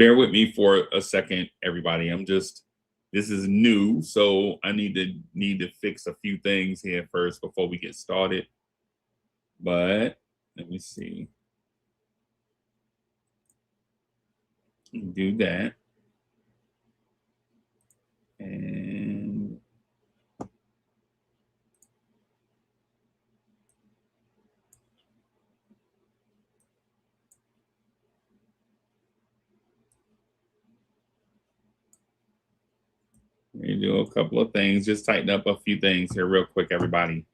bear with me for a second, everybody. This is new, so I need to fix a few things here first before we get started. But let me see. Do that. And let me do a couple of things. Just tighten up a few things here real quick, everybody.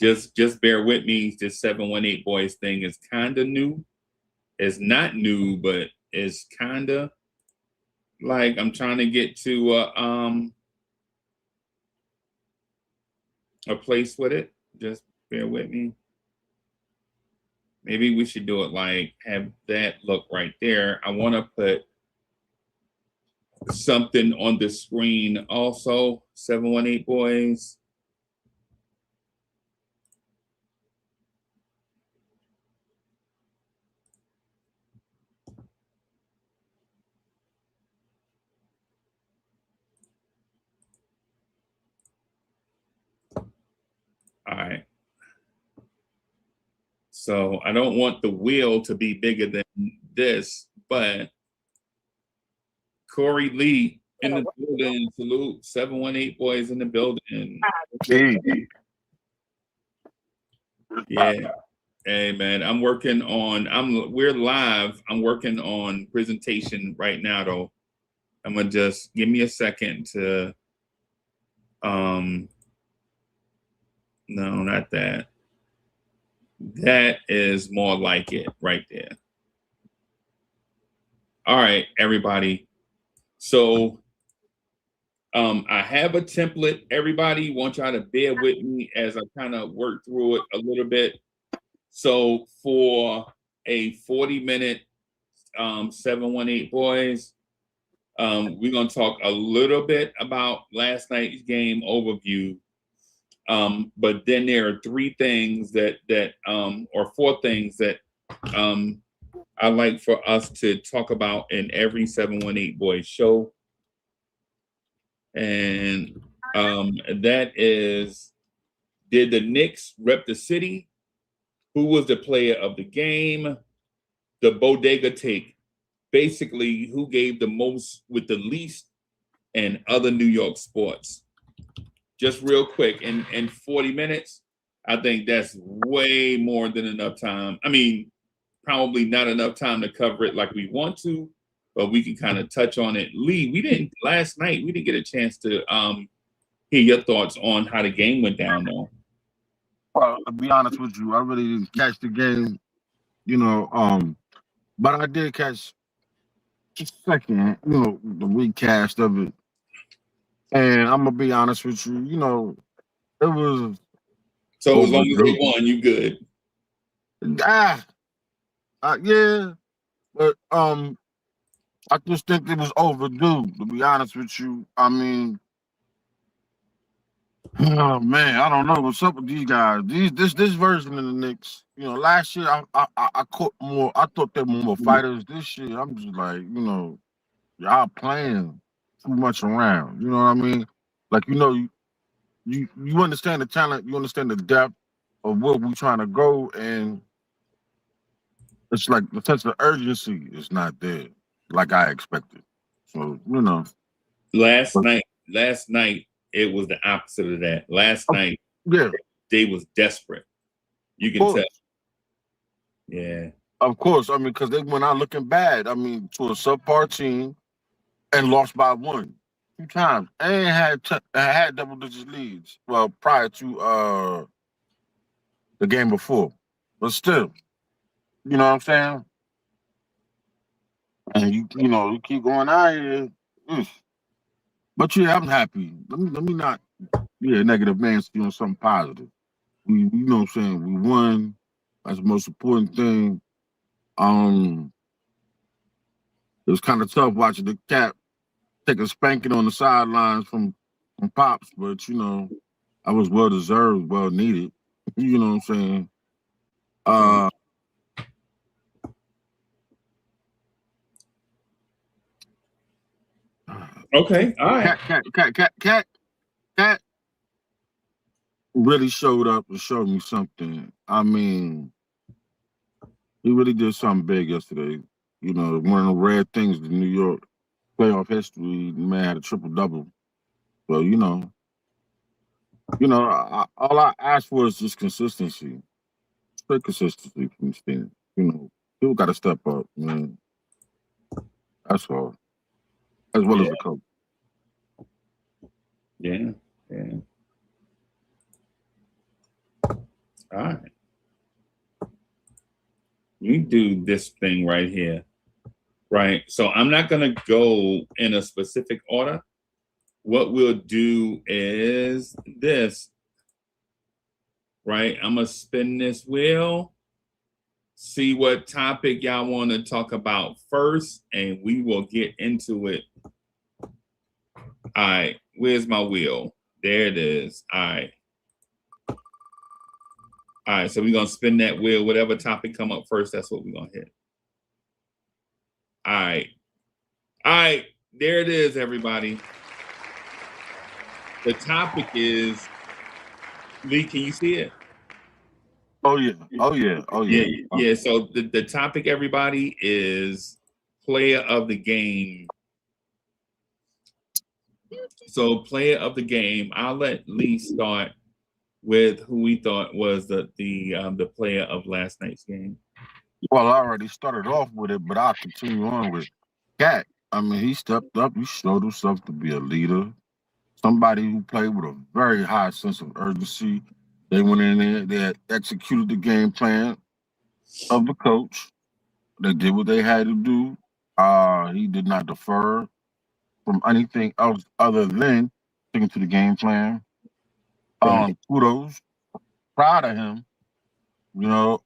Just bear with me. This 718 Boyz thing is kind of new. It's not new, but it's kind of like I'm trying to get to a place with it. Just bear with me. Maybe we should do it like have that look right there. I want to put something on the screen also. 718 Boyz. All right. So I don't want the wheel to be bigger than this, but Corey Lee in the building. Salute. 718 Boyz in the building. Yeah. Hey man, we're live. I'm working on presentation right now though. I'm gonna just give me a second to no, not that. That is more like it right there. All right, everybody. So I have a template. Everybody, want y'all to bear with me as I kind of work through it a little bit. So for a 40-minute 718 Boyz, we're gonna talk a little bit about last night's game overview. But then there are three things or four things that I like for us to talk about in every 718 Boyz show. And that is, did the Knicks rep the city? Who was the player of the game? The Bodega take. Basically, who gave the most with the least, and other New York sports. Just real quick, in 40 minutes, I think that's way more than enough time. I mean, probably not enough time to cover it like we want to, but we can kind of touch on it. Lee, last night, we didn't get a chance to hear your thoughts on how the game went down, though. Well, to be honest with you, I really didn't catch the game, but I did catch the second, the recast of it. And I'm gonna be honest with you, it was. So as long as they won, you good? Yeah, but I just think it was overdue. To be honest with you, I mean, oh man, I don't know what's up with these guys. This version of the Knicks, last year I caught more. I thought they were more fighters. This year I'm just like, y'all playing too much around. You know what I mean? Like you understand the talent, you understand the depth of where we're trying to go, and it's like the sense of urgency is not there like I expected. So last night it was the opposite of that. Last night, yeah, they was desperate. You can tell. Yeah, of course. I mean, because they went out looking bad. I mean, to a subpar team and lost by 2 times, and had double-digit leads. Well, prior to the game before, but still, you know what I'm saying. And you keep going out here. But yeah, I'm happy. Let me not be a negative Nancy on something positive. We you know what I'm saying, we won. That's the most important thing. It was kind of tough watching the Cap take a spanking on the sidelines from Pops, but I was well deserved, well needed. You know what I'm saying? Okay, all right. Cat really showed up and showed me something. I mean, he really did something big yesterday. You know, one of the rare things in New York playoff history, the man had a triple double. So all I ask for is just consistency, straight consistency from this team. You know, people got to step up, man. That's all, as well Yeah, as the coach. yeah, yeah. All right. We do this thing right here. Right. So I'm not going to go in a specific order. What we'll do is this. Right. I'm going to spin this wheel, see what topic y'all want to talk about first, and we will get into it. All right. Where's my wheel? There it is. All right. All right. So we're going to spin that wheel. Whatever topic come up first, that's what we're going to hit. All right. All right. There it is, everybody. The topic is, Lee, can you see it? Oh yeah. Oh yeah. Oh yeah. Yeah. So the topic, everybody, is player of the game. So player of the game. I'll let Lee start with who we thought was the player of last night's game. Well, I already started off with it, but I'll continue on with Cat. I mean, he stepped up. He showed himself to be a leader, somebody who played with a very high sense of urgency. They went in there, they had executed the game plan of the coach. They did what they had to do. He did not defer from anything else other than sticking to the game plan. Right. Kudos, proud of him. You know,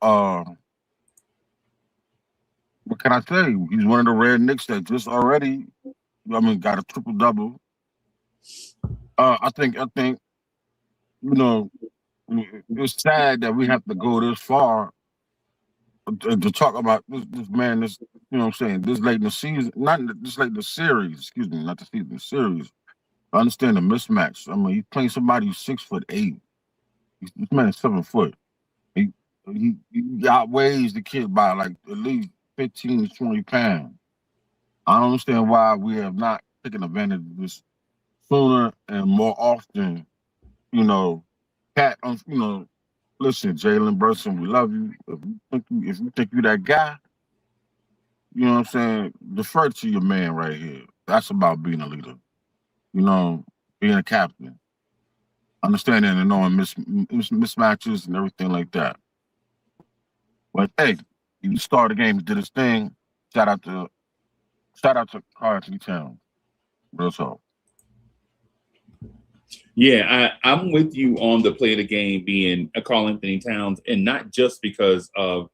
what can I tell you? He's one of the rare Knicks that just already, got a triple double. I think, it's sad that we have to go this far to talk about this man. This, you know, what I'm saying, this late in the season, not this late in the series. Excuse me, not the season, the series. I understand the mismatch. I mean, he's playing somebody who's 6'8". This man is 7 foot. He he outweighs the kid by like at least 15 to 20 pounds. I don't understand why we have not taken advantage of this sooner and more often. You know, Cat. Listen, Jalen Brunson, we love you. If you think you that guy, you know what I'm saying, defer to your man right here. That's about being a leader. You know, being a captain, understanding and knowing mismatches and everything like that. But hey, he started the game, did his thing. Shout out to Karl-Anthony Towns. Real talk. Yeah, I'm with you on the play of the game being a Karl-Anthony Towns, and not just because of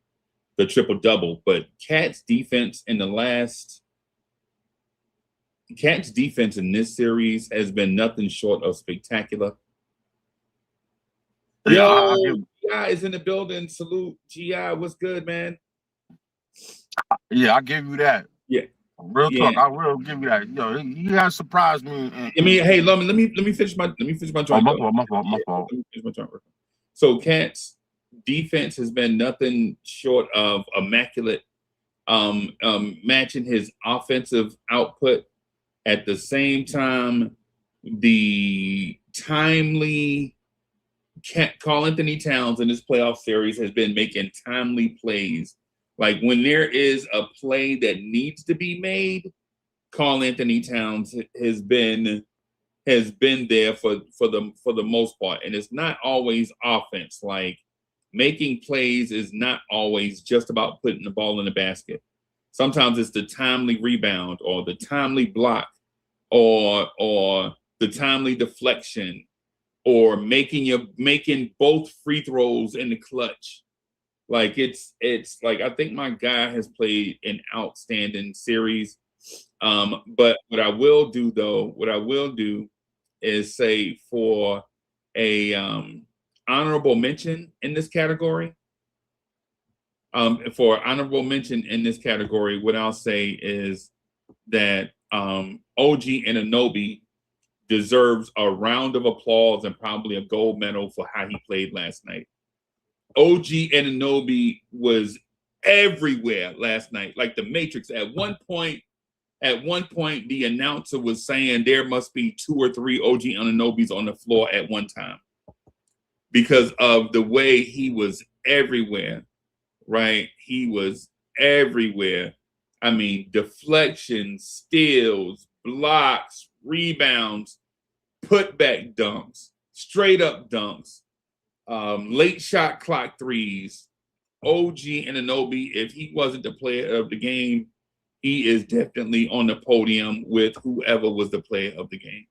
the triple double, but Cat's defense in this series has been nothing short of spectacular. Yeah, Yo, GI is in the building. Salute, GI. What's good, man? Yeah, I give you that. Yeah. Real talk, I will give you that. Yo, he has surprised me. Hey, let me finish my joint. My fault. Let me finish my joint. So Cat's defense has been nothing short of immaculate, matching his offensive output. At the same time, the timely Karl-Anthony Towns in this playoff series has been making timely plays. Like when there is a play that needs to be made, Karl-Anthony Towns has been there for the most part, and it's not always offense. Like making plays is not always just about putting the ball in the basket. Sometimes it's the timely rebound or the timely block or the timely deflection or making both free throws in the clutch. Like it's like I think my guy has played an outstanding series. But what I will do is say for a honorable mention in this category. What I'll say is that OG Anunoby deserves a round of applause and probably a gold medal for how he played last night. OG Anunoby was everywhere last night, like the Matrix. At one point, the announcer was saying there must be 2 or 3 OG Anunobys on the floor at one time because of the way he was everywhere, right? He was everywhere. I mean, deflections, steals, blocks, rebounds, putback dunks, straight up dunks, late shot clock threes. OG Anunoby, if he wasn't the player of the game, he is definitely on the podium with whoever was the player of the game.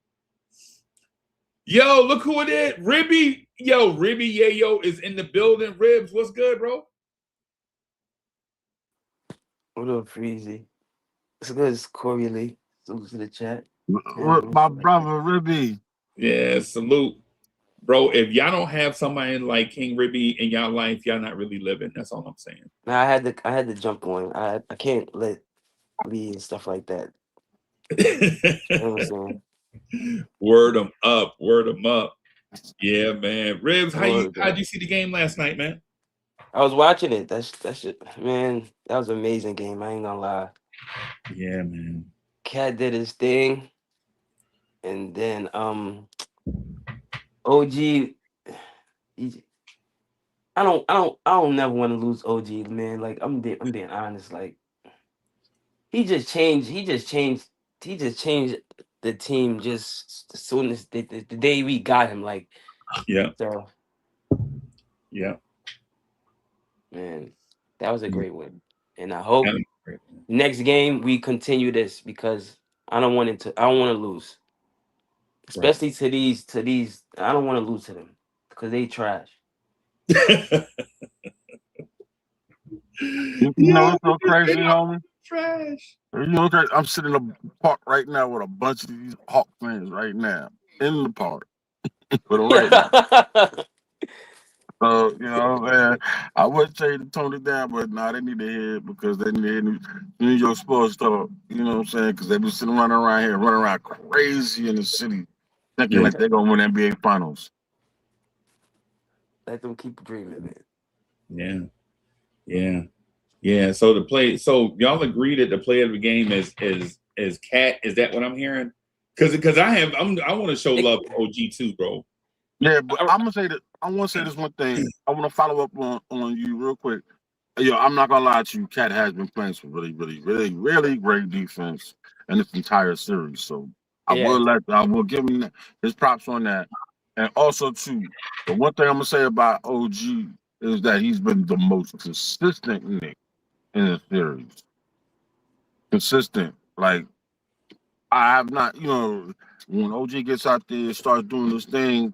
Yo, look who it is. Ribby. Yo, Ribby Yayo is in the building. Ribs, what's good, bro? What up, Freezy? It's good. It's Corey Lee. Salute to the chat. My brother, Ribby. Yeah, salute. Bro, if y'all don't have somebody like King Ribby in y'all life, y'all not really living. That's all I'm saying. Now I had to jump on. I can't let Lee and stuff like that. You know what I'm saying? Word them up. Yeah, man. Ribs, how'd you see the game last night, man? I was watching it. That shit, man. That was an amazing game. I ain't gonna lie. Yeah, man. Cat did his thing, and then OG. I don't never want to lose OG, man. Like I'm being honest. Like he just changed the team just as soon as the day we got him. Like yeah. So yeah. Man, that was a great win. And I hope next game we continue this because I don't want to lose. Especially to these I don't want to lose to them because they trash. You know what's so crazy, homie? Trash. You know, I'm sitting in the park right now with a bunch of these Hawk fans right now in the park. Right now. So, you know, man, I would say to tone it down, but nah, they need to hear it because they need to hear New York sports talk. You know what I'm saying? Because they be sitting running around crazy in the city, thinking like they're gonna win NBA Finals. Let them keep dreaming, man. Yeah. So y'all agree that the player of the game is Cat? Is that what I'm hearing? Because I want to show love to OG too, bro. Yeah, but I'm gonna say that I want to say this one thing. I want to follow up on you real quick. Yo, I'm not gonna lie to you. Cat has been playing some really great defense in this entire series. So I will give him his props on that. And also too, the one thing I'm gonna say about OG is that he's been the most consistent Knick in the series. Consistent, like I have not. You know, when OG gets out there, starts doing this thing.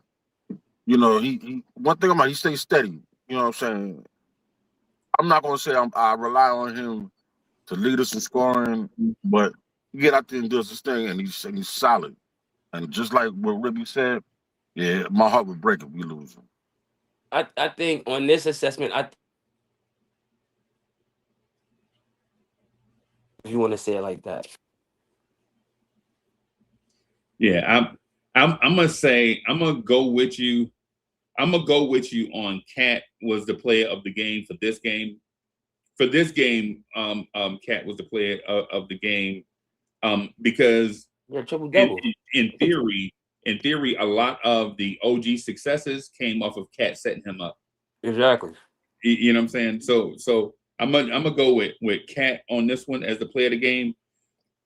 You know, he one thing about he stays steady. You know what I'm saying? I'm not gonna say I rely on him to lead us in scoring, but he get out there and does his thing, and he's solid. And just like what Ribby said, yeah, my heart would break if we lose him. I think on this assessment, if you want to say it like that. Yeah, I'm gonna say I'm gonna go with you. I'm gonna go with you on Cat was the player of the game for this game. For this game, Cat was the player of the game because triple double. In theory, a lot of the OG successes came off of Cat setting him up. Exactly. You know what I'm saying? So I'm gonna go with Cat on this one as the player of the game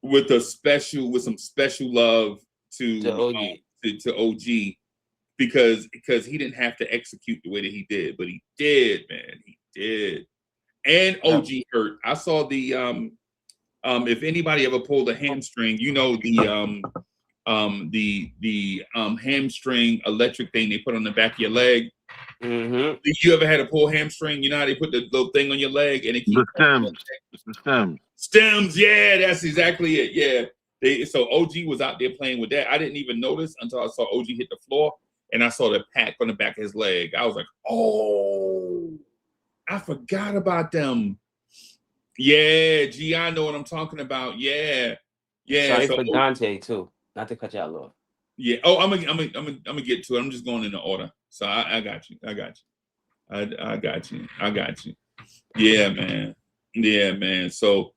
with some special love to OG because he didn't have to execute the way that he did, but he did, man. He did. And OG hurt. I saw the if anybody ever pulled a hamstring, you know the hamstring electric thing they put on the back of your leg. Mm-hmm. You ever had a pull hamstring? You know how they put the little thing on your leg and it keeps the stems. Stems, yeah, that's exactly it. Yeah. So OG was out there playing with that. I didn't even notice until I saw OG hit the floor and I saw the pack on the back of his leg. I was like, oh, I forgot about them. Yeah, G, I know what I'm talking about. Yeah. Yeah. Sorry So for Dante too. Not to cut y'all off. yeah. Oh, I'm gonna get to it. I'm just going in the order. So I got you. I got you. I got you. I got you. Yeah, man. Yeah, man. So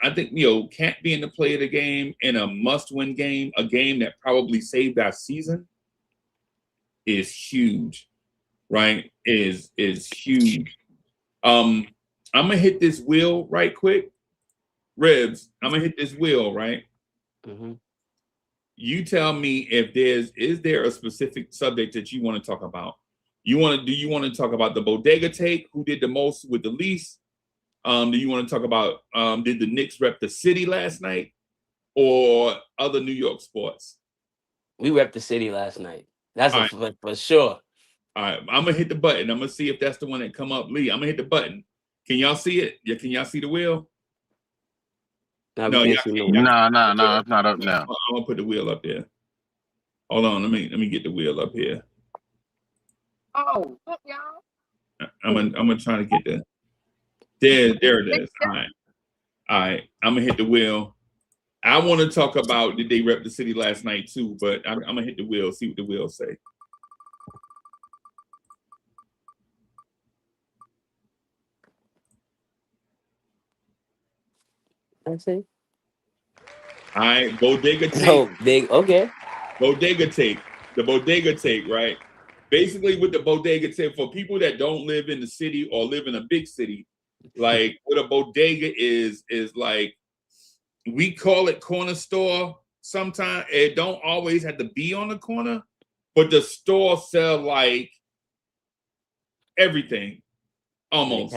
I think Cat being the play of the game in a must-win game, a game that probably saved our season, is huge, right? Is huge. I'm gonna hit this wheel right quick. Ribs, I'm gonna hit this wheel, right? Mm-hmm. You tell me if is there a specific subject that you want to talk about? Do you want to talk about the Bodega take? Who did the most with the least? Do you want to talk about did the Knicks rep the city last night, or other New York sports? We repped the city last night. That's All for sure. All right, I'm gonna hit the button. I'm gonna see if that's the one that come up. Lee, I'm gonna hit the button. Can y'all see it? Yeah, can y'all see the wheel? No, No, we can't see Nah, it's not up now. I'm gonna put the wheel up there. Hold on, let me get the wheel up here. Oh, what, y'all? I'm gonna try to get the there it is. All right. I'm gonna hit the wheel. I want to talk about did they rep the city last night too, but I'm gonna hit the wheel, see what the wheel say. That's it. All right, Bodega take. Oh, big. Okay. Bodega take. The Bodega take, right? Basically, with the Bodega take, for people that don't live in the city or live in a big city, like what a bodega is like, we call it corner store sometimes. It don't always have to be on the corner, but the store sell like everything, almost.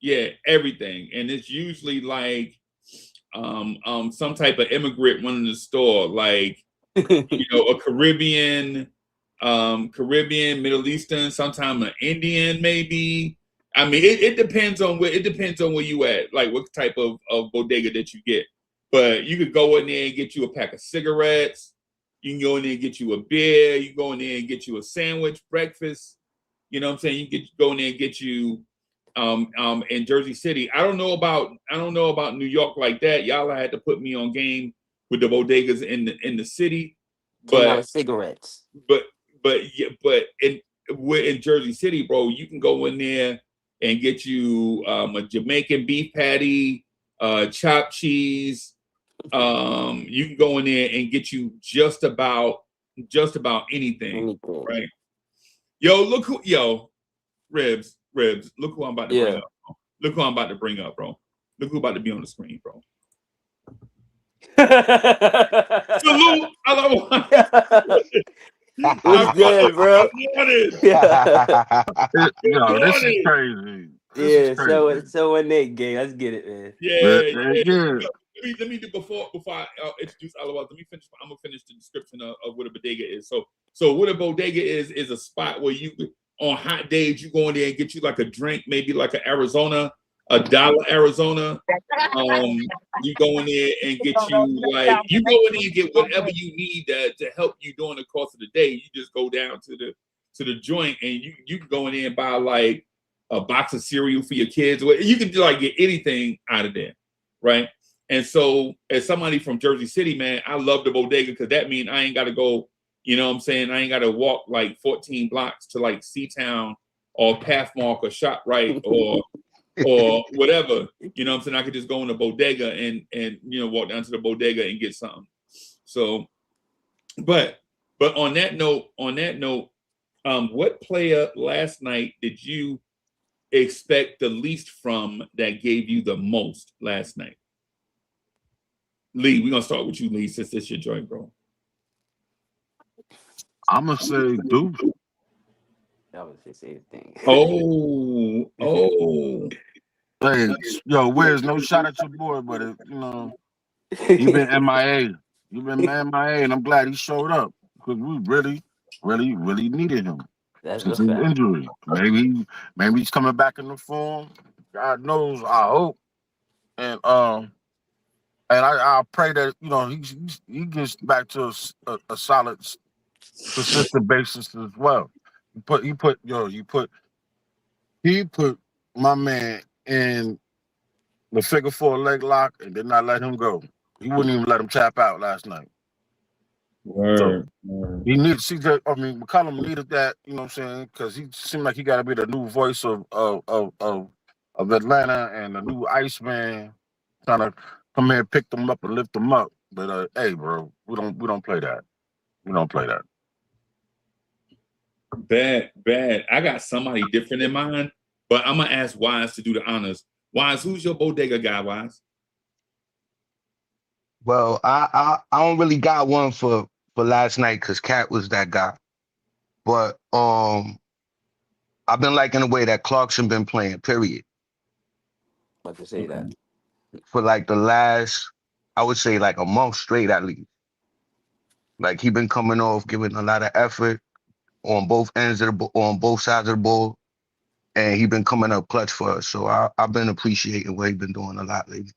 Yeah, everything. And it's usually like some type of immigrant running the store, like a Caribbean, Middle Eastern, sometimes an Indian, maybe. I mean, it depends on where you at, like what type of bodega that you get. But you could go in there and get you a pack of cigarettes. You can go in there and get you a beer. You go in there and get you a sandwich, breakfast. You know what I'm saying? You go in there and get you in Jersey City. I don't know about New York like that. Y'all had to put me on game with the bodegas in the city. But cigarettes. But we're in Jersey City, bro. You can go in there and get you a Jamaican beef patty, chopped cheese. You can go in there and get you just about anything. Right? Ribs. Look who I'm about to bring up. Bro. Look who I'm about to bring up, bro. Look who about to be on the screen, bro. Salute. What's good, bro? This is crazy. This is crazy. So a Nick gang. Let's get it, man. Yeah. Let me do before I introduce Alawaz. I'm gonna finish the description of what a bodega is. So what a bodega is a spot where you on hot days you go in there and get you like a drink, maybe like a Arizona, $1 Arizona. You go in there and get you go in there and get whatever you need to help you during the course of the day. You just go down to the joint and you can go in there and buy like a box of cereal for your kids. You can like get anything out of there, right? And so as somebody from Jersey City, man, I love the bodega because that means I ain't got to go, you know what I'm saying? I ain't got to walk like 14 blocks to like Seatown or Pathmark or ShopRite or whatever. You know what I'm saying? I could just go in the bodega and walk down to the bodega and get something. So, but on that note, what player last night did you expect the least from that gave you the most last night? Lee, we're gonna start with you, Lee, since it's your joint, bro. I'm gonna say Deuce. That was the same thing. Oh. Hey, Wiz, no shot at your boy, but you've been MIA. You've been MIA, and I'm glad he showed up because we really, really, really needed him. That's since his injury. Maybe he's coming back in the form. God knows. I hope. And I pray that he gets back to a solid, consistent basis as well. He put my man in the figure 4 leg lock and did not let him go. He wouldn't even let him tap out last night. Word. He needed CJ. I mean, McCollum needed that. You know what I'm saying? Because he seemed like he got to be the new voice of Atlanta and the new Iceman, trying to come here, pick them up and lift them up. But hey, bro, we don't play that. We don't play that. Bad. I got somebody different in mind, but I'm gonna ask Wise to do the honors. Wise, who's your bodega guy, Wise? Well, I don't really got one for last night because Cat was that guy. But I've been liking the way that Clarkson been playing, period. About to say that. For like the last, I would say like a month straight at least. Like he been coming off, giving a lot of effort on both ends of the on both sides of the ball. And he been coming up clutch for us. So I've been appreciating what he been doing a lot lately.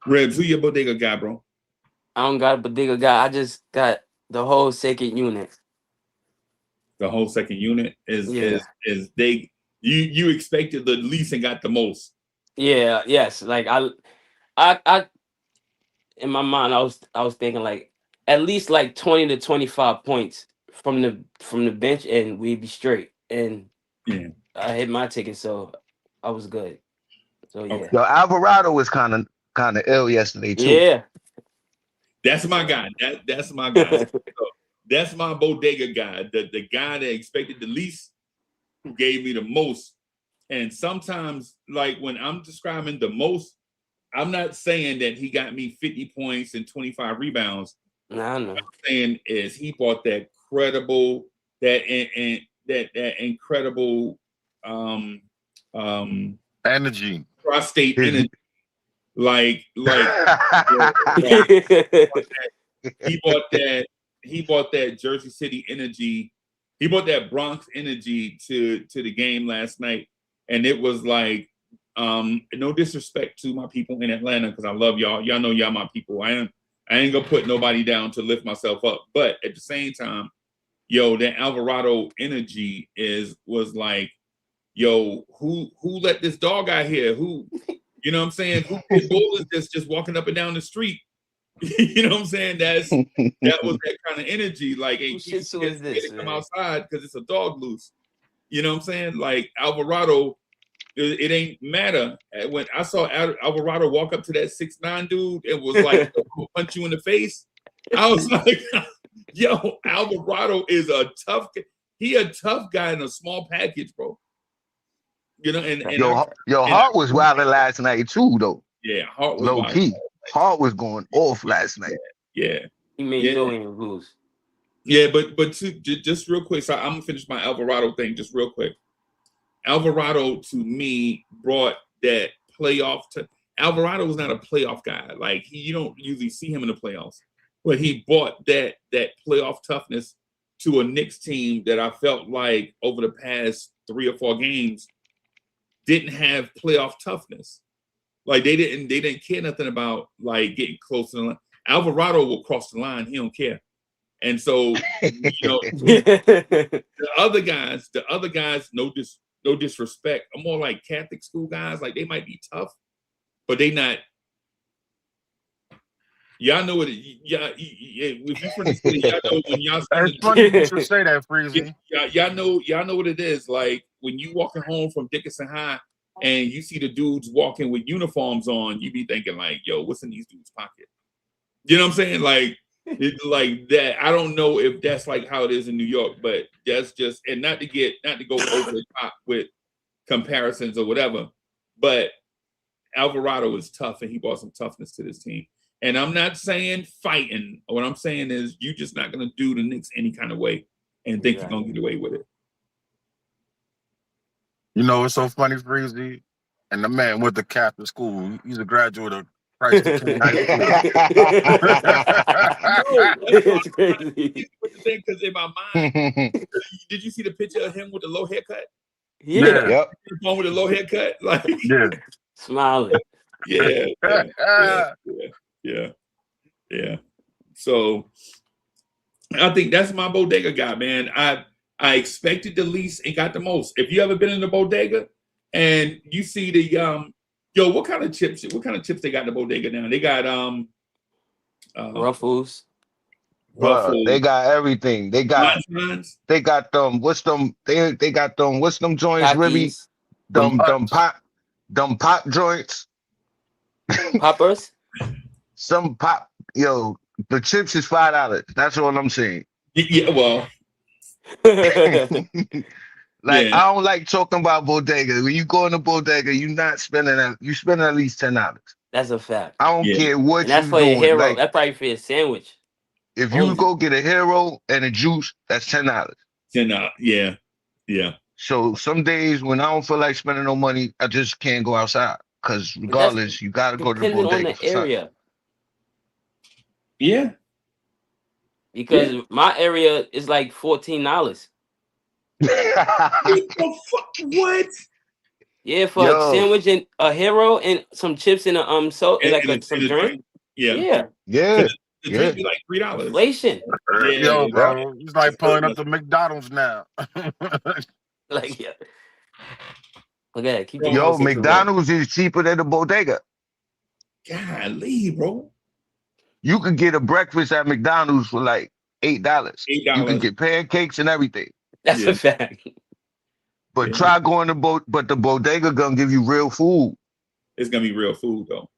Rebs, who your bodega guy, bro? I don't got a bodega guy. I just got the whole second unit. The whole second unit is they you expected the least and got the most. Yeah, yes. Like I in my mind I was thinking like at least like 20 to 25 points from the bench and we'd be straight. And yeah, I hit my ticket, so I was good. So yeah. Yo, Alvarado was kind of ill yesterday too. Yeah. That's my guy. That's my guy. So that's my bodega guy. The guy that expected the least, who gave me the most. And sometimes, like when I'm describing the most, I'm not saying that he got me 50 points and 25 rebounds. No. What I'm saying is he bought that credible, that incredible Energy. prostate energy. Like he bought that Jersey City energy. He brought that Bronx energy to the game last night. And it was like, no disrespect to my people in Atlanta, because I love y'all. Y'all know y'all my people. I ain't gonna put nobody down to lift myself up. But at the same time, yo, that Alvarado energy was like, yo, who let this dog out here? Who, you know what I'm saying? Who is just walking up and down the street? You know what I'm saying? That was that kind of energy. Like, hey, is this? Come outside because it's a dog loose. You know what I'm saying? Like Alvarado, it ain't matter. When I saw Alvarado walk up to that 6'9" dude, it was like punch you in the face. I was like, yo, Alvarado is a tough guy in a small package, bro. You know, and Hart was wilding last night too, though. Yeah, Hart was low wild. Key. Hart was going off last night. Yeah, he made Julian lose. Yeah, but just real quick, so I'm gonna finish my Alvarado thing just real quick. Alvarado to me brought that playoff. Alvarado was not a playoff guy. Like you don't usually see him in the playoffs, but he brought that playoff toughness to a Knicks team that I felt like over the past 3 or 4 games didn't have playoff toughness. Like they didn't care nothing about like getting close to the line. Alvarado will cross the line. He don't care. And so, you know, the other guys, no disrespect, are more like Catholic school guys. Like they might be tough, but they not. Y'all know what? If you're from the city, y'all know when y'all. It's funny you should say that, Freezy. Y'all know what it is. Like when you walking home from Dickinson High and you see the dudes walking with uniforms on, you be thinking like, "Yo, what's in these dudes' pocket?" You know what I'm saying? Like. It's like that. I don't know if that's like how it is in New York, but that's just, and not to go over the top with comparisons or whatever, but Alvarado is tough and he brought some toughness to this team. And I'm not saying fighting. What I'm saying is you're just not going to do the Knicks any kind of way and think you're going to get away with it. You know, it's so funny, Freezy. And the man went to Catholic school. He's a graduate of Christ the King High School. It's crazy. Because in my mind, did you see the picture of him with the low haircut? Yeah. Yep. One with a low haircut, like smiling. Yeah. So I think that's my bodega guy, man. I expected the least and got the most. If you ever been in the bodega, And you see the yo, what kind of chips they got in the bodega now? They got Ruffles. Bruh, they got everything. They got Lunch. what's them they got them what's them joints, Ribby? Takis. Them pop joints. Poppers. Some pop, yo, the chips is $5. That's all I'm saying. Yeah, well. Like, I don't like talking about bodega. When you go in the bodega, you spending at least $10. That's a fact. I don't care what And that's you for your doing. hero. Like, That's probably for your sandwich. if you go get a hero and a juice, that's $10. Yeah. So some days when I don't feel like spending no money, I just can't go outside. Because regardless, you gotta go to the bodega. Depending on the area. Yeah. Because my area is like $14. What? Yeah, for a sandwich and a hero and some chips and some drink. Yeah. The drink be like $3. Inflation. Yo, bro, it's like pulling up to McDonald's now. Like, yeah. Okay, keep Yo, McDonald's is cheaper than the bodega. Golly, bro. You can get a breakfast at McDonald's for like $8. You can get pancakes and everything. That's a fact. But try going to but the bodega gonna give you real food. It's gonna be real food though.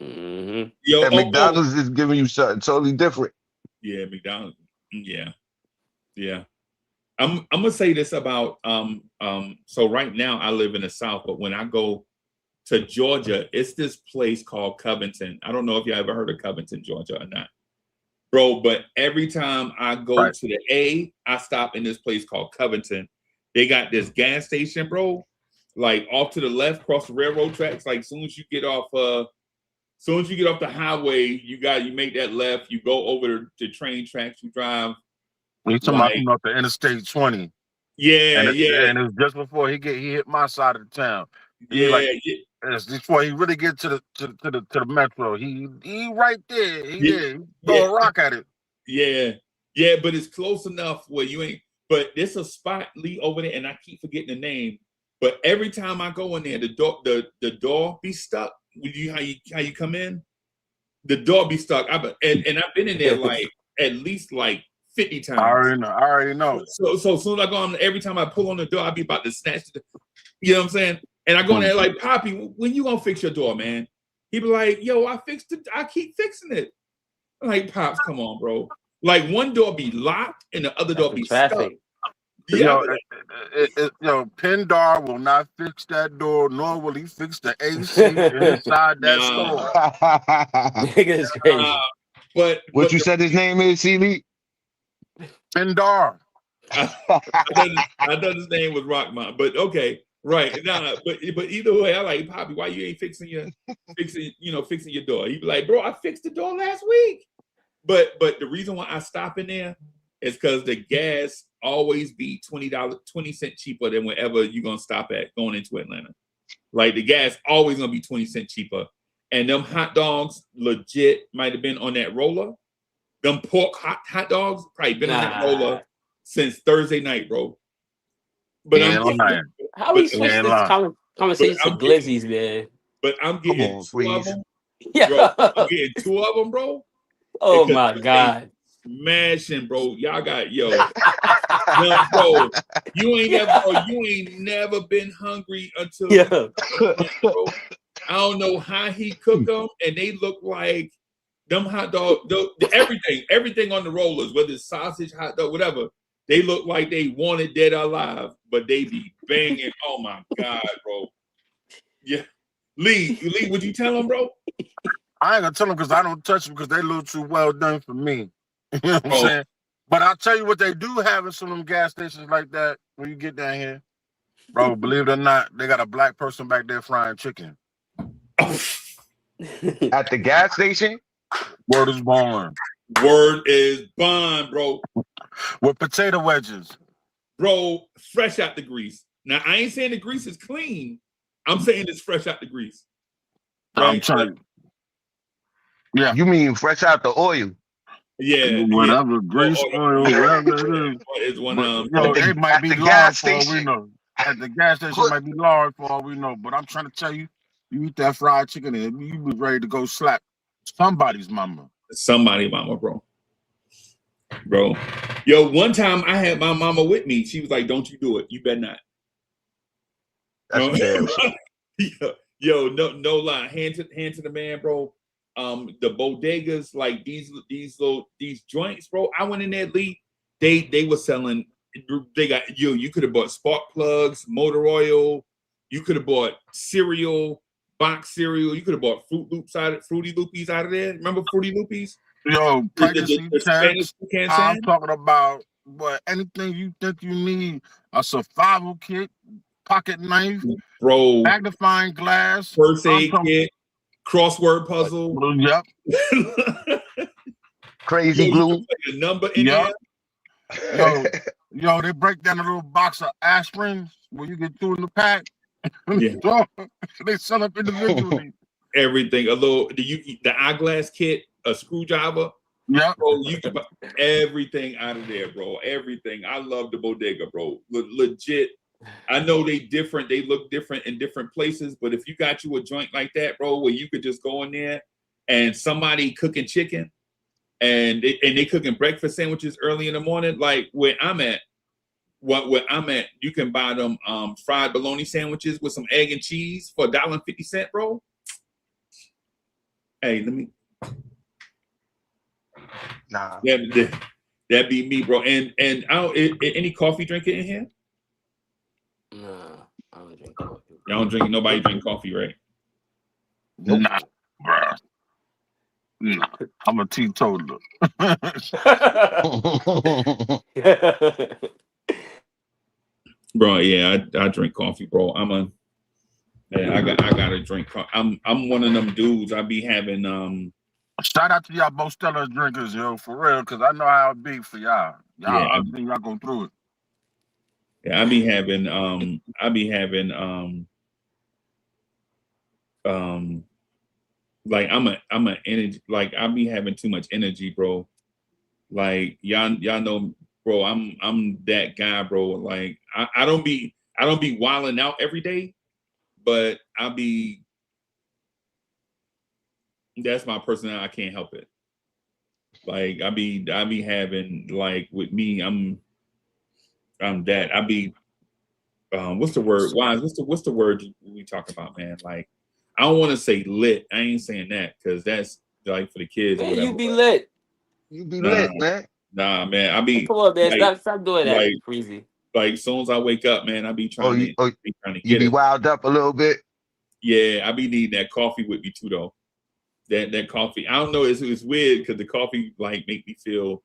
Mm-hmm. Yo, and McDonald's is giving you something totally different. Yeah, McDonald's. Yeah. I'm gonna say this about so right now I live in the South, but when I go to Georgia, it's this place called Covington. I don't know if you ever heard of Covington, Georgia or not. Bro, but every time I go to the A, I stop in this place called Covington. They got this gas station, bro, like off to the left, across the railroad tracks. Like soon as you get off the highway, you make that left, you go over the train tracks, you drive. You talking about the Interstate 20. Yeah, and it's just before he hit my side of the town. It's before he really get to the metro. He right there. He throw a rock at it. Yeah, but it's close enough where you ain't. But there's a spot Lee over there, and I keep forgetting the name. But every time I go in there, the door be stuck. With you, how you come in, the door be stuck. And I've been in there like at least like 50 times. I already know. So as soon as I go on, every time I pull on the door, I be about to snatch the. You know what I'm saying? And I go in there like, Poppy, when you gonna fix your door, man? He be like, yo, I keep fixing it. I'm like, Pops, come on, bro. Like one door be locked and the other door be stuck. Yo, Pindar will not fix that door, nor will he fix the AC inside that store. Nigga is crazy. But you said his name is, CB? Pindar. I thought his name was Rockmont, but okay. Right. Nah, but either way, I like Poppy, why you ain't fixing your door? He be like, bro, I fixed the door last week. But the reason why I stop in there is because the gas always be $20 cheaper than wherever you're gonna stop at going into Atlanta. Like the gas always gonna be 20 cents cheaper. And them hot dogs legit might have been on that roller. Them pork hot dogs probably been on that roller since Thursday night, bro. But how we switch this conversation to glizzies, man? But I'm getting two of them. Yeah, bro, I'm getting two of them, bro. Oh my God. Smashing, bro. Y'all got bro. You ain't never been hungry until bro. I don't know how he cooked them, and they look like them hot dog. Everything on the rollers, whether it's sausage, hot dog, whatever. They look like they wanted dead or alive, but they be banging. Oh my God, bro. Yeah, Lee, would you tell them, bro? I ain't gonna tell them because I don't touch them because they a little too well done for me. You know what I'm saying? But I'll tell you what they do have in some of them gas stations like that when you get down here. Bro, believe it or not, they got a black person back there frying chicken. At the gas station? Word is born. Word is bond, bro. With potato wedges. Bro, fresh out the grease. Now, I ain't saying the grease is clean. I'm saying it's fresh out the grease. Right? I'm trying. Yeah. You mean fresh out the oil? Yeah. Whatever, grease, oil, whatever it is. It's one it might be the gas station. at the gas station might be large for all we know. But I'm trying to tell you, you eat that fried chicken and you be ready to go slap somebody's mama. Somebody mama, bro. Yo, one time I had my mama with me. She was like, "Don't you do it. You better not." That's some damn shit. Yo, no lie. Hand to the man, bro. The bodegas, like these joints, bro. I went in there, Lee. They were selling. They got you could have bought spark plugs, motor oil. You could have bought cereal, box cereal. You could have bought Fruity Loopies out of there. Remember Fruity Loopies? Yo, pregnancy test. I'm talking about anything you think you need. A survival kit, pocket knife, bro, magnifying glass, first aid kit, crossword puzzle. Yep. Crazy glue. A number in there. Yo, they break down a little box of aspirin when you get two in the pack. Yeah. They sell up individually. Everything. The eyeglass kit, a screwdriver. Yeah. Bro, you can buy everything out of there, bro. Everything. I love the bodega, bro. Legit. I know they different. They look different in different places, but if you got you a joint like that, bro, where you could just go in there and somebody cooking chicken and they cooking breakfast sandwiches early in the morning, like where I'm at, you can buy them fried bologna sandwiches with some egg and cheese for $1.50, bro. Hey, let me. Nah. That be me, bro. And I don't any coffee drinker in here? Nah, I don't drink coffee. Y'all don't drink. Nobody drink coffee, right? Nope. Nah, bro. Nah, I'm a teetotaler. Bro, yeah, I drink coffee, bro. I gotta drink coffee. I'm one of them dudes. I be having Shout out to y'all Bostella drinkers, yo, for real, because I know how it be for y'all. I think y'all go through it. Yeah, I be having like I'm a energy, like I be having too much energy, bro. Like y'all know, bro, I'm that guy, bro. Like I don't be wilding out every day, but that's my personality. I can't help it. Like I be having, like, with me, I'm that. I be what's the word? Why? What's the word we talk about, man? Like, I don't want to say lit. I ain't saying that because that's like for the kids. Man, or whatever. you be lit. You be lit, man. Nah, man. I be. Come on, man. Like, Stop doing that, Freezy. Like, as soon as I wake up, man, I be trying to get you be wild up a little bit. Yeah, I be needing that coffee with me too, though. That coffee. I don't know. It's weird because the coffee like make me feel,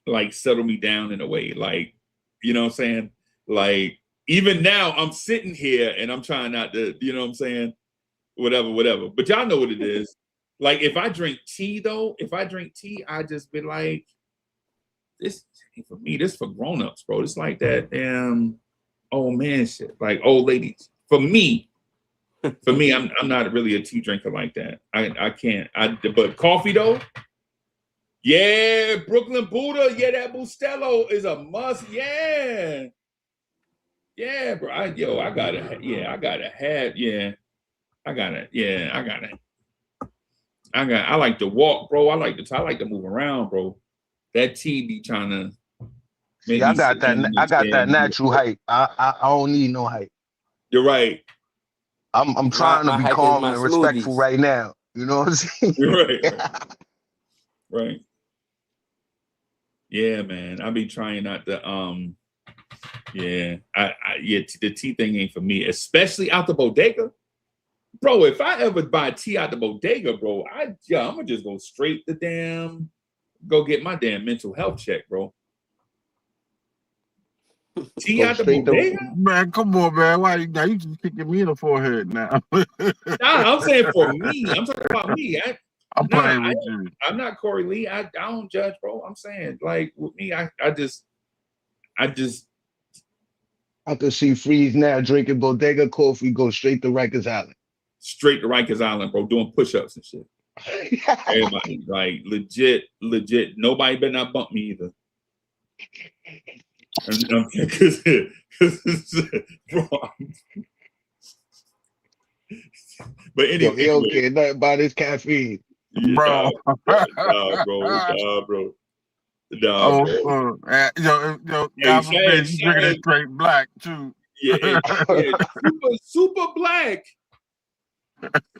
like settle me down in a way. Like, you know what I'm saying? Like, even now I'm sitting here and I'm trying not to, you know what I'm saying? Whatever. But y'all know what it is. Like, if I drink tea, I just be like, this ain't for me. This for grown-ups, bro. It's like that damn old man shit. Like old ladies. For me, I'm not really a tea drinker like that. I can't. But coffee though, yeah, Brooklyn Buddha, yeah, that Bustelo is a must. Yeah, bro. I like to walk, bro. I like to move around, bro. That tea be trying to. I got that natural hype. I don't need no hype. You're right. I'm trying to be calm and respectful right now. You know what I'm saying? You're right. Yeah, man. I be trying not to. The tea thing ain't for me, especially out the bodega, bro. If I ever buy tea out the bodega, bro, I'm gonna just go straight to go get my damn mental health check, bro. Tea out the bodega? Man, come on, man. Why you just kicking me in the forehead now? Nah, I'm saying for me. I'm talking about me. I'm playing with you. I'm not Corey Lee. I don't judge, bro. I'm saying, like, with me, I just I could see Freeze now drinking bodega coffee, go straight to Rikers Island. Straight to Rikers Island, bro, doing push-ups and shit. Everybody, like, legit. Nobody better not bump me either. But Yo, he don't anyway, care nothing about his caffeine. yeah, bro. nah, Oh, bro. God Hey, forbid you drinking it straight black too. yeah, super black.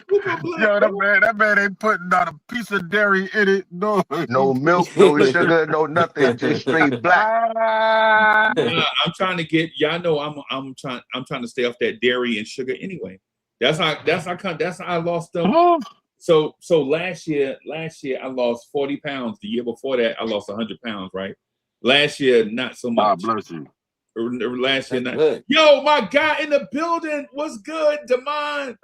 Super black, Yo, bro. that man ain't putting not a piece of dairy in it. No. No milk, no sugar, no nothing. Just straight black. Ah. Nah, I'm trying to get y'all know I'm trying to stay off that dairy and sugar anyway. That's how I lost them. So last year I lost 40 pounds. The year before that I lost 100 pounds, right? Last year not so much. God bless you. Last year not. Good. Yo, my guy in the building was good, Damon.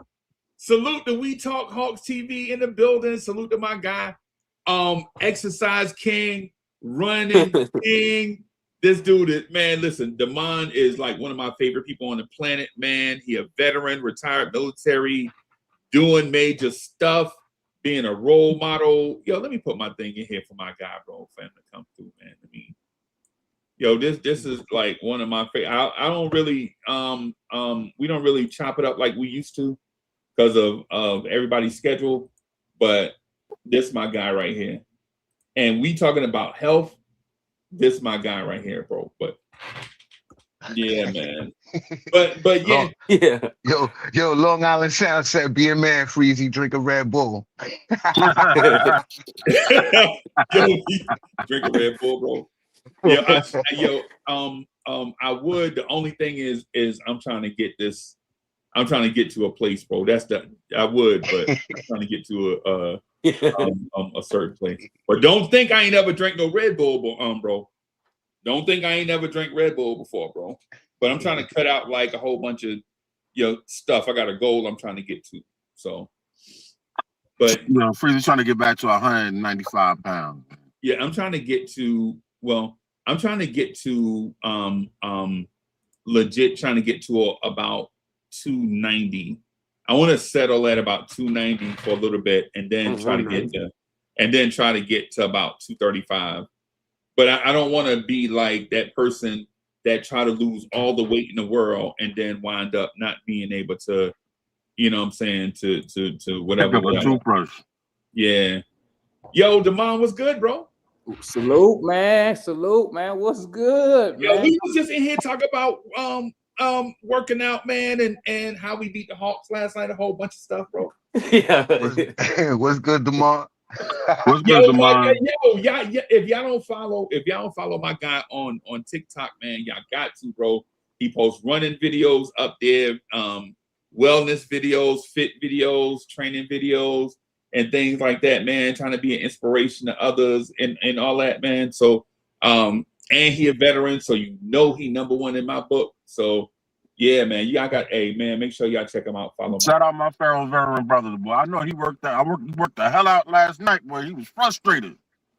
Salute to We Talk Hawks TV in the building. Salute to my guy. Exercise King, running King. This dude is, man, listen, Damon is like one of my favorite people on the planet, man. He a veteran, retired military, doing major stuff, being a role model. Yo, let me put my thing in here for my guy, bro, for him to come through, man. I mean, yo, this is like one of my favorite. I don't really, we don't really chop it up like we used to because of everybody's schedule, but this my guy right here. And we talking about health. This my guy right here, bro. But yeah, man. But yeah. Yeah. Yo, Long Island Sound said, be a man, Freezy, drink a Red Bull. Yo, drink a Red Bull, bro. Yeah, I would. The only thing is I'm trying to get this. I'm trying to get to a place, bro. I would, but I'm trying to get to a certain place. But don't think I ain't ever drank no Red Bull, bro. Don't think I ain't never drank Red Bull before, bro. But I'm trying to cut out like a whole bunch of stuff. I got a goal I'm trying to get to. So, but Freezy's trying to get back to 195 pounds. Yeah, I'm trying to get to. Well, I'm trying to get to legit. Trying to get to about 290. I want to settle at about 290 for a little bit, and then try to get to about 235. But I don't want to be like that person that try to lose all the weight in the world and then wind up not being able to, you know what I'm saying, to whatever. Yeah. Yo, Damon, what's good, bro? Salute, man. What's good, man? Yo, we was just in here talking about working out, man, and how we beat the Hawks last night, a whole bunch of stuff, bro. Yeah. What's good, Damon? What's good, Damon? If y'all don't follow my guy on TikTok, man, y'all got to, bro. He posts running videos up there, wellness videos, fit videos, training videos, and things like that, man. Trying to be an inspiration to others and all that, man. So, and he a veteran, so he #1 in my book. So, yeah, man, y'all got man. Make sure y'all check him out. Follow him. Shout out my fellow veteran brothers, boy. I know he worked the hell out last night, boy. He was frustrated.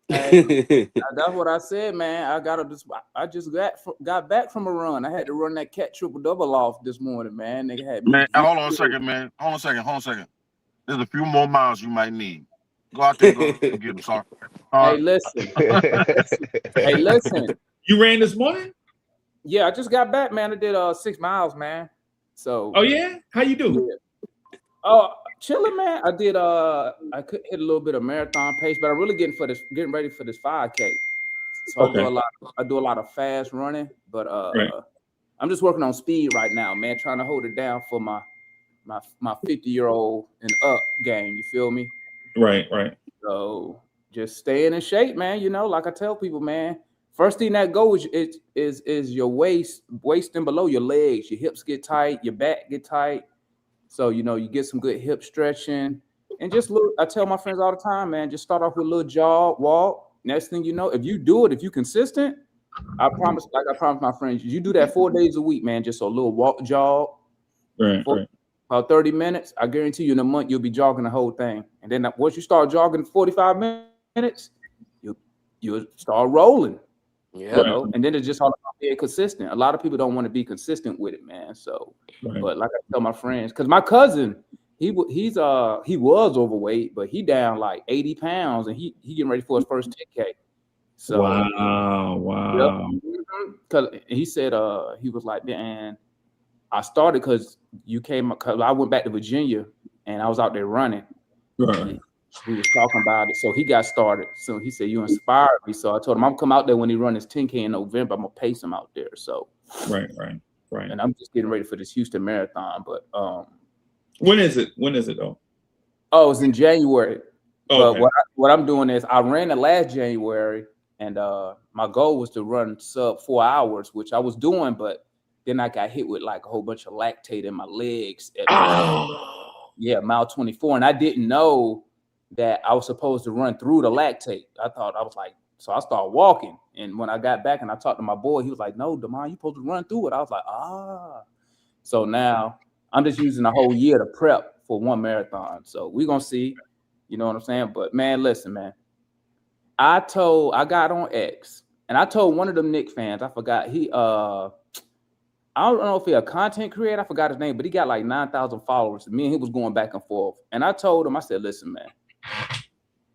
Hey, that's what I said, man. I just got back from a run. I had to run that cat triple double off this morning, man. They had man. Hold on a second, man. Hold on a second. There's a few more miles you might need. Go out there, go get him. Sorry. Hey, listen. Hey, listen. You ran this morning? Yeah, I just got back, man. I did 6 miles, man. So. Oh yeah, how you do? Yeah. Oh, chilling, man. I did. I could hit a little bit of marathon pace, but I'm really getting ready for this 5K. So okay. I do a lot of fast running, but right. I'm just working on speed right now, man. Trying to hold it down for my 50-year-old and up game. You feel me? Right. So just staying in shape, man. You know, like I tell people, man. First thing that goes is your waist and below your legs. Your hips get tight, your back get tight. So, you know, you get some good hip stretching. And just look, I tell my friends all the time, man, just start off with a little jog, walk. Next thing you know, if you do it, if you're consistent, I promise my friends, you do that 4 days a week, man, just a little walk, jog. Right. About 30 minutes, I guarantee you in a month, you'll be jogging the whole thing. And then once you start jogging 45 minutes, you'll start rolling. Yeah, you know? And then it's just all about being consistent. A lot of people don't want to be consistent with it, man. So, but like I tell my friends, because my cousin, he was overweight, but he down like 80 pounds, and he getting ready for his first 10K. So wow. because he said he was like, man, I started because you came, because I went back to Virginia and I was out there running. Right. We was talking about it, so he got started. So he said, you inspired me. So I told him I'm come out there when he run his 10K in November. I'm gonna pace him out there. So Right. and I'm just getting ready for this Houston marathon. But when is it though? Oh, it's in January. Okay. But what I'm doing is I ran it last January, and my goal was to run sub 4 hours, which I was doing, but then I got hit with like a whole bunch of lactate in my legs at mile 24, and I didn't know that I was supposed to run through the lactate. I was like, so I started walking, and when I got back and I talked to my boy, he was like, "No, Damon, you supposed to run through it." I was like, So now I'm just using a whole year to prep for one marathon. So we're gonna see, you know what I'm saying? But man, listen, man. I got on X and I told one of them Knicks fans, I forgot I don't know if he's a content creator, I forgot his name, but he got like 9,000 followers. Me and he was going back and forth. And I told him, I said, listen, man,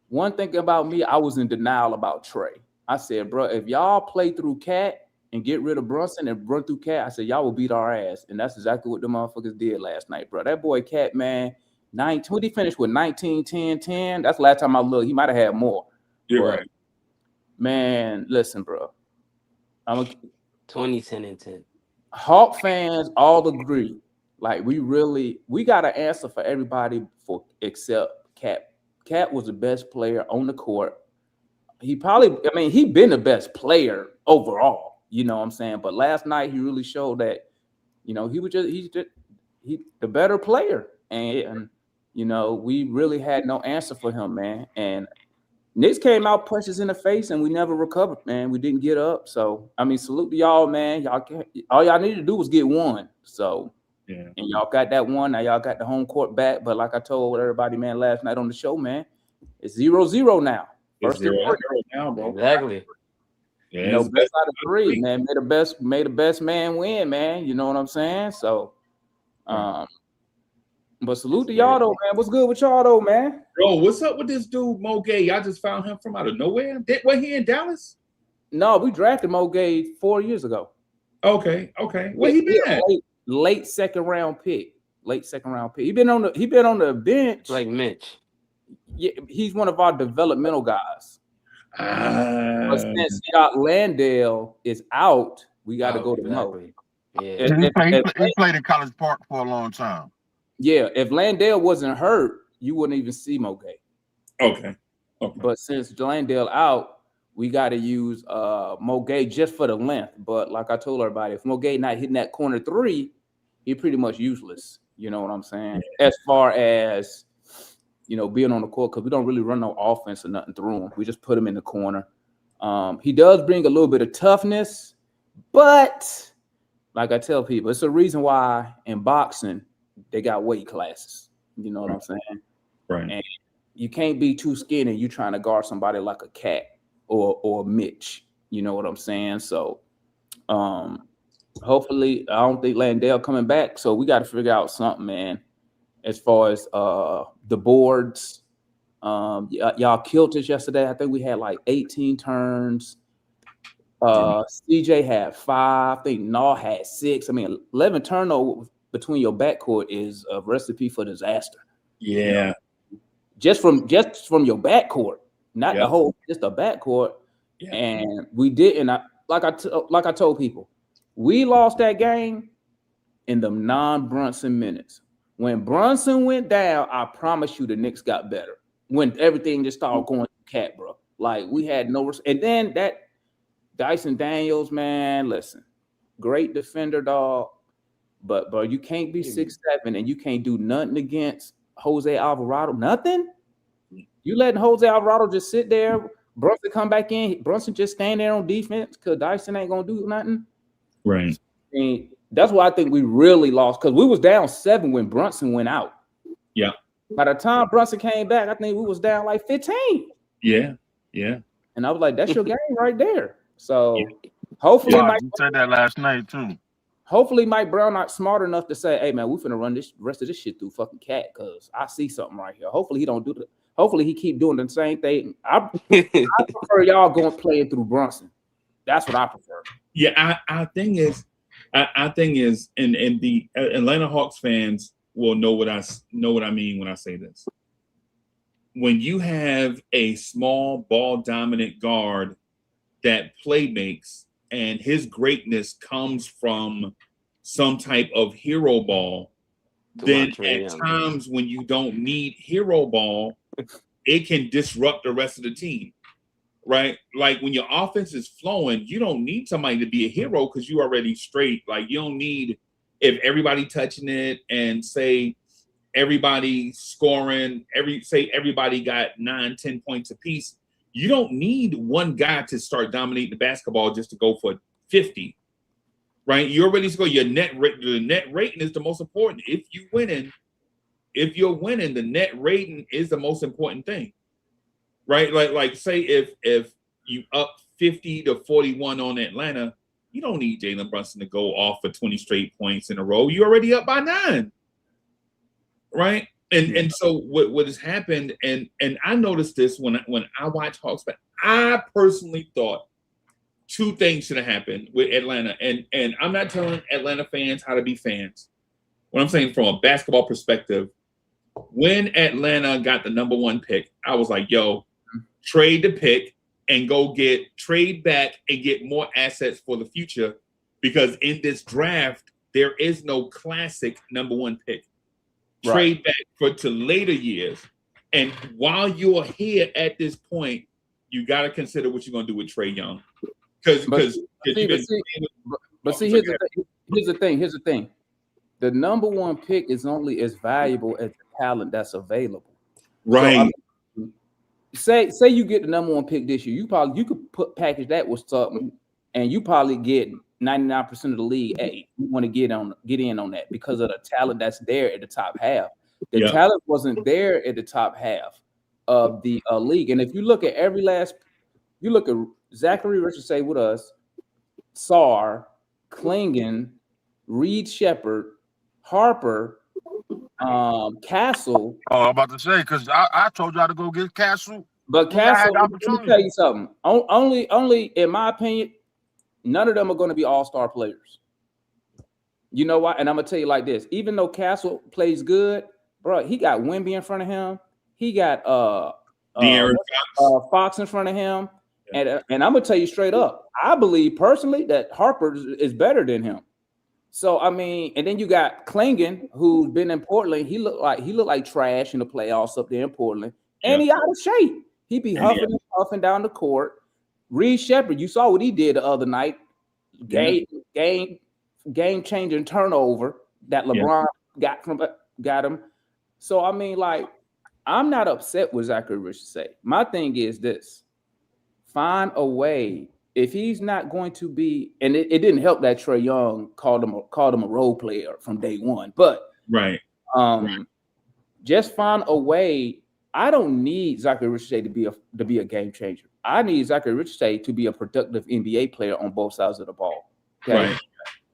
one thing about me, I was in denial about Trey. I said, bro, if y'all play through Cat and get rid of Brunson and run through Cat, I said, y'all will beat our ass. And that's exactly what the motherfuckers did last night, bro. That boy Cat, man, he finished with 19, 10, 10. That's the last time I looked. He might have had more. You're right. Man, listen, bro. 20, 10, and 10. Hawk fans all agree. Like, we got an answer for everybody except Cat. Cat was the best player on the court. He been the best player overall, you know what I'm saying? But last night he really showed that, you know, he's the better player. And you know, we really had no answer for him, man. And Knicks came out, punched us in the face, and we never recovered, man. We didn't get up. So, I mean, salute to y'all, man. All y'all needed to do was get one. So, yeah. And y'all got that one. Now y'all got the home court back. But like I told everybody, man, last night on the show, man, it's 0-0 now. It's 0-0 now, bro. Exactly. Yeah, you know, best out of three, man. May the best man win, man. You know what I'm saying? So, but salute to y'all though, man. What's good with y'all though, man? Bro, what's up with this dude, Mo Gay? Y'all just found him from out of nowhere? Was he in Dallas? No, we drafted Mo Gay 4 years ago. Okay. Where he been at? Late second round pick. He been on the bench. Like Mitch. Yeah, he's one of our developmental guys. But since Landale is out, we got to go to Mo. Yeah. He played in College Park for a long time. Yeah, if Landale wasn't hurt, you wouldn't even see Mo Gay. Okay. But since Landale out, we got to use Mo Gay just for the length. But like I told everybody, if Mo Gay not hitting that corner three, he's pretty much useless. You know what I'm saying? As far as, you know, being on the court, because we don't really run no offense or nothing through him. We just put him in the corner. He does bring a little bit of toughness, but like I tell people, it's a reason why in boxing they got weight classes. You know what I'm saying? Right. And you can't be too skinny. You trying to guard somebody like a Cat or Mitch. You know what I'm saying? So, hopefully, I don't think Landale coming back. So we got to figure out something, man. As far as the boards, y'all killed us yesterday. I think we had like 18 turns. CJ had 5. I think Naw had 6. I mean, 11 turnovers between your backcourt is a recipe for disaster. Yeah. You know? Just from your backcourt, not the whole, just the backcourt. Yeah. And we didn't. Like I told people, we lost that game in the non-Brunson minutes. When Brunson went down, I promise you the Knicks got better. When everything just started going to Cat, bro. Like, we had no – and then that Dyson Daniels, man, listen, great defender, dog. But, bro, you can't be 6'7", and you can't do nothing against Jose Alvarado. Nothing? You letting Jose Alvarado just sit there, Brunson come back in, Brunson just stand there on defense because Dyson ain't going to do nothing? Right. I mean, that's why I think we really lost, because we was down 7 when Brunson went out. Yeah. By the time Brunson came back, I think we was down like 15. Yeah. And I was like, that's your game right there. So hopefully you said that last night too. Hopefully Mike Brown not smart enough to say, hey man, we finna run this rest of this shit through fucking Cat, because I see something right here. Hopefully he don't do that. Hopefully he keep doing the same thing. I prefer y'all going playing through Brunson. That's what I prefer. Yeah, I think is, and the Atlanta Hawks fans will know what I mean when I say this. When you have a small ball dominant guard that play makes, and his greatness comes from some type of hero ball, then at times when you don't need hero ball, it can disrupt the rest of the team, right? Like when your offense is flowing, you don't need somebody to be a hero because you're already straight. Like you don't need, if everybody touching it and say everybody scoring, everybody got 9-10 points apiece. You don't need one guy to start dominating the basketball just to go for 50, right? You're ready to go. The net rating is the most important. If you're winning, the net rating is the most important thing, right? Like say if you up 50-41 on Atlanta, you don't need Jalen Brunson to go off for 20 straight points in a row. You're already up by 9. Right. And so what has happened, and I noticed this when I watch Hawks, but I personally thought 2 things should have happened with Atlanta. And I'm not telling Atlanta fans how to be fans. What I'm saying from a basketball perspective, when Atlanta got the number 1 pick, I was like, yo, trade the pick and trade back and get more assets for the future. Because in this draft, there is no classic number 1 pick. Trade back to later years. And while you're here at this point, you got to consider what you're going to do with Trae Young. Here's the thing. The number 1 pick is only as valuable as the talent that's available. Right. So, say you get the number 1 pick this year, you could package that with something, and you probably get 99% of the league. Hey, you want to get in on that because of the talent that's there at the top half. The talent wasn't there at the top half of the league. And if you look at you look at Zachary Richardson with us, Sarr, Klingon, Reed Shepard, Harper, Castle. Oh, I'm about to say, because I told y'all to go get Castle. But Castle, let me tell you something. Only in my opinion, none of them are going to be all-star players. You know why? And I'm going to tell you like this. Even though Castle plays good, bro, he got Wemby in front of him. He got Fox in front of him. Yeah. And I'm going to tell you straight up, I believe personally that Harper is better than him. So, I mean, and then you got Klingon, who's been in Portland. He looked like trash in the playoffs up there in Portland. And he out of shape. He be huffing and puffing down the court. Reed Shepard, you saw what he did the other night. Game-changing turnover that LeBron got him. So, I mean, like, I'm not upset with Zachary Richardson. My thing is this. Find a way. If he's not going to be, and it didn't help that Trae Young called him a role player from day one. But just find a way. I don't need Zachary Richardson to be a game changer. I need Zachary Richardson to be a productive NBA player on both sides of the ball. Okay? Right.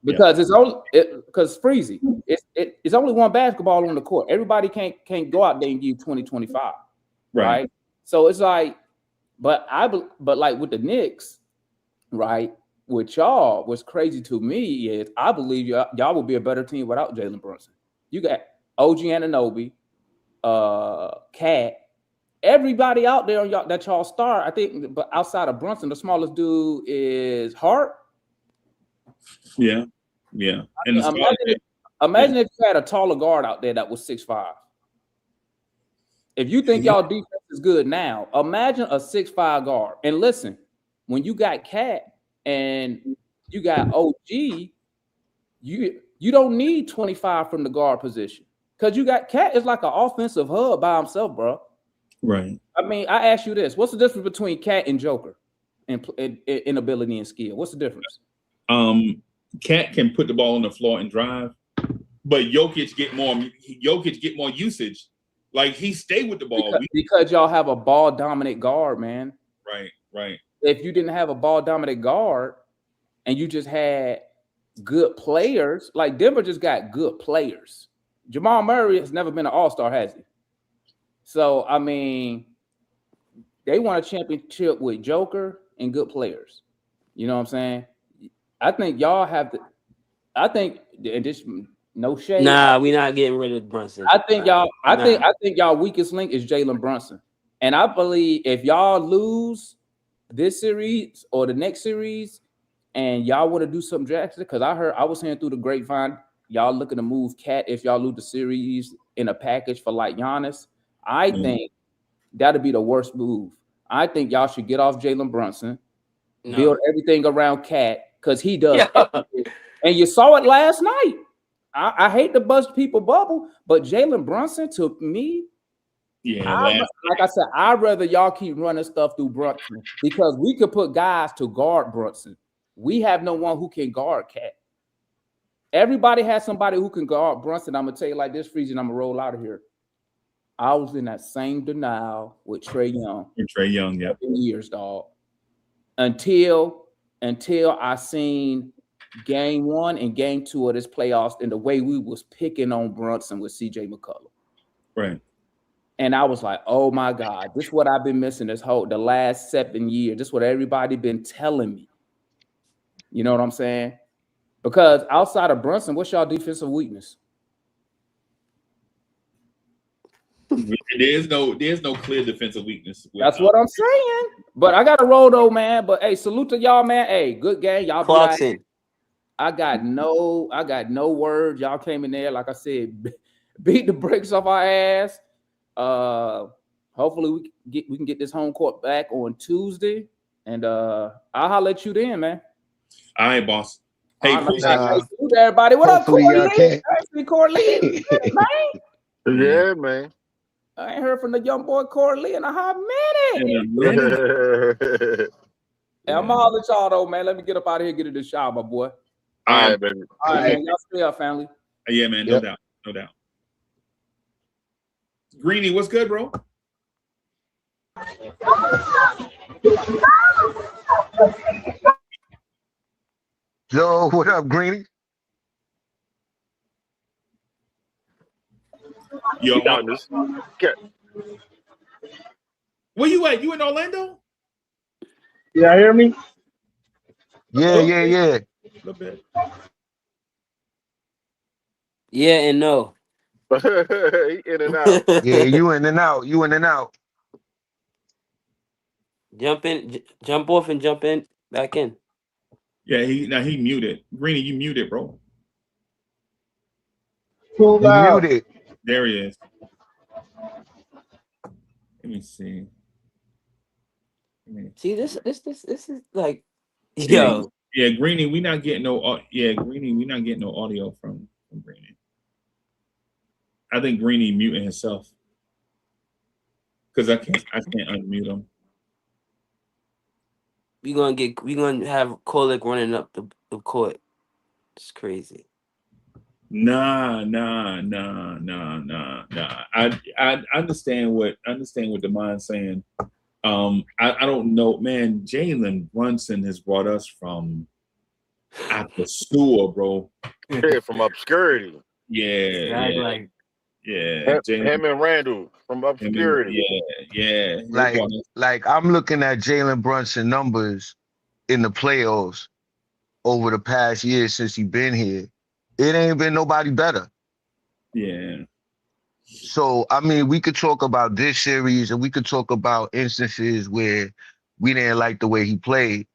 Because because Freezy, it's only one basketball on the court. Everybody can't go out there and give 20, 25. Right. So it's like, but like with the Knicks, right? With y'all, what's crazy to me is I believe y'all will be a better team without Jalen Brunson. You got OG Anunoby, Cat, everybody out there that y'all start. I think, but outside of Brunson, the smallest dude is Hart. Yeah. And imagine if you had a taller guard out there that was 6'5". If you think y'all defense is good now, imagine a 6'5" guard. And listen, when you got Cat and you got OG, you don't need 25 from the guard position because you got Cat is like an offensive hub by himself, bro. Right. I mean, I ask you this: what's the difference between Cat and Joker in ability and skill? What's the difference? Cat can put the ball on the floor and drive, but Jokic get more usage. Like he stay with the ball because y'all have a ball dominant guard, man. Right. If you didn't have a ball dominant guard and you just had good players, like Denver just got good players. Jamal Murray has never been an all-star, has he? So I mean, they won a championship with Joker and good players. You know what I'm saying? I think y'all have to. I think, and this no shade. Nah, we not getting rid of Brunson. I think y'all. I Nah. think y'all weakest link is Jalen Brunson, and I believe if y'all lose this series or the next series, and y'all want to do something drastic, because I was hearing through the grapevine, y'all looking to move Cat if y'all lose the series in a package for like Giannis. I think that'd be the worst move. I think y'all should get off Jalen Brunson, build everything around Cat, because he does everything. And you saw it last night. I hate to bust people bubble, but Jalen Brunson, to me, like I said, I'd rather y'all keep running stuff through Brunson, because we could put guys to guard Brunson. We have no one who can guard Cat. Everybody has somebody who can guard Brunson. I'm gonna tell you like this, Freeze, and I'm gonna roll out of here. I was in that same denial with Trae Young. Trae Young, yeah. Years, dog. Until I seen game 1 and game 2 of this playoffs and the way we was picking on Brunson with CJ McCollum. Right. And I was like, oh my God, this is what I've been missing the last 7 years. This is what everybody been telling me. You know what I'm saying? Because outside of Brunson, what's y'all defensive weakness? There's no clear defensive weakness. That's what I'm saying. But I got to roll though, man. But hey, salute to y'all, man. Hey, good game. Y'all Clarkson. I got no words. Y'all came in there, like I said, beat the brakes off our ass. Hopefully we can get this home court back on Tuesday. And I'll holler at you then, man. All right, boss. Hey, salute everybody. What up, Corley? Corley, man. Yeah, man. I ain't heard from the young boy Corley in a hot minute. Hey, I'm gonna holler at y'all though, man. Let me get up out of here, get in the shower, my boy. All right, baby. All right, man. Y'all stay up, family. Yeah, man. No doubt. No doubt. Greeny, what's good, bro? Yo, what up, Greeny? Yo, okay. Where you at? You in Orlando? Yeah, hear me? Yeah. A little bit. Yeah and no. In and out. Yeah, you in and out. Jump off and jump in, back in. Yeah, he muted. Greeny, you muted, bro. You muted. There he is. Let me see. See, this is like, Yeah, yo. Yeah, Greeny, we not getting no. Yeah, Greeny, we not getting no audio from Greeny. I think Greeny muting himself because I can't unmute him. We gonna have Kolek running up the court. It's crazy. Nah. I understand what Demond's saying. I don't know, man. Jalen Brunson has brought us from out the sewer, bro. Yeah, from obscurity. Yeah. Him and Randall from obscurity. Yeah. Like I'm looking at Jalen Brunson numbers in the playoffs over the past year since he been here. It ain't been nobody better. Yeah. So I mean, we could talk about this series and we could talk about instances where we didn't like the way he played.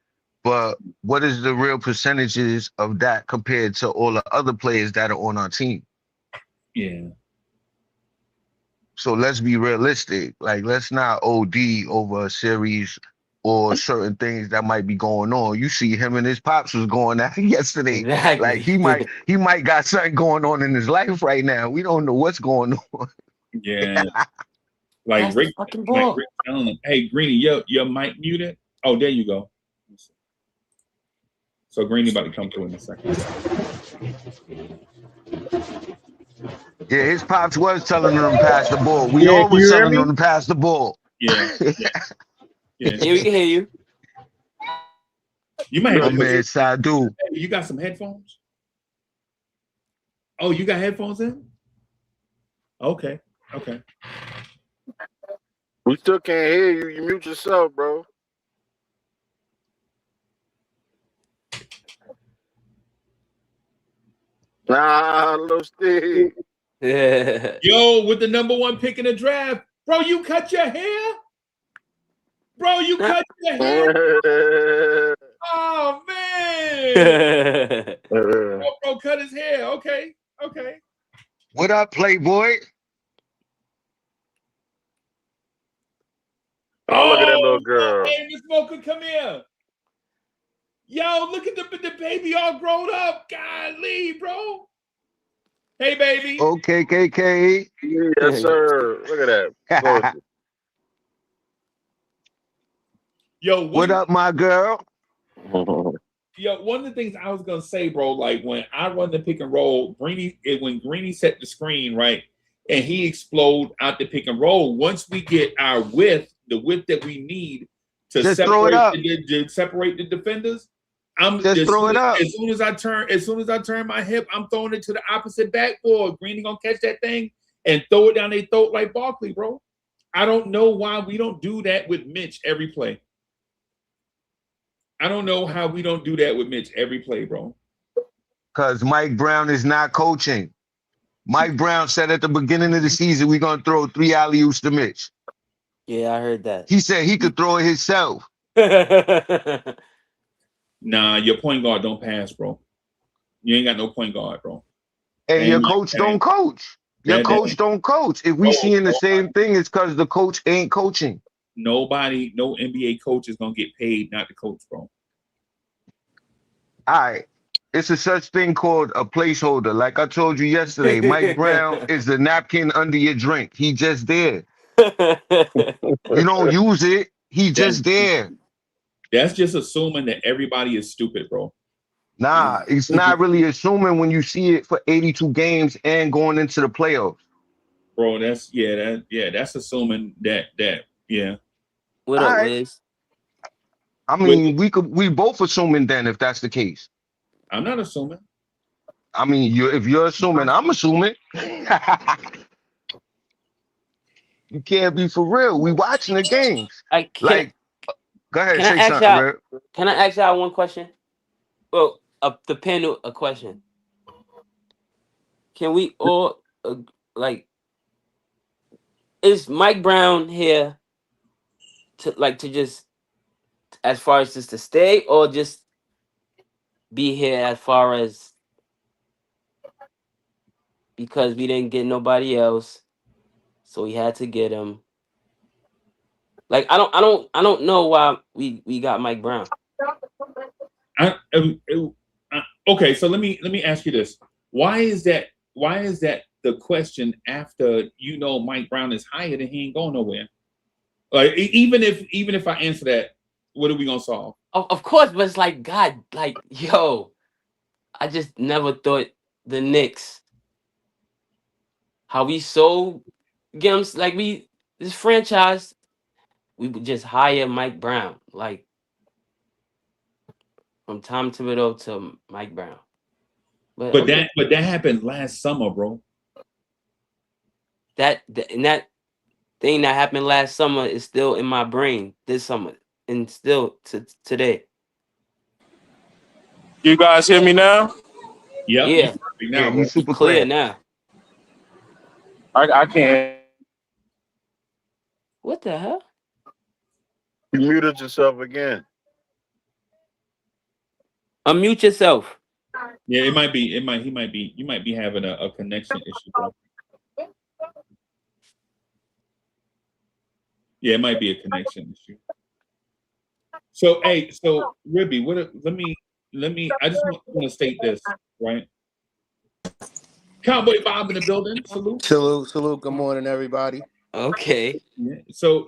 But what is the real percentages of that compared to all the other players that are on our team? Yeah. So let's be realistic. Like, let's not OD over a series or certain things that might be going on. You see him and his pops was going at it yesterday. Exactly. Like he might got something going on in his life right now. We don't know what's going on. Yeah. Like That's Rick, the fucking ball. Rick telling him, hey, Greeny, your mic muted. Oh, there you go. So Greeny about to come through in a second. Yeah, his pops was telling him to pass the ball. We all was telling him to pass the ball. Yeah. Yeah, we can hear you. You might have man, Sadu. You got some headphones? Oh, you got headphones in? Okay. We still can't hear you. You mute yourself, bro. Nah, little Steve. Yo, with the #1 pick in the draft, bro, you cut your hair? Bro, you cut your hair? Oh, man. Bro, cut his hair. Okay. What up, Playboy? Oh, look at that little girl. Hey, Miss Mocha, come here. Yo, look at the baby all grown up. Golly, bro. Hey, baby. Okay, KK. Yes, sir. Look at that. Yo, What up, my girl? Yo, one of the things I was gonna say, bro, like when I run the pick and roll, when Greeny set the screen, right, and he explode out the pick and roll, once we get our width, the width that we need to Just throw it up. to separate the defenders, Just throw it up. As soon as I turn my hip, I'm throwing it to the opposite backboard. Greeny gonna catch that thing and throw it down their throat like Barkley, bro. I don't know why we don't do that with Mitch every play. I don't know how we don't do that with Mitch every play, bro. Because Mike Brown is not coaching. Mike Brown said at the beginning of the season, we're going to throw 3 alley-oops to Mitch. Yeah, I heard that. He said he could throw it himself. Nah, your point guard don't pass, bro. You ain't got no point guard, bro. And your coach don't coach. Your coach don't coach. If we seeing the same thing, it's because the coach ain't coaching. No NBA coach is going to get paid not to coach, bro. All right. It's a such thing called a placeholder. Like I told you yesterday, Mike Brown is the napkin under your drink. He just there. You don't use it. He just there. That's just assuming that everybody is stupid, bro. Nah, it's not really assuming when you see it for 82 games and going into the playoffs. Bro, that's assuming that. Yeah. What up, Wiz? I mean, we both assuming then if that's the case. I'm not assuming. I mean, if you're assuming, I'm assuming. You can't be for real. We watching the games. Go ahead, say something, Red. Can I ask y'all one question? Well, the panel a question. Can we all is Mike Brown here to just as far as just to stay or just be here as far as because we didn't get nobody else, so we had to get him. Like I don't know why we got Mike Brown. Okay, so let me ask you this: Why is that the question after Mike Brown is hired and he ain't going nowhere? Like even if I answer that, what are we gonna solve? Of course, but it's like God, like yo, I just never thought the Knicks, how we so get them like this franchise, we would just hire Mike Brown, like from Tom Thibodeau to Mike Brown. But that happened last summer, bro. That thing that happened last summer is still in my brain this summer and still today. You guys hear me now? Yep. Yeah. Now you super clear now. I can't. What the hell? You muted yourself again. Unmute yourself. Yeah, you might be having a connection issue, bro. Yeah, it might be a connection issue. So Ribby, let me I just want to state this, right? Cowboy Bob in the building. Salute. Good morning, everybody. Okay. Yeah. So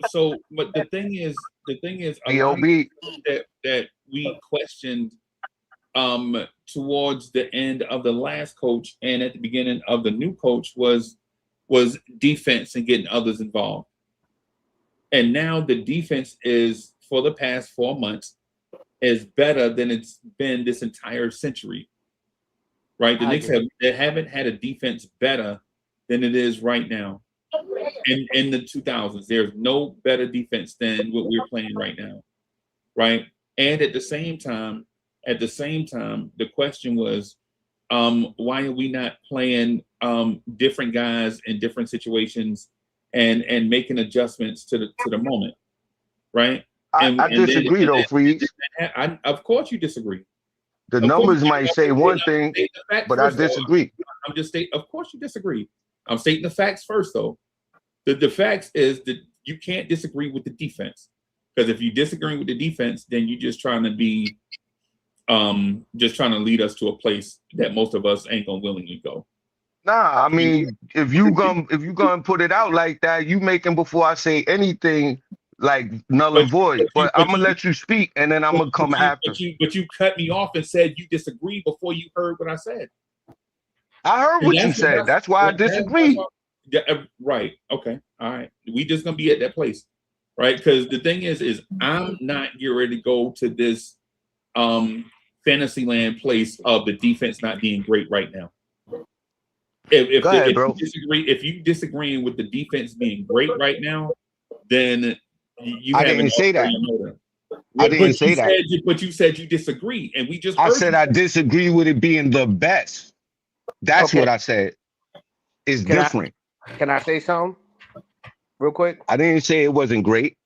but the thing is a lot of that we questioned towards the end of the last coach and at the beginning of the new coach was defense and getting others involved. And now the defense is, for the past 4 months, is better than it's been this entire century. Right? The Knicks haven't had a defense better than it is right now. in the 2000s. There's no better defense than what we're playing right now, right? And at the same time, the question was, why are we not playing different guys in different situations and making adjustments to the moment, right? I disagree though, Freeze. Of course you disagree. The numbers might say one thing, but I disagree. I'm just stating, of course you disagree. I'm stating the facts first, though. The facts is that you can't disagree with the defense. Because if you disagree with the defense, then you're just trying to be just trying to lead us to a place that most of us ain't gonna willingly go. Nah, I mean, if you gonna put it out like that, you making before I say anything like null and void. But I'm gonna let you speak, and then I'm gonna come after. But you cut me off and said you disagree before you heard what I said. I heard what you said. That's why I disagree. Right. Okay. All right. We just gonna be at that place, right? Because the thing is I'm not getting ready to go to this Fantasyland place of the defense not being great right now. If you disagreeing with the defense being great right now, then you I didn't say that. I didn't say that. But you said you disagree, and we just. I said I disagree with it being the best. That's what I said. It's different. Can I say something real quick? I didn't say it wasn't great.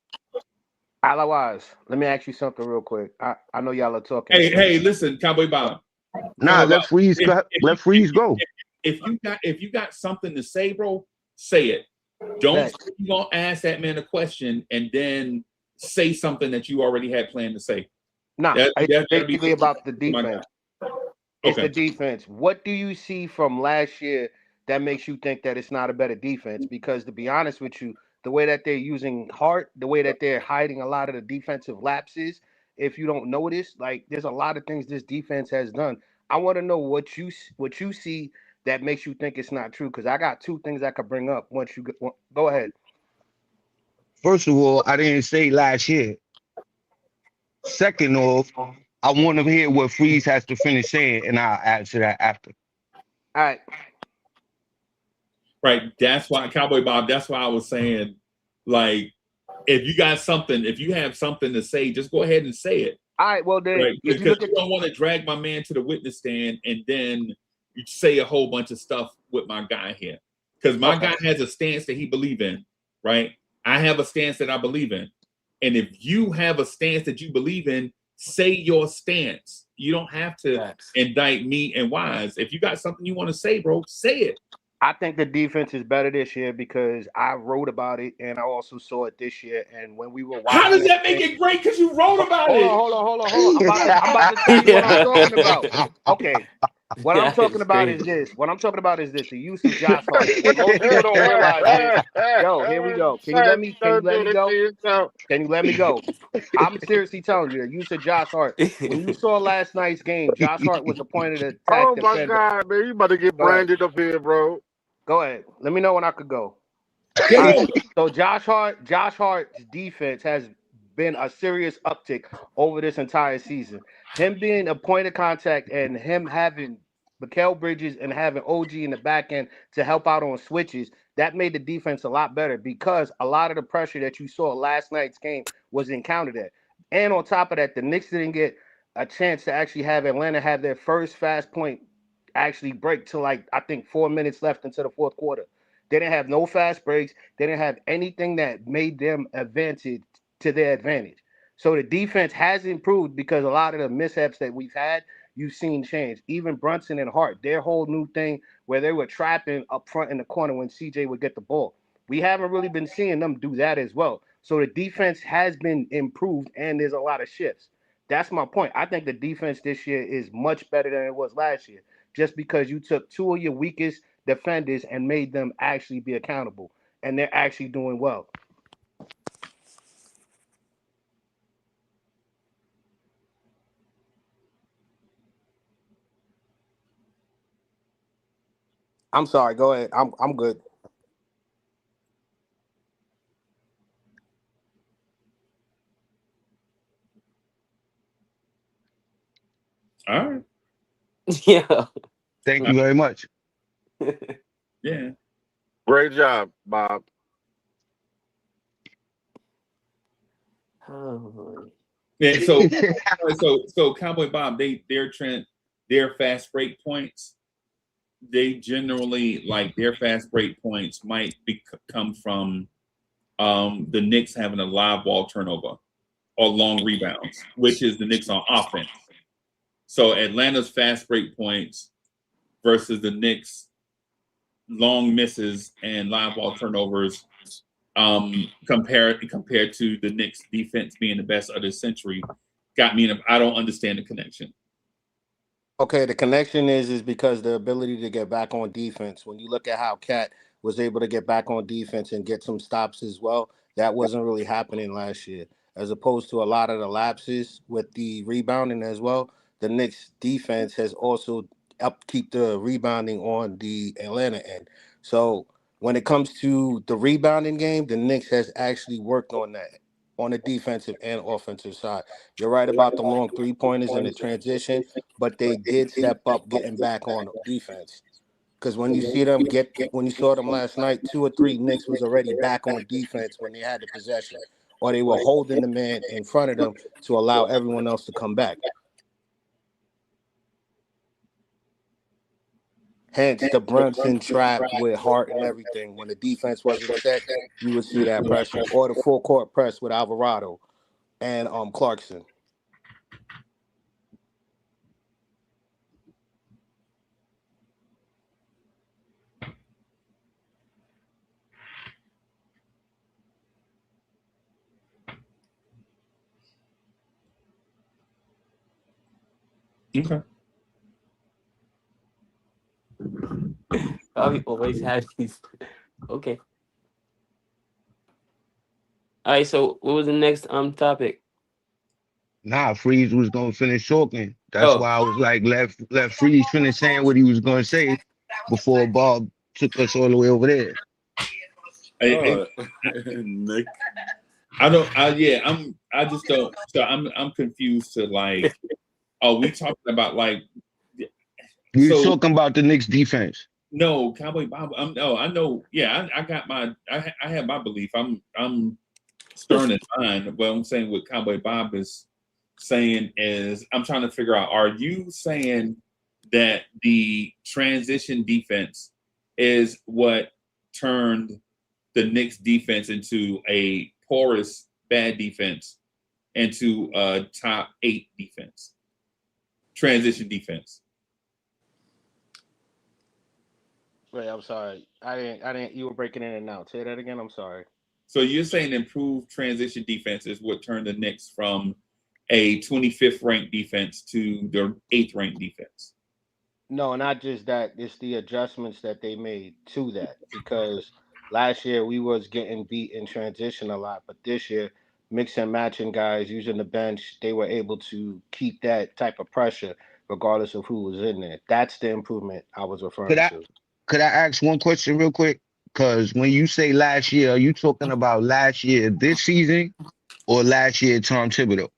Otherwise, let me ask you something real quick. I know y'all are talking. Hey, listen, Cowboy Bob. Nah, let Freeze go. If you got something to say, bro, say it. Don't you gonna ask that man a question and then say something that you already had planned to say. Nah, it's basically about the defense. It's the defense. What do you see from last year that makes you think that it's not a better defense? Because to be honest with you, the way that they're using Hart, the way that they're hiding a lot of the defensive lapses, if you don't notice, like there's a lot of things this defense has done. I want to know what you see that makes you think it's not true. Because I got two things I could bring up once you go ahead. First of all, I didn't say last year. Second off, I want to hear what Freeze has to finish saying, and I'll answer that after. All right. Right. That's why, Cowboy Bob, that's why I was saying, like, if you have something to say, just go ahead and say it. All right, well then, right? Because you don't want to drag my man to the witness stand and then you say a whole bunch of stuff with my guy here. Because my guy has a stance that he believes in, right? I have a stance that I believe in. And if you have a stance that you believe in, say your stance. You don't have to indict me and Wise. If you got something you want to say, bro, say it. I think the defense is better this year because I wrote about it and I also saw it this year. And when we were watching, how does that make it great? Because you wrote about it. Hold on. I'm about to tell you what I'm talking about. Okay. What I'm talking about is this. What I'm talking about is this. The use of Josh Hart. What most people don't realize is, yo, here we go. Can you let me go? Can you let me go? I'm seriously telling you, the use of Josh Hart. When you saw last night's game, Josh Hart was appointed attack defender. Oh my God, man, you about to get branded up here, bro. Go ahead. Let me know when I could go. Right. So Josh Hart's defense has been a serious uptick over this entire season. Him being a point of contact and him having Mikal Bridges and having OG in the back end to help out on switches, that made the defense a lot better because a lot of the pressure that you saw last night's game was encountered at. And on top of that, the Knicks didn't get a chance to actually have Atlanta have their first fast point actually break till like I think 4 minutes left into the fourth quarter. They didn't have no fast breaks. They didn't have anything that made them advantage to their advantage. So the defense has improved because a lot of the mishaps that we've had, you've seen change. Even Brunson and Hart, their whole new thing where they were trapping up front in the corner when CJ would get the ball. We haven't really been seeing them do that as well. So the defense has been improved and there's a lot of shifts. That's my point. I think the defense this year is much better than it was last year. Just because you took two of your weakest defenders and made them actually be accountable. And they're actually doing well. I'm sorry. Go ahead. I'm good. All right. Yeah. Thank you very much. Yeah. Great job, Bob. Oh, Yeah, so Cowboy Bob, their fast break points, they generally like their fast break points might come from the Knicks having a live ball turnover or long rebounds, which is the Knicks on offense. So Atlanta's fast break points versus the Knicks long misses and live ball turnovers, compared to the Knicks defense being the best of the century, got me in I don't understand the connection. Okay, the connection is because the ability to get back on defense. When you look at how Cat was able to get back on defense and get some stops as well, that wasn't really happening last year. As opposed to a lot of the lapses with the rebounding as well, the Knicks defense has also keep the rebounding on the Atlanta end. So when it comes to the rebounding game, the Knicks has actually worked on that on the defensive and offensive side. You're right about the long 3-pointers and the transition, but they did step up getting back on defense. Because when you saw them last night, 2 or 3 Knicks was already back on defense when they had the possession, or they were holding the man in front of them to allow everyone else to come back. Hence the Brunson trap with Hart and everything. When the defense wasn't set, you would see that pressure, or the full court press with Alvarado and Clarkson. Okay. Bobby always had these. Okay. All right. So, what was the next topic? Nah, Freeze was gonna finish talking. That's Oh, why I was like, let Freeze finish saying what he was gonna say before Bob took us all the way over there. Nick. I don't. I just don't. So I'm confused to like. Oh, we talking about like. We was So talking about the Knicks defense. no, Cowboy Bob. No, I know. Yeah, I got my. I have my belief. I'm stern in mind. What I'm saying, what Cowboy Bob is saying is, I'm trying to figure out. Are you saying that the transition defense is what turned the Knicks defense into a porous bad defense, into a top 8 defense, transition defense? Wait, I'm sorry. I didn't. You were breaking in and out. Say that again. I'm sorry. So you're saying improved transition defense is what turned the Knicks from a 25th ranked defense to their 8th ranked defense? No, not just that. It's the adjustments that they made to that. Because last year we was getting beat in transition a lot, but this year, mix and matching guys using the bench, they were able to keep that type of pressure regardless of who was in there. That's the improvement I was Could referring I to. could I ask one question real quick? Because when you say last year, are you talking about last year this season or last year Tom Thibodeau?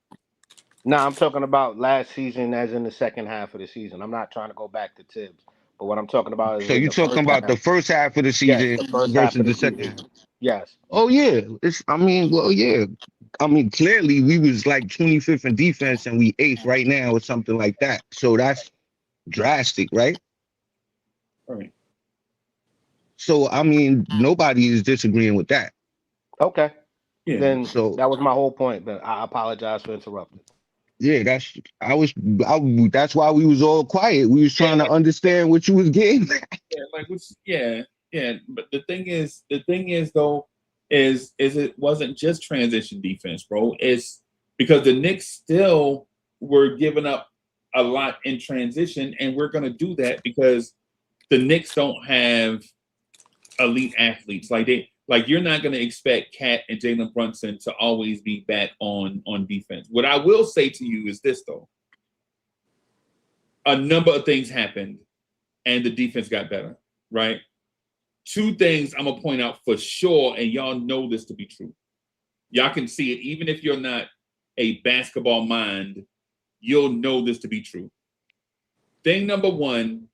No, I'm talking about last season as in the second half of the season. I'm not trying to go back to Tibbs. But what I'm talking about is So in you the talking first about half. the first half of the Yes, season the first half versus of the the second half? season. Yes. Oh yeah. Well, yeah. I mean, clearly we was like 25th in defense and we 8th right now or something like that. So that's drastic, right? All right. So I mean, nobody is disagreeing with that. Okay. Yeah. Then So that was my whole point, but I apologize for interrupting. yeah, that's why we was all quiet. We was trying to understand what you was getting. Yeah, like yeah. But the thing is though, is it wasn't just transition defense, bro. It's because the Knicks still were giving up a lot in transition, and we're gonna do that because the Knicks don't have elite athletes. Like you're not gonna expect Cat and Jalen Brunson to always be back on defense. What I will say to you is this though. A number of things happened and the defense got better, right? 2 things I'm gonna point out for sure, and y'all know this to be true. Y'all can see it, even if you're not a basketball mind, you'll know this to be true. Thing number 1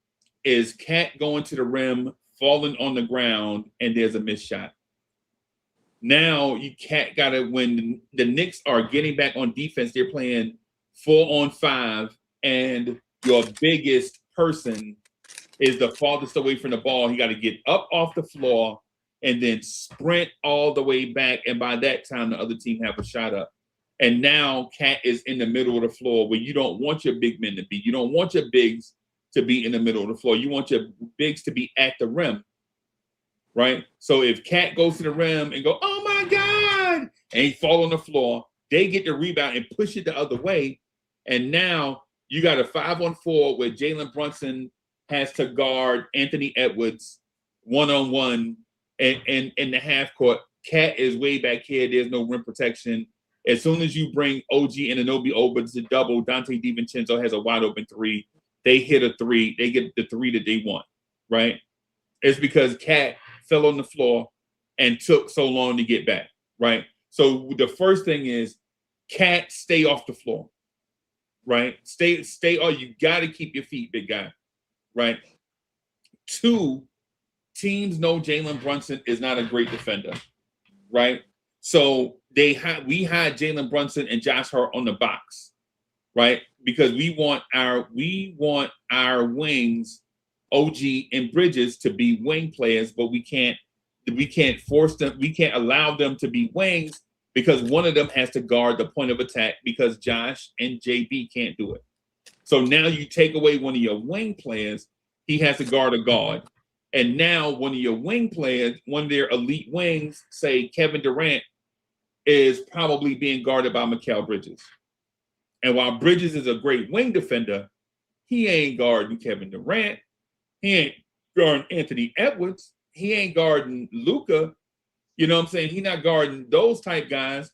is Cat going to the rim, falling on the ground, and there's a missed shot. Now you can't gotta when the Knicks are getting back on defense, they're playing 4-on-5, and your biggest person is the farthest away from the ball. He got to get up off the floor and then sprint all the way back. And by that time, the other team have a shot up. And now Cat is in the middle of the floor where you don't want your big men to be. You don't want your bigs to be in the middle of the floor. You want your bigs to be at the rim, right? So if Cat goes to the rim and go, oh my God, and he fall on the floor, they get the rebound and push it the other way. And now you got a 5-on-4 where Jalen Brunson has to guard Anthony Edwards one-on-one and in the half court. Cat is way back here. There's no rim protection. As soon as you bring OG and Anunoby over to double, Dante DiVincenzo has a wide open three. They hit a three. They get the three that they want, right? It's because Cat fell on the floor and took so long to get back, right? So the first thing is Cat, stay off the floor, right? Stay. Oh, you got to keep your feet, big guy, right? 2, teams know Jalen Brunson is not a great defender, right? So we had Jalen Brunson and Josh Hart on the box, right? Because we want our wings, OG and Bridges, to be wing players, but we can't force them. We can't allow them to be wings because one of them has to guard the point of attack because Josh and JB can't do it. So now you take away one of your wing players, he has to guard a guard. And now one of your wing players, one of their elite wings, say Kevin Durant, is probably being guarded by Mikal Bridges. And while Bridges is a great wing defender, he ain't guarding Kevin Durant. He ain't guarding Anthony Edwards. He ain't guarding Luka. You know what I'm saying? He's not guarding those type guys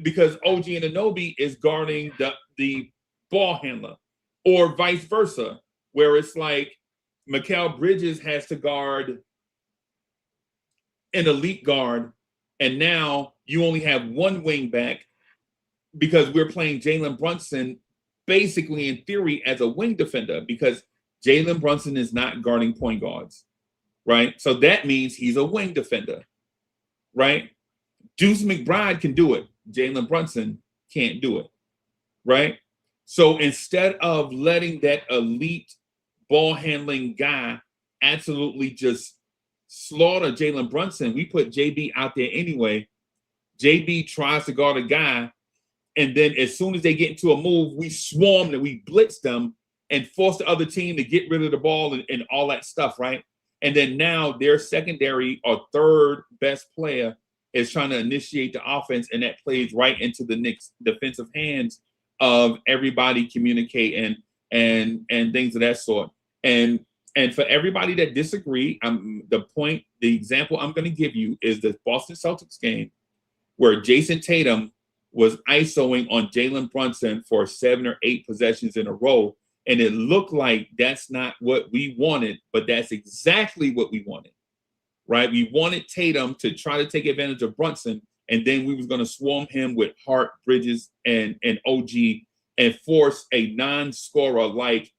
because OG and Anunoby is guarding the ball handler, or vice versa, where it's like Mikal Bridges has to guard an elite guard, and now you only have one wing back because we're playing Jalen Brunson basically in theory as a wing defender because Jalen Brunson is not guarding point guards, right? So that means he's a wing defender, right? Deuce McBride can do it. Jalen Brunson can't do it, right? So instead of letting that elite ball handling guy absolutely just slaughter Jalen Brunson, we put JB out there anyway. JB tries to guard a guy, and then as soon as they get into a move, we swarm and we blitz them and force the other team to get rid of the ball and all that stuff, right? And then now their secondary or third best player is trying to initiate the offense, and that plays right into the Knicks' defensive hands of everybody communicating and things of that sort. And for everybody that disagree, the example I'm going to give you is the Boston Celtics game where Jason Tatum was isoing on Jalen Brunson for 7 or 8 possessions in a row. And it looked like that's not what we wanted, but that's exactly what we wanted, right? We wanted Tatum to try to take advantage of Brunson, and then we was going to swarm him with Hart, Bridges, and OG and force a non-scorer like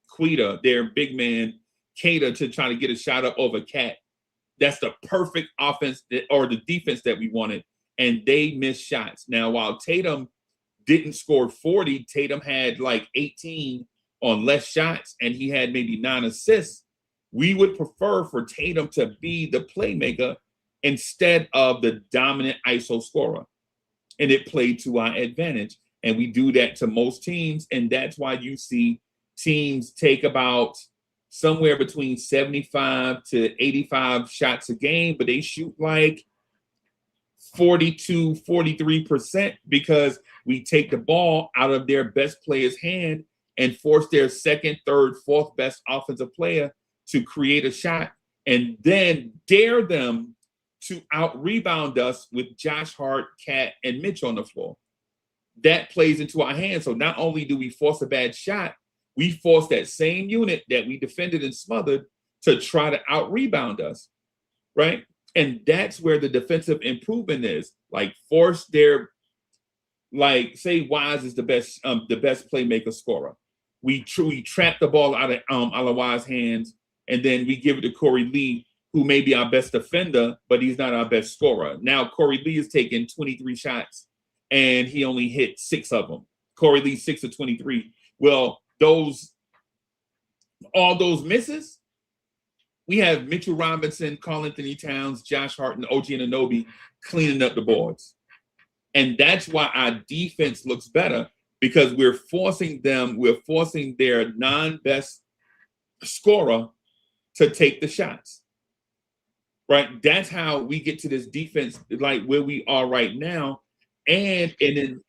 Quita, their big man, Quita, to try to get a shot up over Cat. That's the perfect offense or the defense that we wanted, and they missed shots. Now, while Tatum didn't score 40, Tatum had like 18 on less shots, and he had maybe 9 assists. We would prefer for Tatum to be the playmaker instead of the dominant ISO scorer. And it played to our advantage. And we do that to most teams. And that's why you see teams take about somewhere between 75 to 85 shots a game, but they shoot like 42, 43% because we take the ball out of their best player's hand and force their second, third, fourth best offensive player to create a shot and then dare them to out-rebound us with Josh Hart, Cat, and Mitch on the floor. That plays into our hands. So not only do we force a bad shot, we force that same unit that we defended and smothered to try to out-rebound us, right? And that's where the defensive improvement is. Like force their, like say Wise is the best playmaker scorer. We trap the ball out of Wise's hands, and then we give it to Corey Lee, who may be our best defender, but he's not our best scorer. Now Corey Lee is taking 23 shots, and he only hit 6 of them. Corey Lee 6 of 23. Well, all those misses, we have Mitchell Robinson, Karl-Anthony Towns, Josh Hart, and OG Anunoby cleaning up the boards. And that's why our defense looks better, because we're forcing their non-best scorer to take the shots. Right? That's how we get to this defense, like where we are right now. And in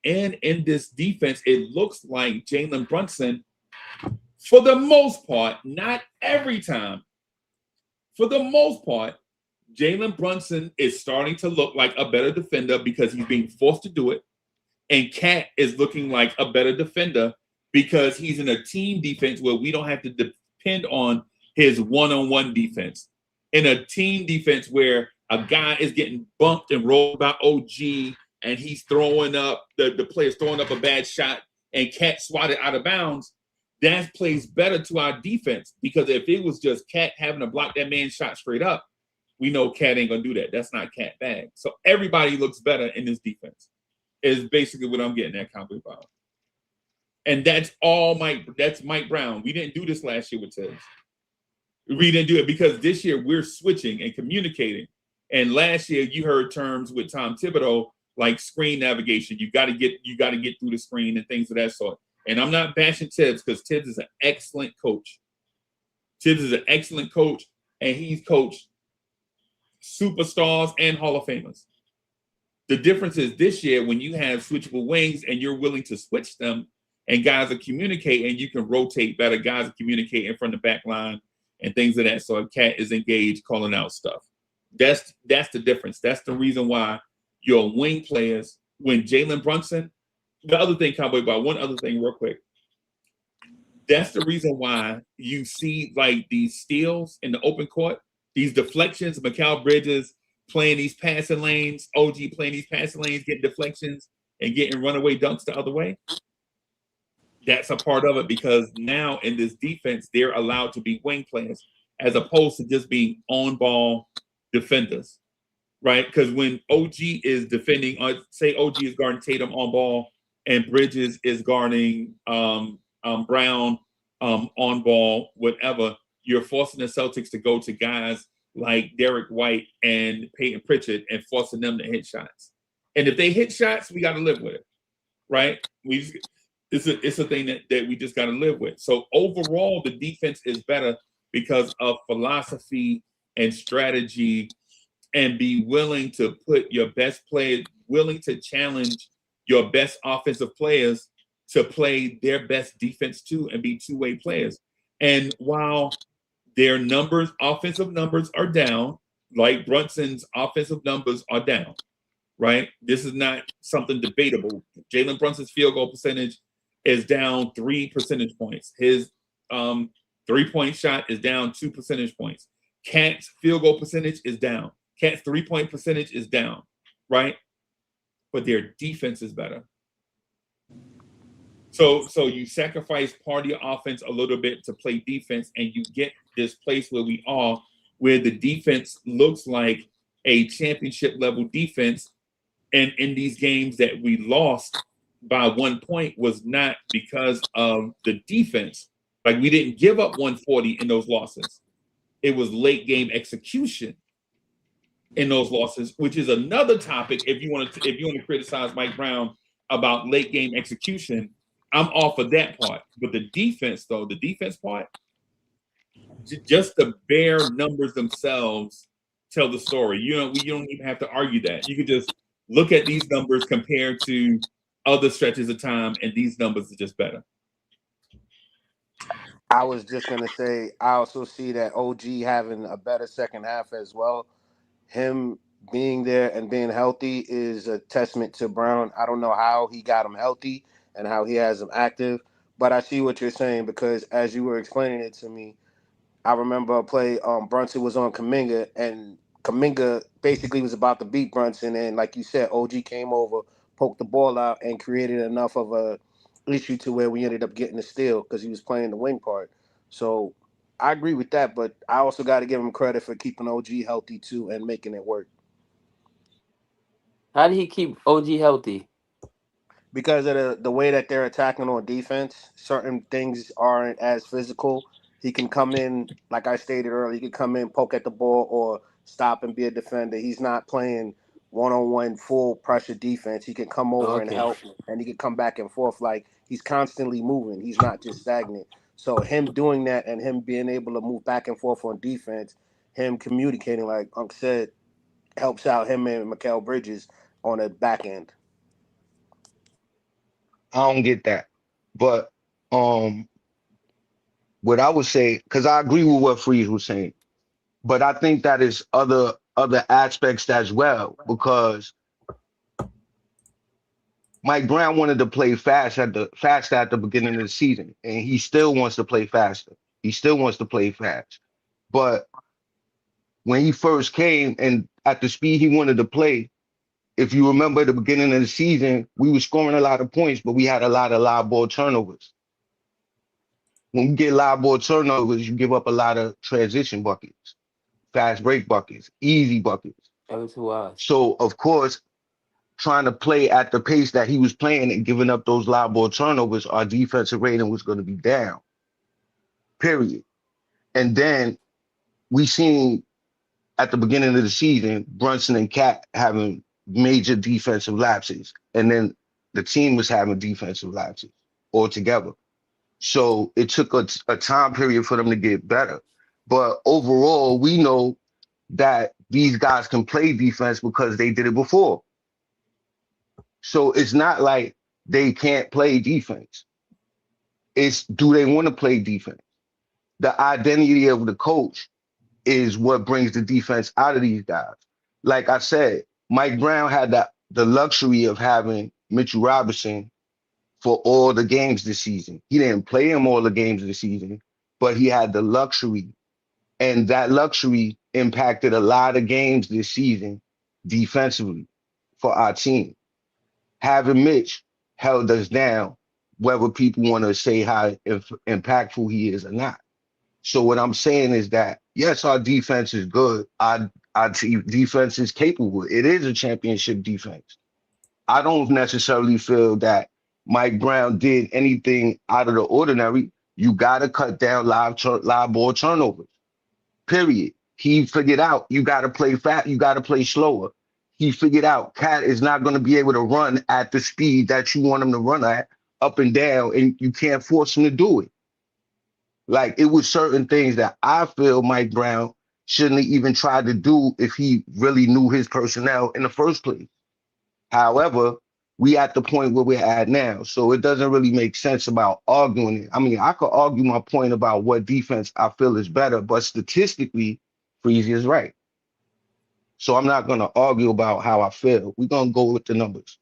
this defense, it looks like Jalen Brunson, for the most part, not every time, for the most part, Jalen Brunson is starting to look like a better defender because he's being forced to do it. And Cat is looking like a better defender because he's in a team defense where we don't have to depend on his one-on-one defense. In a team defense where a guy is getting bumped and rolled by OG and he's throwing up, the player's throwing up a bad shot and Cat swatted out of bounds, that plays better to our defense, because if it was just Cat having to block that man's shot straight up, we know Cat ain't gonna do that. That's not Cat bag. So everybody looks better in this defense, is basically what I'm getting at, Cowboy Bob. And that's all that's Mike Brown. We didn't do this last year with Tibbs. We didn't do it because this year we're switching and communicating. And last year you heard terms with Tom Thibodeau like screen navigation. You got to get through the screen and things of that sort. And I'm not bashing Tibbs, because Tibbs is an excellent coach. Tibbs is an excellent coach, and he's coached superstars and Hall of Famers. The difference is this year, when you have switchable wings and you're willing to switch them, and guys are communicating, you can rotate better. Guys are communicating from the back line and things of that sort. Cat is engaged, calling out stuff. That's the difference. That's the reason why your wing players, when Jalen Brunson, the other thing, Cowboy Bob, one other thing real quick. That's the reason why you see like these steals in the open court, these deflections, Mikal Bridges playing these passing lanes, OG playing these passing lanes, getting deflections and getting runaway dunks the other way. That's a part of it, because now in this defense, they're allowed to be wing players as opposed to just being on-ball defenders, right? Because when OG is defending, say OG is guarding Tatum on ball and Bridges is guarding Brown on ball, whatever, you're forcing the Celtics to go to guys like Derek White and Peyton Pritchard and forcing them to hit shots. And if they hit shots, we got to live with it, right? It's a thing that we just got to live with. So overall, the defense is better because of philosophy and strategy, and be willing to put your best players, willing to challenge your best offensive players to play their best defense too, and be two-way players. And while their numbers, offensive numbers are down, like Brunson's offensive numbers are down, right? This is not something debatable. Jalen Brunson's field goal percentage is down 3 percentage points. His 3-point shot is down 2 percentage points. Cat's field goal percentage is down. Cat's 3-point percentage is down, right? But their defense is better. So you sacrifice part of your offense a little bit to play defense, and you get this place where we are, where the defense looks like a championship level defense. And in these games that we lost by 1 point was not because of the defense. Like, we didn't give up 140 in those losses. It was late game execution in those losses, which is another topic. If you want to criticize Mike Brown about late game execution, I'm all for that part. But the defense, though, the defense part, just the bare numbers themselves tell the story. You don't even have to argue that. You could just look at these numbers compared to other stretches of time, and these numbers are just better. I was just going to say, I also see that OG having a better second half as well. Him being there and being healthy is a testament to Brown. I don't know how he got him healthy and how he has him active, but I see what you're saying, because as you were explaining it to me, I remember a play Brunson was on Kuminga, and Kuminga basically was about to beat Brunson, and like you said, OG came over, poked the ball out, and created enough of a issue to where we ended up getting a steal because he was playing the wing part. So I agree with that, but I also got to give him credit for keeping OG healthy too and making it work. How did he keep OG healthy? Because of the way that they're attacking on defense, certain things aren't as physical. He can come in, like I stated earlier, he can come in, poke at the ball, or stop and be a defender. He's not playing one-on-one full pressure defense. He can come over and Okay. help, and he can come back and forth. Like, he's constantly moving. He's not just stagnant. So him doing that and him being able to move back and forth on defense, him communicating, like Unc said, helps out him and Mikal Bridges on the back end. I don't get that. But what I would say, because I agree with what Freeze was saying, but I think that is other aspects as well, because Mike Brown wanted to play fast at the beginning of the season, and he still wants to play faster. He still wants to play fast. But when he first came and at the speed he wanted to play, if you remember at the beginning of the season, we were scoring a lot of points, but we had a lot of live ball turnovers. When you get live ball turnovers, you give up a lot of transition buckets, fast break buckets, easy buckets. Every 2 hours. So, of course, trying to play at the pace that he was playing and giving up those live ball turnovers, our defensive rating was going to be down, period. And then we seen at the beginning of the season, Brunson and Cat having major defensive lapses. And then the team was having defensive lapses altogether. So it took a time period for them to get better. But overall, we know that these guys can play defense because they did it before. So it's not like they can't play defense. It's, do they want to play defense? The identity of the coach is what brings the defense out of these guys. Like I said, Mike Brown had the luxury of having Mitchell Robinson for all the games this season. He didn't play him all the games this season, but he had the luxury. And that luxury impacted a lot of games this season defensively for our team. Having Mitch held us down, whether people want to say how impactful he is or not. So what I'm saying is that, yes, our defense is good. Our defense is capable. It is a championship defense. I don't necessarily feel that Mike Brown did anything out of the ordinary. You got to cut down live ball turnovers, period. He figured out you got to play fast, you got to play slower. He figured out Cat is not going to be able to run at the speed that you want him to run at, up and down, and you can't force him to do it. Like, it was certain things that I feel Mike Brown shouldn't have even tried to do if he really knew his personnel in the first place. However, we at the point where we're at now, so it doesn't really make sense about arguing it. I mean, I could argue my point about what defense I feel is better, but statistically, Freezy is right. So I'm not going to argue about how I feel. We're going to go with the numbers.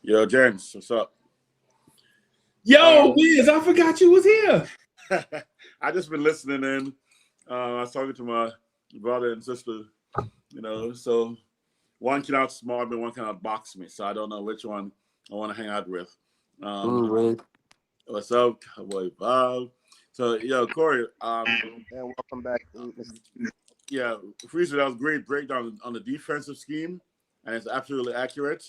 Yo, James, what's up? Yo, Wiz, I forgot you was here. I just been listening in. I was talking to my brother and sister, so one can outsmart me, one can outbox me. So I don't know which one I want to hang out with. What's up, Cowboy Bob? So, yo, Corey. And welcome back. Yeah, Freezer, that was great breakdown on the defensive scheme, and it's absolutely accurate.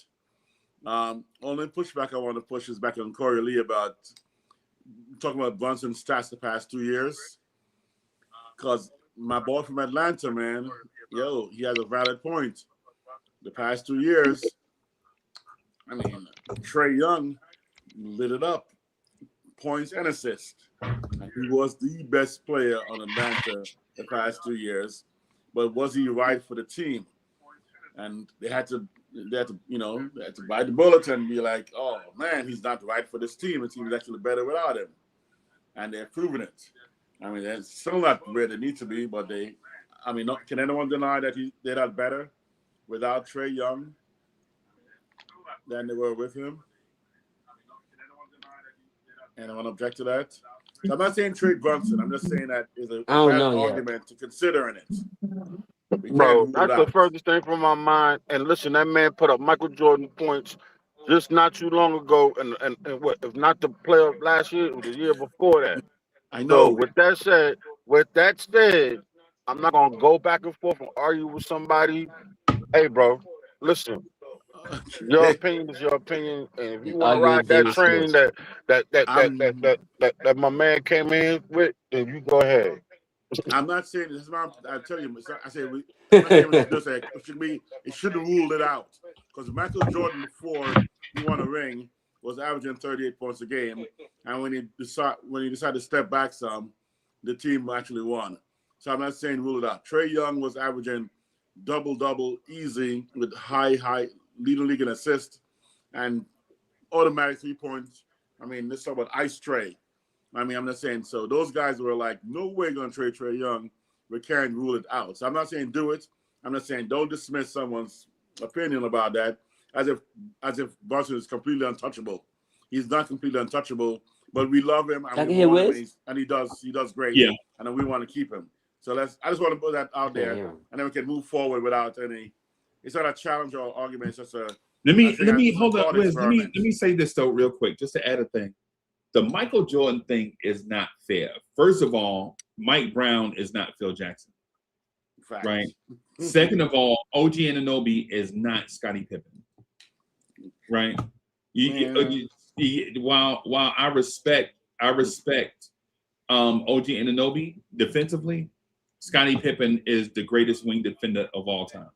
Only pushback I want to push is back on Corey Lee about talking about Brunson's stats the past 2 years. Because my boy from Atlanta, man, he has a valid point. The past 2 years, I mean, Trae Young lit it up, points and assists. And he was the best player on Atlanta the past 2 years. But was he right for the team? And they had to bite the bullet and be like, oh man, he's not right for this team. The team is actually better without him. And they're proving it. I mean, they're still not where they need to be, but can anyone deny that they're not better without Trae Young than they were with him? Anyone object to that? So I'm not saying Trey Brunson. I'm just saying that is a valid argument to consider in it. Bro, that's the furthest thing from my mind. And listen, that man put up Michael Jordan points just not too long ago, and what if not the playoff last year, it was the year before that. I So know. with that said, I'm not gonna go back and forth and argue with somebody. Hey, bro, listen. Your opinion is your opinion, and if you want to Arguing ride that David train Sports. I'm that my man came in with, then you go ahead. I'm not saying this. I tell you, I say I'm not saying we should just say it should be. It should have ruled it out because Michael Jordan before he won a ring was averaging 38 points a game, and when he decided to step back some, the team actually won. So I'm not saying rule it out. Trae Young was averaging double easy with high leading league in assists and automatic 3 points. I mean, let's talk about Ice Trae. I mean, I'm not saying so. Those guys were like, no way going to trade Trae Young. We can't rule it out. So I'm not saying do it. I'm not saying don't dismiss someone's opinion about that as if Brunson is completely untouchable. He's not completely untouchable, but we love him and we want him, and he does great. Yeah, and then we want to keep him. So I just want to put that out there, and then we can move forward without any. It's not a challenge or argument. It's just a. let me hold up, Liz. Let experiment. me say this though, real quick, just to add a thing. The Michael Jordan thing is not fair. First of all, Mike Brown is not Phil Jackson, Facts. right? Second of all, OG Anunoby is not Scottie Pippen, right? While I respect OG Anunoby defensively, Scottie Pippen is the greatest wing defender of all time,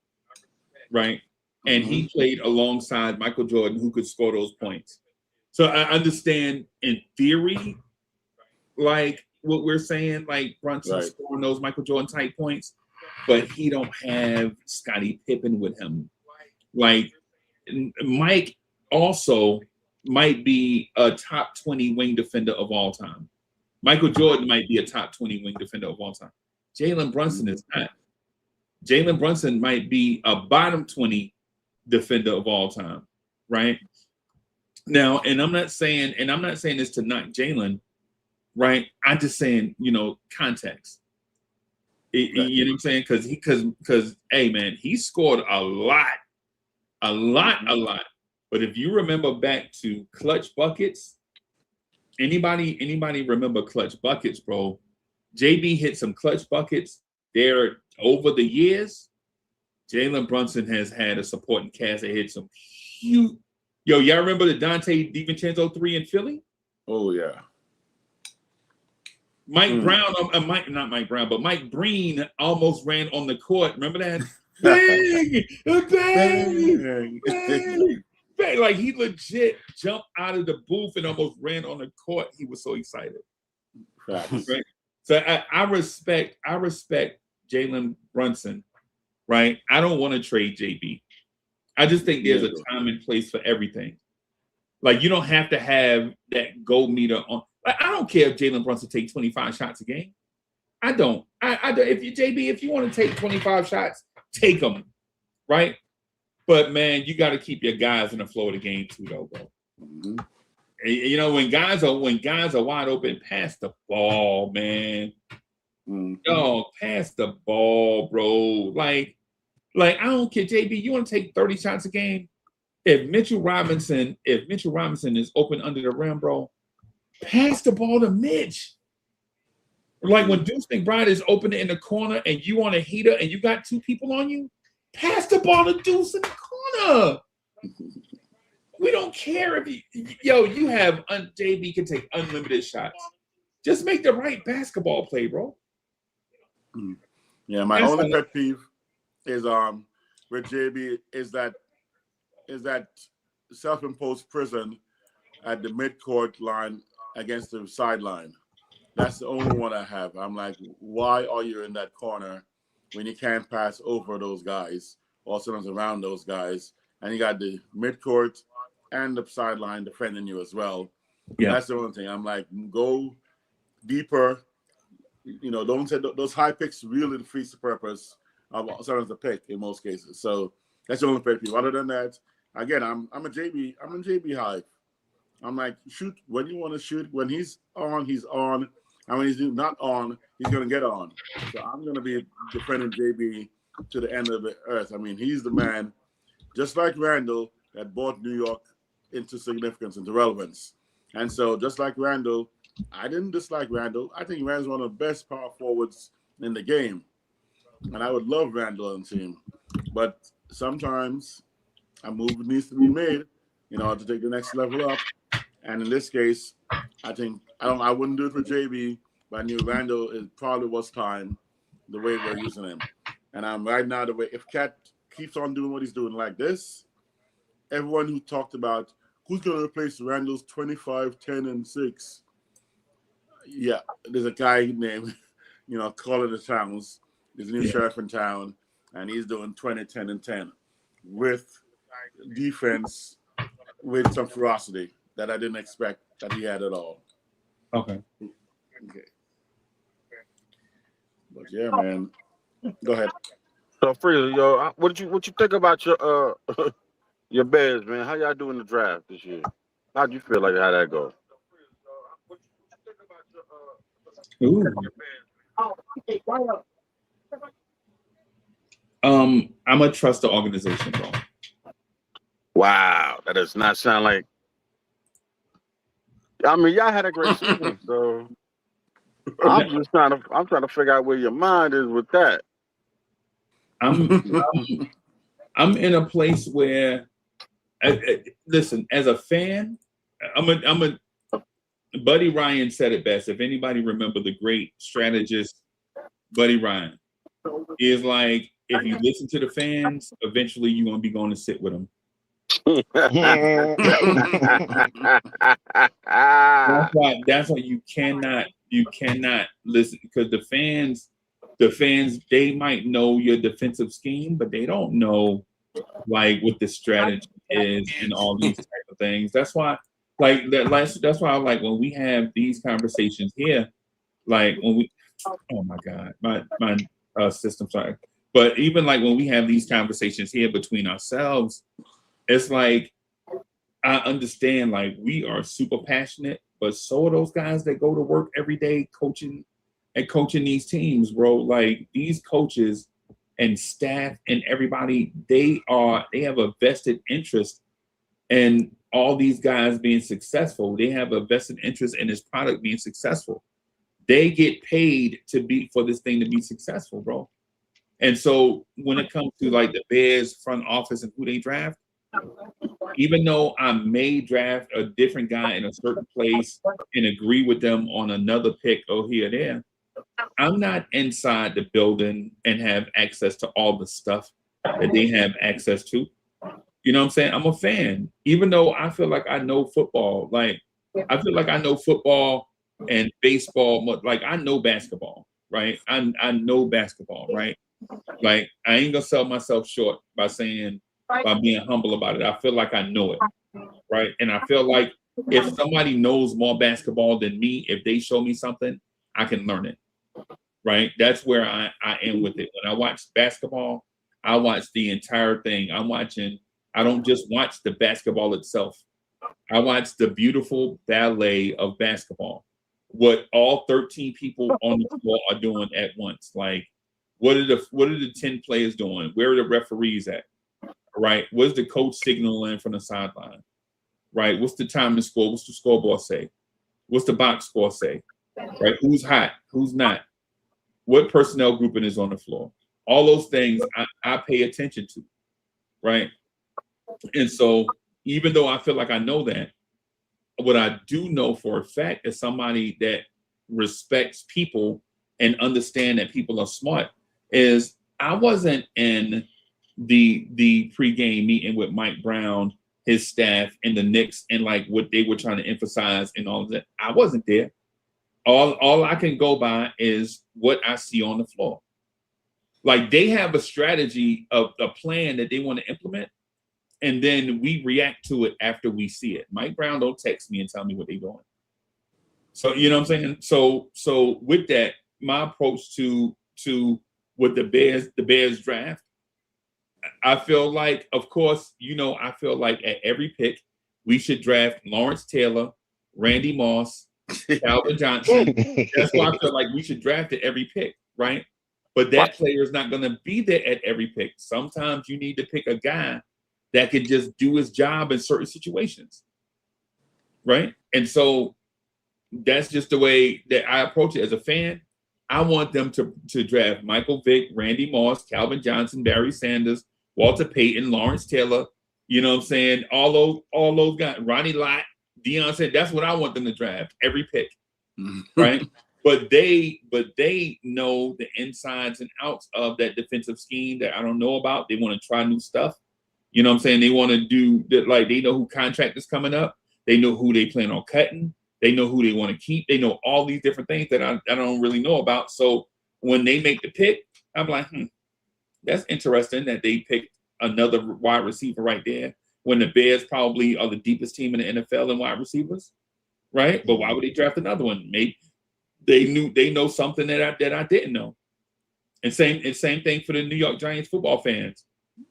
right? And he played alongside Michael Jordan, who could score those points. So I understand in theory, like what we're saying, like Brunson scoring those Michael Jordan type points, but he don't have Scottie Pippen with him. Like Mike also might be a top 20 wing defender of all time. Michael Jordan might be a top 20 wing defender of all time. Jalen Brunson is not. Jalen Brunson might be a bottom 20 defender of all time, right? Now, and I'm not saying this to knock Jalen, right? I'm just saying, context. You know what I'm saying? Because hey man, he scored a lot. But if you remember back to clutch buckets, anybody remember clutch buckets, bro? JB hit some clutch buckets there over the years. Jalen Brunson has had a supporting cast that hit some huge. Yo, y'all remember the Dante DiVincenzo 3 in Philly? Oh yeah. Mike Brown, not Mike Brown, but Mike Breen almost ran on the court. Remember that? Bang! Like he legit jumped out of the booth and almost ran on the court. He was so excited. Right? So I respect Jalen Brunson, right? I don't want to trade JB. I just think there's a time and place for everything. Like you don't have to have that goal meter on. Like, I don't care if Jalen Brunson takes 25 shots a game. I don't. If you want to take 25 shots, take them, right? But man, you got to keep your guys in the flow of the game too, though, bro. When guys are wide open, pass the ball, man. Dog, pass the ball, bro. Like I don't care, JB. You want to take 30 shots a game? If Mitchell Robinson is open under the rim, bro, pass the ball to Mitch. Like when Deuce McBride is open in the corner and you on a heater and you got two people on you, pass the ball to Deuce in the corner. We don't care if you have JB can take unlimited shots. Just make the right basketball play, bro. Yeah, my only pet peeve is with JB is that self-imposed prison at the midcourt line against the sideline. That's the only one I have. I'm like, why are you in that corner when you can't pass over those guys or sometimes around those guys? And you got the midcourt and the sideline defending you as well. Yeah. That's the only thing. I'm like, go deeper. Don't say those high picks really defeats the purpose of sometimes the pick in most cases. So that's the only pet peeve. Other than that, again, I'm a JB hive. I'm like, shoot when you want to shoot. When he's on, he's on. And when he's not on, he's going to get on. So I'm going to be defending JB to the end of the earth. I mean, he's the man, just like Randall, that brought New York into significance, into relevance. And so, just like Randall, I didn't dislike Randall. I think Randall's one of the best power forwards in the game. And I would love Randall on the team. But sometimes a move needs to be made in order to take the next level up. And in this case, I think I wouldn't do it for JB, but I knew Randall, it probably was time the way we're using him. And I'm right now, the way, if Cat keeps on doing what he's doing like this, everyone who talked about who's going to replace Randall's 25, 10, and 6, yeah, there's a guy named, Karl-Anthony Towns. There's a new sheriff in town, and he's doing 20, 10, and 10 with defense with some ferocity that I didn't expect that he had at all. Okay. But yeah, man. Go ahead. So Freezer, yo, what you think about your your Bears, man? How y'all doing the draft this year? How'd you feel like how that go? Ooh. I'm gonna trust the organization, bro. Wow, that does not sound like. I mean, y'all had a great season, so I'm trying to figure out where your mind is with that. I'm in a place where, listen, as a fan, Buddy Ryan said it best. If anybody remember the great strategist, Buddy Ryan, is like, if you listen to the fans, eventually you're going to be going to sit with them. That's why you cannot listen, because the fans, they might know your defensive scheme, but they don't know like what the strategy is and all these type of things. That's why, like that's why I like when we have these conversations here, like when we, oh my God, my system, sorry. But even like when we have these conversations here between ourselves, it's like, I understand, like, we are super passionate, but so are those guys that go to work every day coaching these teams, bro. Like, these coaches and staff and everybody, they have a vested interest in all these guys being successful. They have a vested interest in this product being successful. They get paid for this thing to be successful, bro. And so when it comes to like the Bears front office and who they draft, even though I may draft a different guy in a certain place and agree with them on another pick or here or there, I'm not inside the building and have access to all the stuff that they have access to. You know what I'm saying? I'm a fan. Even though I feel like I know football, like I feel like I know football and baseball, like I know basketball, right? I know basketball, right? Like I ain't gonna sell myself short by being humble about it. I feel like I know it, right? And I feel like if somebody knows more basketball than me, if they show me something, I can learn it, right? That's where I am with it. When I watch basketball, I watch the entire thing. I don't just watch the basketball itself. I watch the beautiful ballet of basketball. What all 13 people on the floor are doing at once. Like, what are the 10 players doing? Where are the referees at? Right? What's the coach signaling from the sideline? Right? What's the time and score? What's the scoreboard say? What's the box score say? Right? Who's hot? Who's not? What personnel grouping is on the floor? All those things I pay attention to. Right? And so even though I feel like I know that, what I do know for a fact is somebody that respects people and understand that people are smart is I wasn't in the pregame meeting with Mike Brown, his staff, and the Knicks, and like what they were trying to emphasize and all of that. I wasn't there. All I can go by is what I see on the floor. Like they have a strategy of a plan that they want to implement, and then we react to it after we see it. Mike Brown don't text me and tell me what they're doing. So you know what I'm saying? So with that, my approach to with the Bears draft, I feel like, of course, I feel like at every pick, we should draft Lawrence Taylor, Randy Moss, Calvin Johnson. That's why I feel like we should draft at every pick, right? But that player is not going to be there at every pick. Sometimes you need to pick a guy that can just do his job in certain situations, right? And so that's just the way that I approach it as a fan. I want them to draft Michael Vick, Randy Moss, Calvin Johnson, Barry Sanders, Walter Payton, Lawrence Taylor. You know what I'm saying? All those guys, Ronnie Lott, Deion said, that's what I want them to draft, every pick, right? But they know the insides and outs of that defensive scheme that I don't know about. They want to try new stuff. You know what I'm saying? They want to do that, like they know who contract is coming up. They know who they plan on cutting. They know who they want to keep. They know all these different things that I don't really know about. So when they make the pick, I'm like, that's interesting that they picked another wide receiver right there when the Bears probably are the deepest team in the NFL in wide receivers, right? But why would they draft another one? Maybe they know something that I didn't know. And same thing for the New York Giants football fans,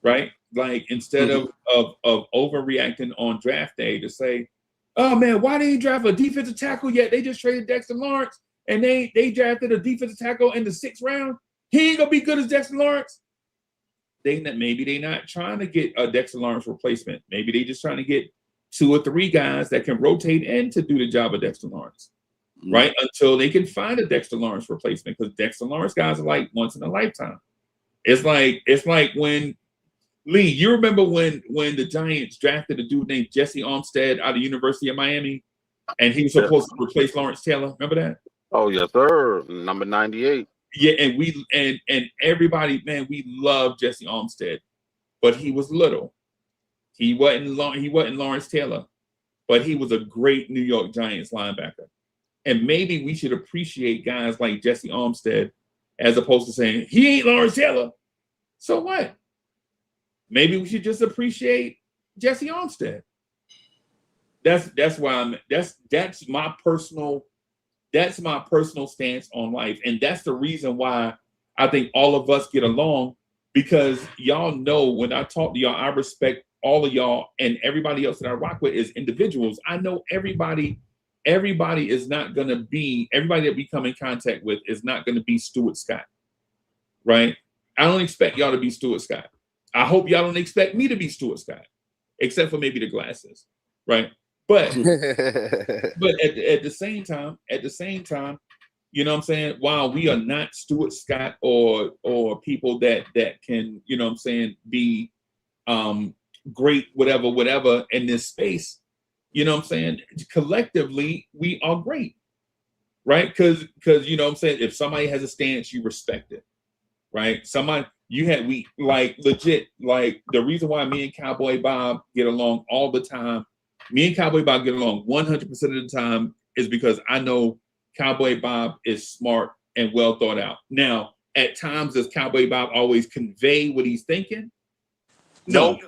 right? Like instead of overreacting on draft day to say, oh man, why didn't he draft a defensive tackle yet? They just traded Dexter Lawrence and they drafted a defensive tackle in the 6th round. He ain't gonna be good as Dexter Lawrence. Maybe they not trying to get a Dexter Lawrence replacement. Maybe they just trying to get 2 or 3 guys that can rotate in to do the job of Dexter Lawrence, right? Until they can find a Dexter Lawrence replacement, because Dexter Lawrence guys are like once in a lifetime. It's like when Lee, you remember when the Giants drafted a dude named Jesse Armstead out of the University of Miami, and he was supposed to replace Lawrence Taylor? Remember that? Oh yes, sir. Number 98. Yeah, and everybody, man, we love Jesse Armstead, but he was little. He wasn't Lawrence Taylor, but he was a great New York Giants linebacker. And maybe we should appreciate guys like Jesse Armstead as opposed to saying he ain't Lawrence Taylor. So what? Maybe we should just appreciate Jesse Armstead. That's why that's my personal stance on life. And that's the reason why I think all of us get along, because y'all know when I talk to y'all, I respect all of y'all and everybody else that I rock with as individuals. I know everybody is not going to be, everybody that we come in contact with is not going to be Stuart Scott, right? I don't expect y'all to be Stuart Scott. I hope y'all don't expect me to be Stuart Scott, except for maybe the glasses, right? But at the same time, you know what I'm saying? While we are not Stuart Scott or people that can, you know what I'm saying, be great, whatever in this space, you know what I'm saying? Collectively, we are great, right? Because you know what I'm saying, if somebody has a stance, you respect it, right? We legit, like the reason why me and Cowboy Bob get along all the time, me and Cowboy Bob get along 100% of the time, is because I know Cowboy Bob is smart and well thought out. Now, at times, does Cowboy Bob always convey what he's thinking? No.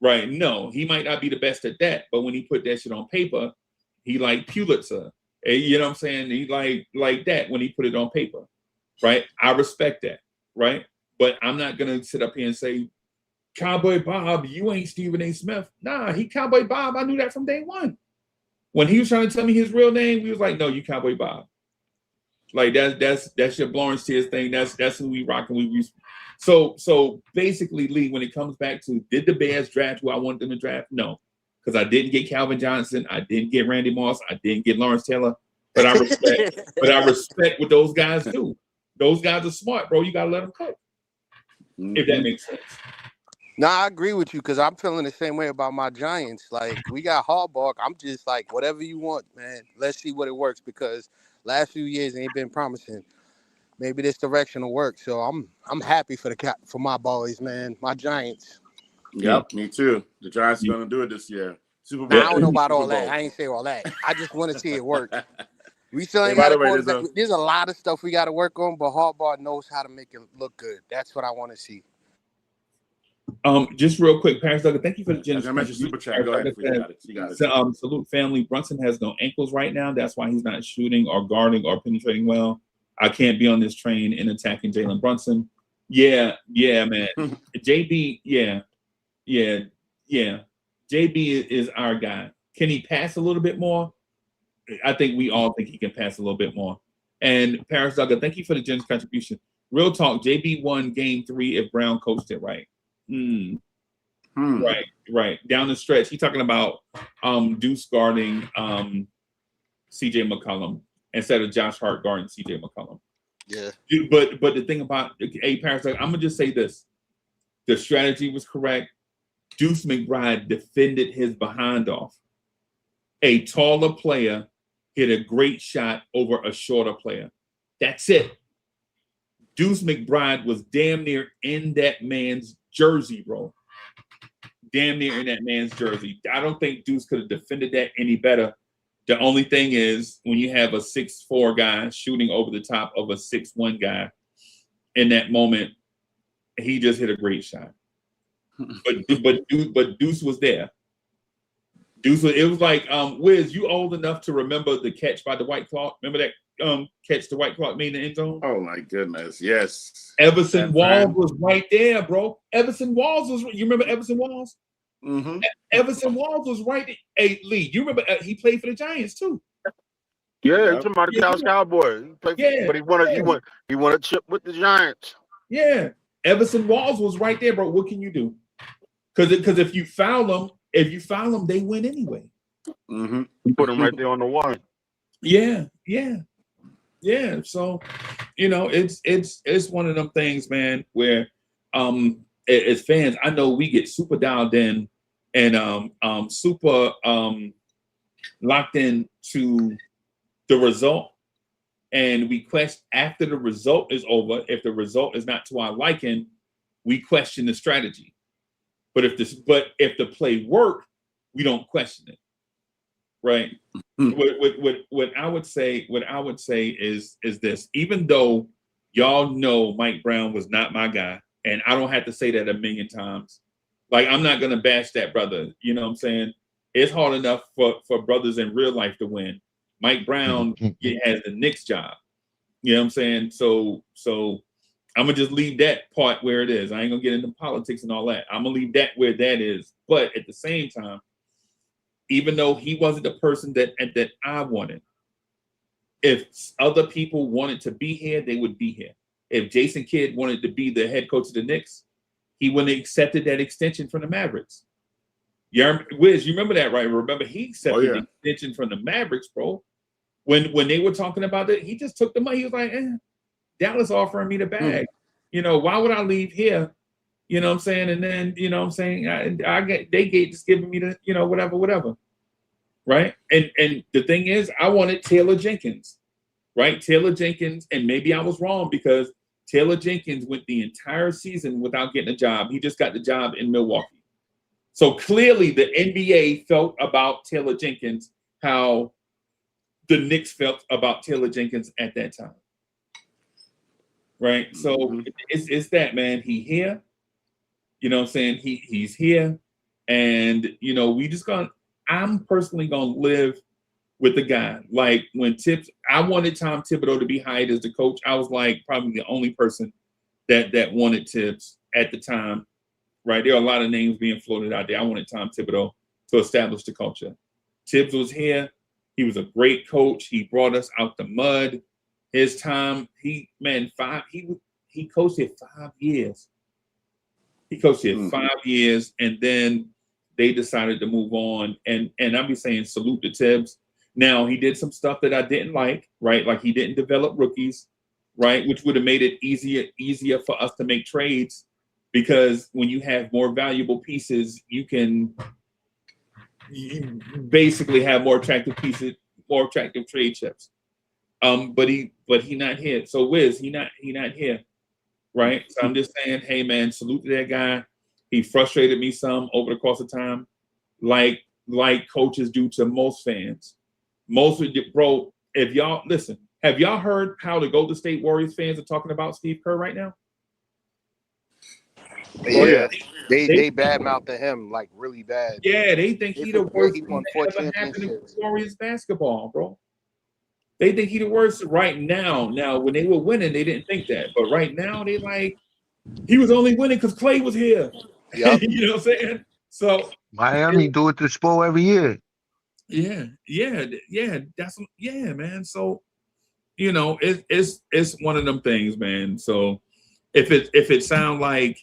Right? No, he might not be the best at that, but when he put that shit on paper, he like Pulitzer. You know what I'm saying? He like that when he put it on paper, right? I respect that, right? But I'm not gonna sit up here and say, Cowboy Bob, you ain't Stephen A. Smith. Nah, he Cowboy Bob. I knew that from day one. When he was trying to tell me his real name, we was like, no, you Cowboy Bob. Like that's your Lawrence Tears thing. That's who we rock and we. So basically, Lee, when it comes back to did the Bears draft who I wanted them to draft? No, because I didn't get Calvin Johnson, I didn't get Randy Moss, I didn't get Lawrence Taylor. But I respect what those guys do. Those guys are smart, bro. You gotta let them cook. If that makes sense. No, I agree with you because I'm feeling the same way about my Giants. Like, we got Harbaugh. I'm just like, whatever you want, man. Let's see what it works, because last few years ain't been promising. Maybe this direction will work. So I'm happy for my boys, man. My Giants. Yep, me too. The Giants are gonna do it this year. Super Bowl. Now, I don't know about all that. I ain't say all that. I just want to see it work. We still ain't By got the a way, quarterback. There's a lot of stuff we got to work on, but Harbaugh knows how to make it look good. That's what I want to see. Just real quick, Paris Duggan, thank you for the generous. I mentioned super chat. Go ahead. You got it. Salute family. Brunson has no ankles right now. That's why he's not shooting or guarding or penetrating well. I can't be on this train in attacking Jalen Brunson. Yeah, man. JB, yeah. JB is our guy. Can he pass a little bit more? I think we all think he can pass a little bit more. And Paris Duggan, thank you for the generous contribution. Real talk, JB won game 3 if Brown coached it right. Right. Down the stretch, he's talking about Deuce guarding C.J. McCollum instead of Josh Hart guarding C.J. McCollum. Yeah. But the thing about Paris, like, I'm gonna just say this: the strategy was correct. Deuce McBride defended his behind off. A taller player hit a great shot over a shorter player. That's it. Deuce McBride was damn near in that man's jersey, bro. Damn near in that man's jersey. I don't think Deuce could have defended that any better. The only thing is when you have a 6'4" guy shooting over the top of a 6'1" guy, in that moment, he just hit a great shot. But Deuce was there. It was like, Wiz, you old enough to remember the catch by the White Clock? Remember that catch the White Clock made in the end zone? Oh my goodness, yes. Everson Walls was right there, bro. Everson Walls was. You remember Everson Walls? Mm-hmm. Everson Walls was right there. Hey, Lee, you remember he played for the Giants too? Yeah, he's about the Dallas Cowboys. He played, but he won a chip with the Giants. Yeah, Everson Walls was right there, bro. What can you do? Because if you foul them, they win anyway. Mm-hmm. You put him right there on the one. Yeah. So, it's one of them things, man, where as fans, I know we get super dialed in and super locked in to the result, and we question after the result is over. If the result is not to our liking, we question the strategy. But if the play worked, we don't question it, right? What I would say is this: even though y'all know Mike Brown was not my guy, and I don't have to say that a million times, like I'm not gonna bash that brother. You know what I'm saying? It's hard enough for brothers in real life to win. Mike Brown has the Knicks job. You know what I'm saying? So I'm gonna just leave that part where it is. I ain't gonna get into politics and all that. I'm gonna leave that where that is. But at the same time, even though he wasn't the person that I wanted, if other people wanted to be here, they would be here. If Jason Kidd wanted to be the head coach of the Knicks, he wouldn't have accepted that extension from the Mavericks. Yeah, Wiz, you remember that, right? Remember, he accepted the extension from the Mavericks, bro. When they were talking about it, he just took the money. He was like, Dallas offering me the bag. Why would I leave here? You know what I'm saying? And then, you know what I'm saying? Just giving me the, whatever. Right? And the thing is, I wanted Taylor Jenkins, right? Taylor Jenkins, and maybe I was wrong because Taylor Jenkins went the entire season without getting a job. He just got the job in Milwaukee. So clearly the NBA felt about Taylor Jenkins how the Knicks felt about Taylor Jenkins at that time. Right? So it's that, man. He here. You know what I'm saying? He's here. And, I'm personally going to live with the guy. Like when I wanted Tom Thibodeau to be hired as the coach. I was like probably the only person that wanted Tibbs at the time. Right? There are a lot of names being floated out there. I wanted Tom Thibodeau to establish the culture. Tibbs was here. He was a great coach. He brought us out the mud. His time, he coached here 5 years. He coached here 5 years, and then they decided to move on. And I'll be saying salute to Tibbs. Now, he did some stuff that I didn't like, right? Like he didn't develop rookies, right? Which would have made it easier for us to make trades, because when you have more valuable pieces, you basically have more attractive pieces, more attractive trade chips. But he not here. So Wiz, he not here, right? So I'm just saying, hey man, salute to that guy. He frustrated me some over the course of time, like coaches do to most fans. Bro, if y'all listen, have y'all heard how the Golden State Warriors fans are talking about Steve Kerr right now? Yeah, they badmouthing him like really bad. Yeah, they think he the worst thing that ever happened to Warriors basketball, bro. They think he the worst right now. Now, when they were winning, they didn't think that. But right now, they like, he was only winning because Clay was here. Yep. You know what I'm saying? So Miami do it to Spo every year. Yeah. Man. So, it's one of them things, man. So if it sounds like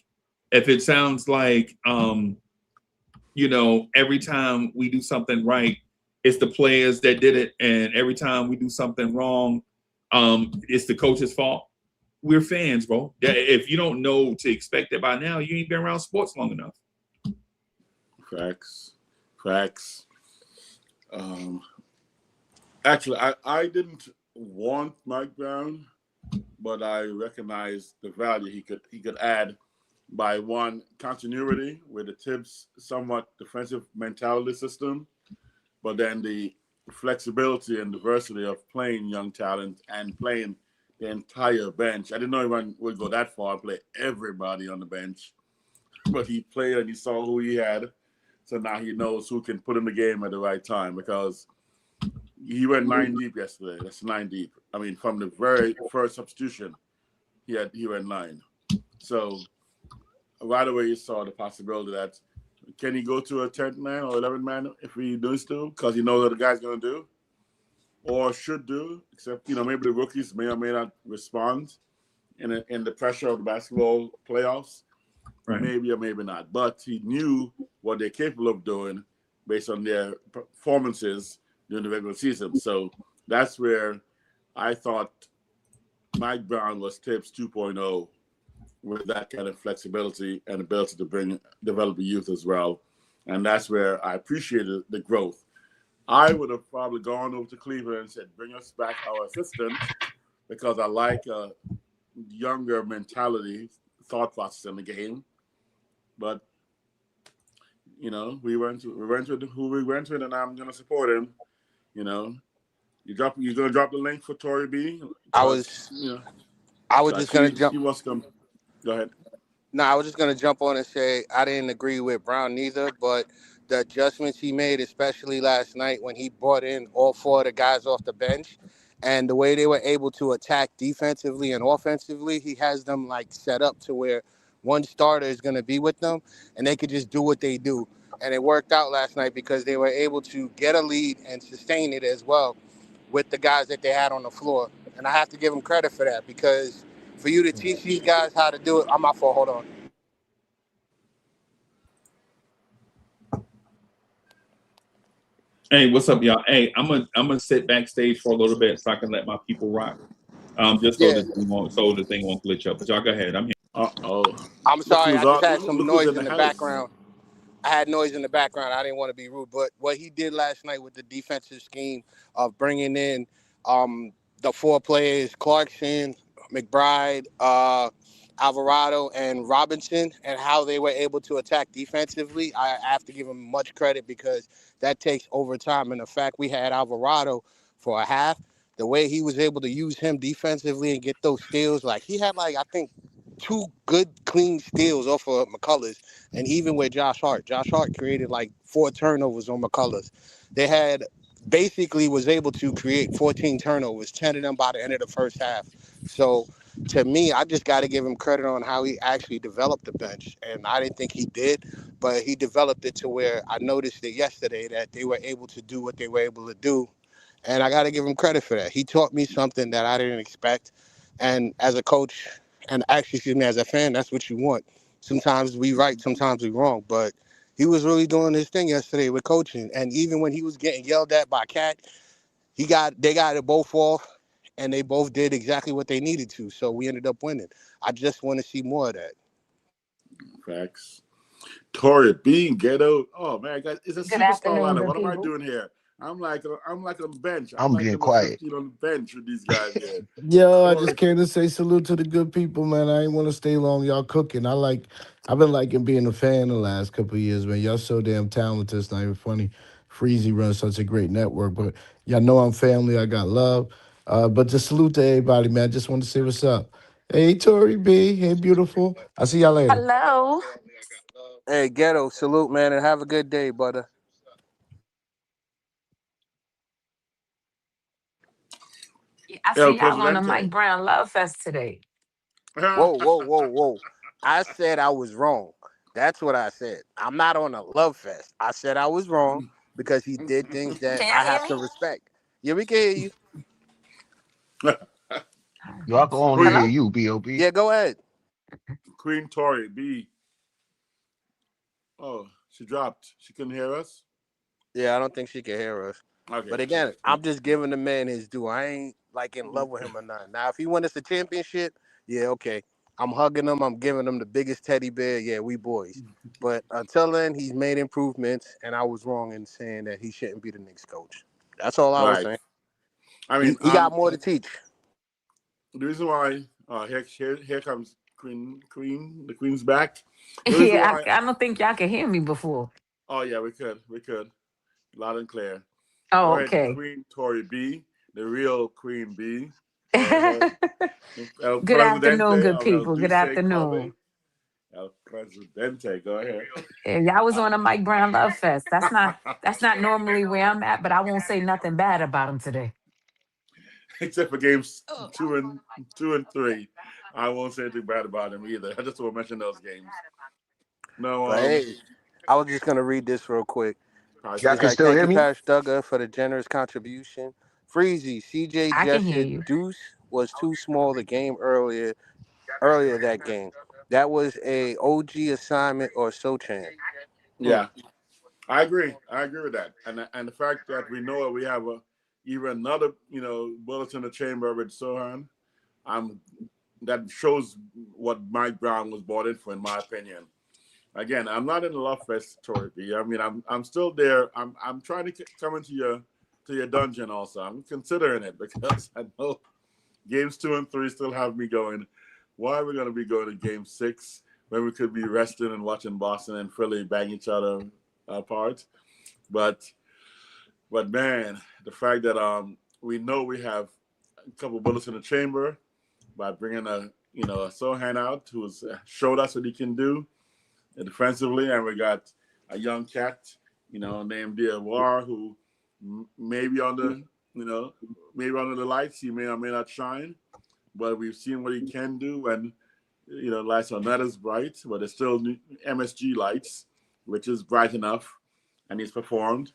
every time we do something right, it's the players that did it, and every time we do something wrong, it's the coach's fault. We're fans, bro. If you don't know to expect it by now, you ain't been around sports long enough. Facts. Actually, I didn't want Mike Brown, but I recognized the value he could add by one, continuity with the Tibbs somewhat defensive mentality system, but then the flexibility and diversity of playing young talent and playing the entire bench. I didn't know anyone would go that far and play everybody on the bench, but he played and he saw who he had. So now he knows who can put in the game at the right time, because he went 9 deep yesterday. That's 9 deep. I mean, from the very first substitution, he went 9. So right away you saw the possibility that can he go to a 10th man or 11th man if he does to, because he knows what the guy's going to do or should do, except, maybe the rookies may or may not respond in the pressure of the basketball playoffs. Right. Maybe or maybe not. But he knew what they're capable of doing based on their performances during the regular season. So that's where I thought Mike Brown was Tibbs 2.0 with that kind of flexibility and ability to develop the youth as well. And that's where I appreciated the growth. I would have probably gone over to Cleveland and said, bring us back our assistant, because I like a younger mentality, thought process in the game. But, we went with who we went with, and I'm going to support him. You're going to drop the link for Tory B? I was just going to jump. He wants to come. Go ahead. No, I was just going to jump on and say I didn't agree with Brown neither, but the adjustments he made, especially last night when he brought in all 4 of the guys off the bench, and the way they were able to attack defensively and offensively, he has them set up to where one starter is going to be with them, and they could just do what they do. And it worked out last night because they were able to get a lead and sustain it as well with the guys that they had on the floor. And I have to give them credit for that, because for you to teach these guys how to do it, I'm out for hold on. Hey, what's up, y'all? Hey, I'm gonna sit backstage for a little bit so I can let my people rock. Just so the thing won't glitch up. But y'all go ahead. I'm here. I'm sorry, I just had some noise in the background. I had noise in the background. I didn't want to be rude, but what he did last night with the defensive scheme of bringing in the 4 players, Clarkson, McBride, Alvarado, and Robinson, and how they were able to attack defensively, I have to give him much credit, because that takes overtime. And the fact we had Alvarado for a half, the way he was able to use him defensively and get those steals, he had I think 2 good clean steals off of McCullers, and even with Josh Hart created 4 turnovers on McCullers. They had basically was able to create 14 turnovers, 10 of them by the end of the first half. So to me, I just got to give him credit on how he actually developed the bench. And I didn't think he did, but he developed it to where I noticed it yesterday that they were able to do what they were able to do. And I got to give him credit for that. He taught me something that I didn't expect. And as a coach, and actually, as a fan, that's what you want. Sometimes we right, sometimes we wrong. But he was really doing his thing yesterday with coaching. And even when he was getting yelled at by Cat, they got it both off, and they both did exactly what they needed to. So we ended up winning. I just want to see more of that. Facts. Tory B, ghetto. Oh man, guys, it's a superstar lineup. What am I doing here? I'm like on the bench. I'm being quiet. On the bench with these guys here. Yo, I just came to say salute to the good people, man. I ain't want to stay long. Y'all cooking. I've been liking being a fan the last couple of years, man. Y'all so damn talented. It's not even funny. Freezy runs such a great network, but y'all know I'm family. I got love. But just salute to everybody, man. Just want to say what's up. Hey, Tori B. Hey, beautiful. I'll see y'all later. Hello. Hey, Ghetto, salute, man, and have a good day, brother. I see y'all on the Mike Brown Love Fest today. Whoa. I said I was wrong. That's what I said. I'm not on a love fest. I said I was wrong because he did things that I have to respect. Yeah, we can hear you. Yo, I can only hear you, B.O.B. Yeah, go ahead. Queen Tory B. Oh, She dropped. She couldn't hear us. Yeah, I don't think she can hear us. Okay. But again, I'm just giving the man his due. I ain't like in love with him or not. Now, if he won us a championship, yeah, okay. I'm hugging him. I'm giving him the biggest teddy bear. Yeah, we boys. But until then, he's made improvements, and I was wrong in saying that he shouldn't be the Knicks coach. That's all I was Right. saying. I mean, He got more to teach. The reason why here comes the Queen's back. The reason Yeah, why. I don't think y'all can hear me before. Oh yeah, we could, loud and clear. Go Oh, ahead, okay. Queen Tori B, the real Queen B. El Good afternoon, Presidente good of El people. Good Duce afternoon. Clube. El Presidente, go ahead. Yeah, y'all was on a Mike Brown Love Fest. That's not normally where I'm at, but I won't say nothing bad about him today. Except for games 2 and 3. I won't say anything bad about him either. I just want to mention those games. No, But hey, I was just going to read this real quick. Y'all It's can like, still thank hear you, me? Paris Duggar, for the generous contribution. Freezy, CJ I can hear gestured you. Deuce was too small the game earlier that game. That was a OG assignment or Sochan. yeah, I agree. I agree with that, and the fact that we know we have even another bullet in the chamber with Sohan, that shows what Mike Brown was brought in for, in my opinion. Again, I'm not in the love fest territory. I mean, I'm still there. I'm trying to come into your dungeon also. I'm considering it because I know games 2 and 3 still have me going. Why are we going to be going to game 6 when we could be resting and watching Boston and Philly bang each other apart? But man, the fact that we know we have a couple bullets in the chamber by bringing a Sohan out who's showed us what he can do defensively, and we got a young cat, named Diawara, who maybe maybe under the lights he may or may not shine, but we've seen what he can do, and lights are not as bright, but it's still MSG lights, which is bright enough, and he's performed.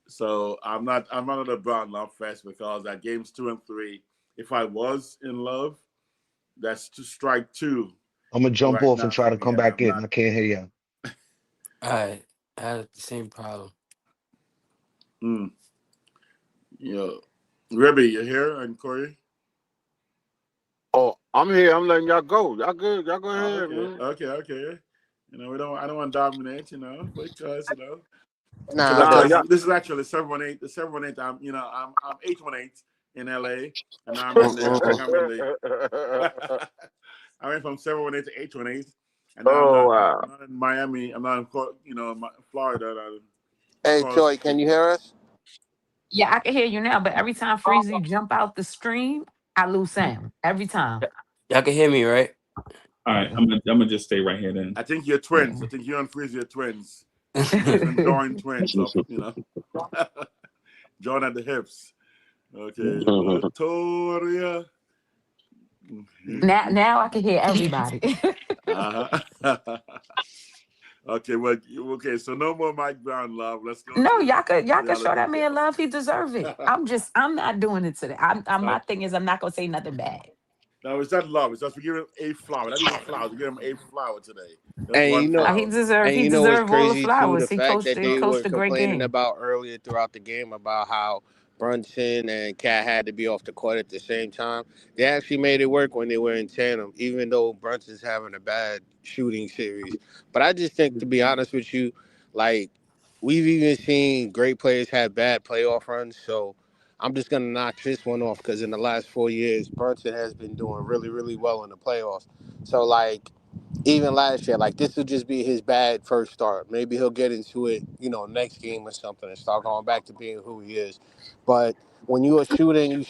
So I'm not at a Brown Love Fest because at games 2 and 3, if I was in love, that's to strike 2 I'm gonna jump right off now and try for to me, come and back I'm in. not. I can't hear y'all. I had the same problem. Mm. Ribby, you here, and Corey? Oh, I'm here. I'm letting y'all go. Y'all good. Y'all go Oh, ahead, man. okay. I don't want to dominate, because because Nah, I Nah, but tell y'all. you, this is actually 718. The 718. I'm 818 in LA, and now I think I'm in the. I went from 718 to 818, and now Oh wow. I'm not in Miami. I'm not in Florida. hey, Toy, can you hear us? Yeah, I can hear you now, but every time Freezy jump out the stream, I lose sound. Every time. Y'all can hear me, right? All right, Yeah. I'm gonna just stay right here then. I think you're twins. I think you and Freeze are twins. Even joint twins join at the hips. Okay, Latoria. now I can hear everybody. Uh-huh. Okay, so no more Mike Brown love. Let's go No, to y'all the could other show that man details. love. He deserve it. I'm not doing it today. My thing is I'm not gonna say nothing bad. No, it's not love. It's just we give him a flower. Not even flowers. We give him a flower today. Just And one you know, He flower. deserve and he you know what's deserve all the crazy too? The flowers. He fact coached that he they were coached a great complaining game. about earlier throughout the game about how Brunson and Cat had to be off the court at the same time. They actually made it work when they were in tandem, even though Brunson's having a bad shooting series. But I just think, to be honest with you, like, we've even seen great players have bad playoff runs. So I'm just gonna knock this one off because in the last 4 years, Brunson has been doing really, really well in the playoffs. So like, even last year, like, this will just be his bad first start. Maybe he'll get into it, next game or something and start going back to being who he is. But when you are shooting,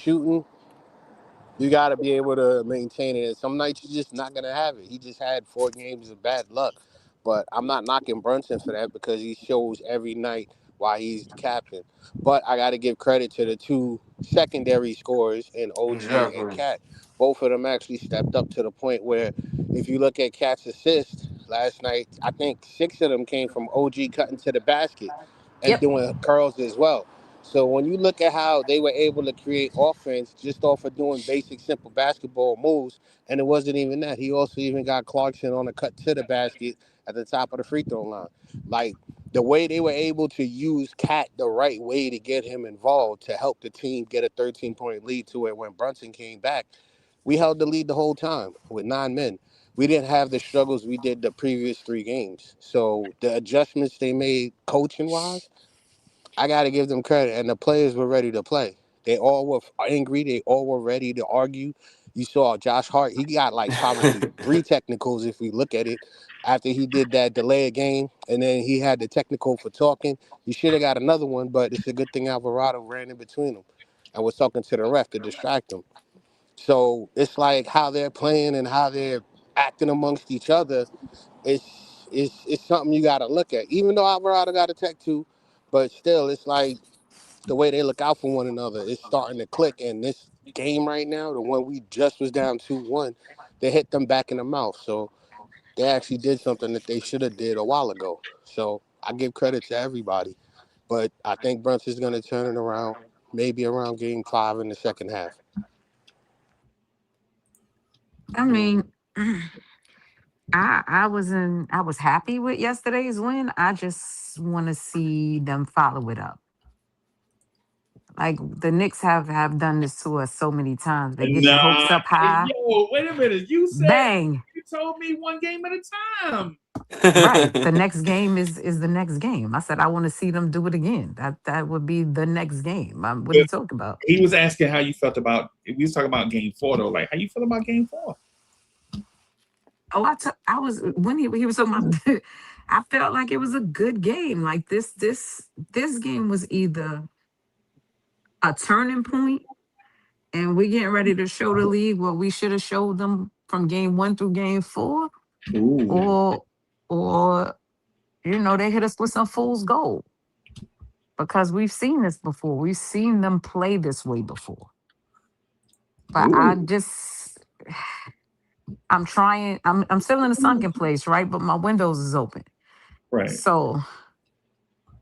you got to be able to maintain it. And some nights you're just not going to have it. He just had 4 games of bad luck. But I'm not knocking Brunson for that because he shows every night why he's the captain. But I got to give credit to the two secondary scorers in OG and Exactly. Cat. Both of them actually stepped up to the point where if you look at Cat's assists last night, I think 6 of them came from OG cutting to the basket and Yep. doing curls as well. So when you look at how they were able to create offense just off of doing basic, simple basketball moves, and it wasn't even that. He also even got Clarkson on a cut to the basket at the top of the free throw line. Like, the way they were able to use Cat the right way to get him involved to help the team get a 13-point lead to it when Brunson came back, we held the lead the whole time with 9 men. We didn't have the struggles we did the previous 3 games. So the adjustments they made coaching-wise, I got to give them credit. And the players were ready to play. They all were angry. They all were ready to argue. You saw Josh Hart. He got like probably 3 technicals if we look at it after he did that delay game. And then he had the technical for talking. He should have got another one, but it's a good thing Alvarado ran in between them and was talking to the ref to distract him. So it's like how they're playing and how they're acting amongst each other. It's something you got to look at. Even though Alvarado got a tech too, but still, it's like the way they look out for one another is starting to click. And this game right now, the one we just was down 2-1, they hit them back in the mouth. So they actually did something that they should have did a while ago. So I give credit to everybody. But I think Brunson's going to turn it around, maybe around game 5 in the second half. I mean, I was happy with yesterday's win. I just want to see them follow it up. Like the Knicks have done this to us so many times. They get your hopes up high. Yo, wait a minute. You said Bang. You told me one game at a time. Right. The next game is the next game. I said I want to see them do it again. That would be the next game. What are you talking about? He was asking how you felt about. We was talking about game 4 though. Like, how you feel about game 4? Oh, I was when he was talking about. I felt like it was a good game. Like this game was either a turning point, and we're getting ready to show the league what we should have showed them from game 1 through game 4, or they hit us with some fool's gold, because we've seen this before. We've seen them play this way before. But I'm trying. I'm still in a sunken place, right? But my windows is open, right? So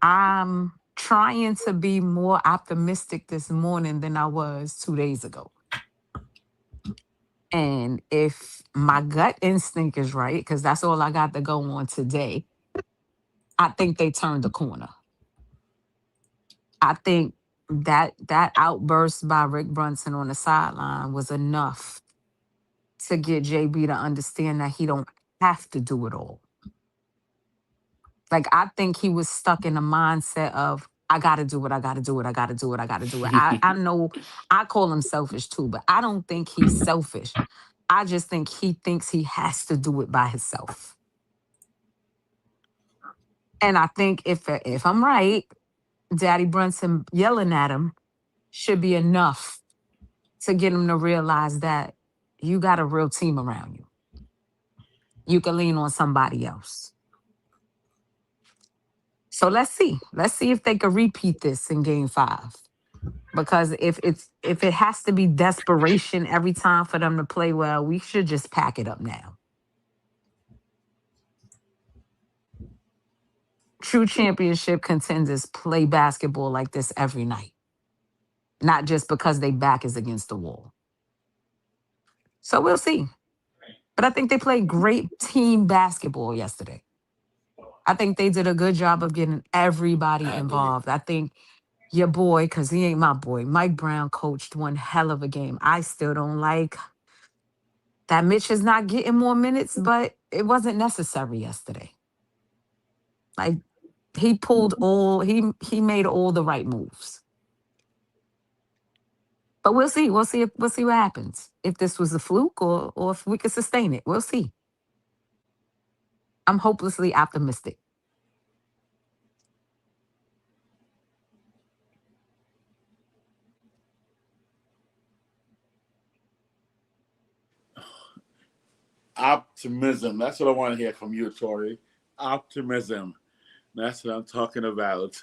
I'm trying to be more optimistic this morning than I was 2 days ago. And if my gut instinct is right, because that's all I got to go on today, I think they turned the corner. I think that outburst by Rick Brunson on the sideline was enough to get JB to understand that he don't have to do it all. Like, I think he was stuck in a mindset of, I got to do it, I got to do it, I got to do it, I got to do it. I know I call him selfish too, but I don't think he's selfish. I just think he thinks he has to do it by himself. And I think if I'm right, Daddy Brunson yelling at him should be enough to get him to realize that you got a real team around you. You can lean on somebody else. So let's see. Let's see if they could repeat this in game 5. Because if it has to be desperation every time for them to play well, we should just pack it up now. True championship contenders play basketball like this every night. Not just because their back is against the wall. So we'll see. But I think they played great team basketball yesterday. I think they did a good job of getting everybody involved. I think your boy, because he ain't my boy, Mike Brown coached one hell of a game. I still don't like that Mitch is not getting more minutes, but it wasn't necessary yesterday. Like, he made all the right moves. But we'll see. We'll see what happens. If this was a fluke or if we could sustain it. We'll see. I'm hopelessly optimistic. Optimism. That's what I want to hear from you, Tori. Optimism. That's what I'm talking about.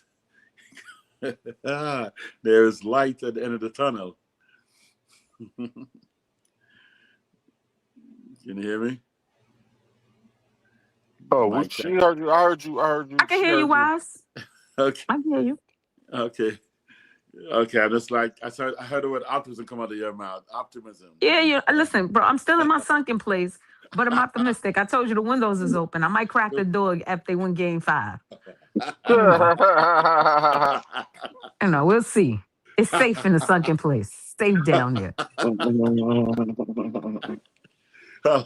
There's light at the end of the tunnel. Can you hear me? Oh, I heard you. I can hear you, Wise. Okay. I can hear you. Okay. I'm just like, I heard the word optimism come out of your mouth. Optimism. Yeah. Listen, bro, I'm still in my sunken place. But I'm optimistic. I told you the windows is open. I might crack the door if they win game 5. We'll see. It's safe in the sunken place. Safe down there. I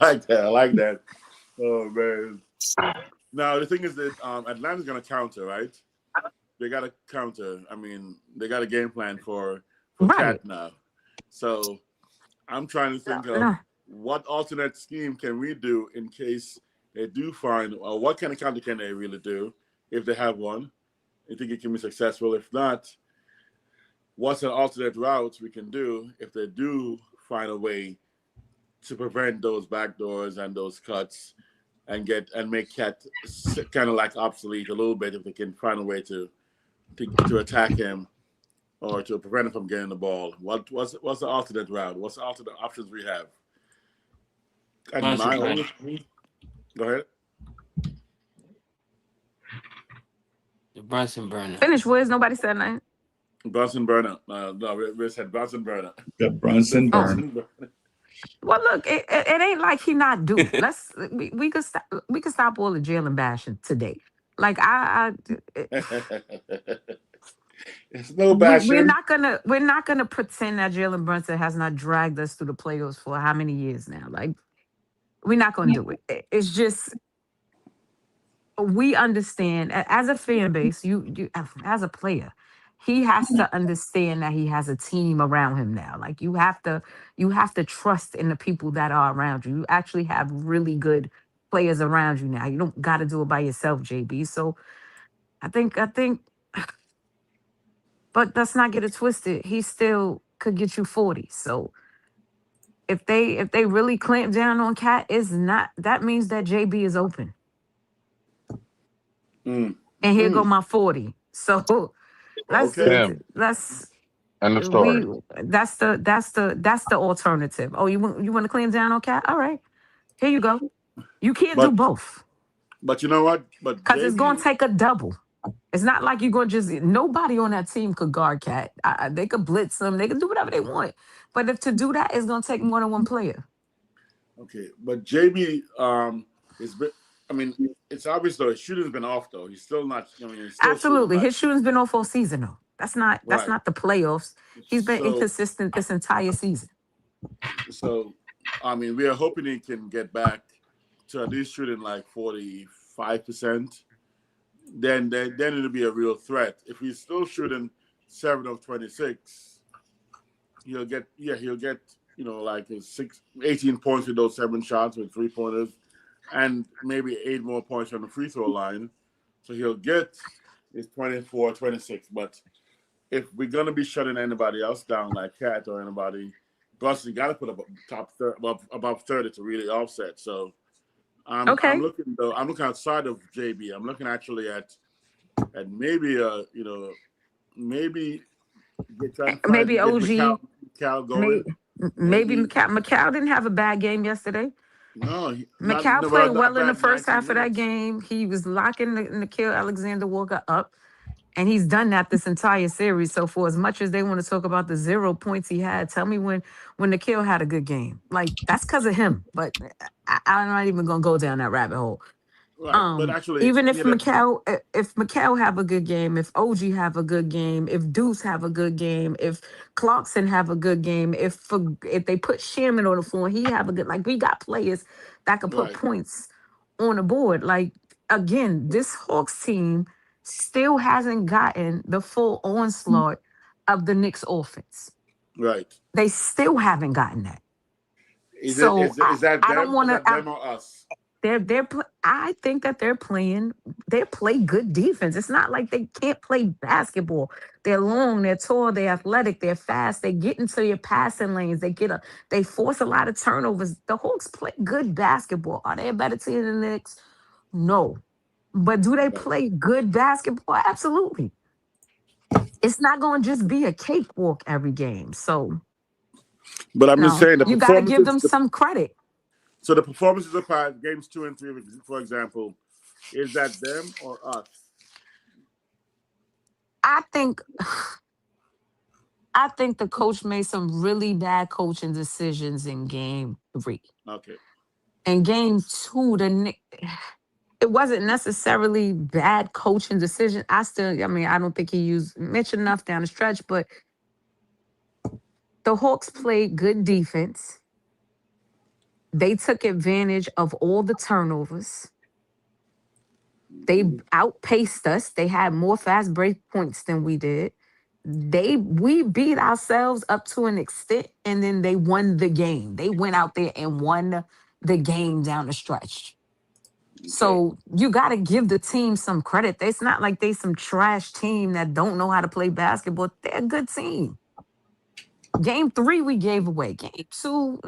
like that. I like that. Oh man. Now the thing is that Atlanta's gonna counter, right? They got a counter. I mean, they got a game plan for Cat now. So I'm trying to think of what alternate scheme can we do in case they do find, or what kind of counter can they really do if they have one? You think it can be successful? If not, what's an alternate route we can do if they do find a way to prevent those backdoors and those cuts and make Cat kind of like obsolete a little bit if they can find a way to attack him or to prevent him from getting the ball? What's the alternate route? What's the alternate options we have? Go ahead. The Brunson burner. Finish, Wiz. Nobody said nothing. Brunson burner. No, we said Brunson burner. The Brunson burner. Well, look, it ain't like he not do. We could stop all the Jalen bashing today. Like it's no bashing. We're not gonna pretend that Jalen Brunson has not dragged us through the playoffs for how many years now. Like, we're not gonna do it. It's just, we understand as a fan base, you as a player, he has to understand that he has a team around him now. Like, you have to trust in the people that are around you. You actually have really good players around you now. You don't got to do it by yourself, JB. So I think, but let's not get it twisted. He still could get you 40. So if they really clamp down on Cat, that means that JB is open. And here go my 40. So that's the alternative. Oh, you want to clamp down on Cat? All right, here you go. You can't do both. But you know what? Because it's going to take a double. It's not like you're going to just... Nobody on that team could guard Cat. They could blitz him. They could do whatever they want. But if to do that, it's going to take more than one player. Okay, but JB it's obvious though his shooting's been off though. He's still not. He's still absolutely. His shooting's been off all season though. That's not the playoffs. He's been inconsistent this entire season. So, we are hoping he can get back to at least shooting like 45%. Then it'll be a real threat. If he's still shooting 7 of 26, he'll get like 18 points with those 7 shots with 3-pointers, and maybe 8 more points on the free throw line. So he'll get his 24, 26. But if we're gonna be shutting anybody else down like Cat or anybody, Brunson got to put up above 30 to really offset. So I'm looking outside of JB. I'm looking actually at maybe maybe OG. Cal going. Maybe Macau didn't have a bad game yesterday. No, Macau played well in the first half of that game. He was locking Nickeil Alexander-Walker up, and he's done that this entire series. So for as much as they want to talk about the 0 points he had, tell me when Nickeil had a good game. Like, that's because of him. But I'm not even gonna go down that rabbit hole. Right, but actually, even if Macau have a good game, if OG have a good game, if Deuce have a good game, if Clarkson have a good game, if they put Sherman on the floor, he have a good, like, we got players that can put points on the board. Like, again, this Hawks team still hasn't gotten the full onslaught of the Knicks offense. Right. They still haven't gotten that. Is that them or us? I think that they play good defense. It's not like they can't play basketball. They're long, they're tall, they're athletic, they're fast, they get into your passing lanes, they force a lot of turnovers. The Hawks play good basketball. Are they a better team than the Knicks? No. But do they play good basketball? Absolutely. It's not going to just be a cakewalk every game. So, but I'm just saying, you got to give them some credit. So the performances of games 2 and 3, for example, is that them or us? I think the coach made some really bad coaching decisions in game 3. Okay. In game 2, the Knicks, it wasn't necessarily bad coaching decision. I don't think he used Mitch enough down the stretch, but the Hawks played good defense. They took advantage of all the turnovers. They outpaced us. They had more fast break points than we did. We beat ourselves up to an extent, and then they won the game. They went out there and won the game down the stretch. Okay. So you got to give the team some credit. It's not like they some trash team that don't know how to play basketball. They're a good team. Game 3 we gave away. Game 2,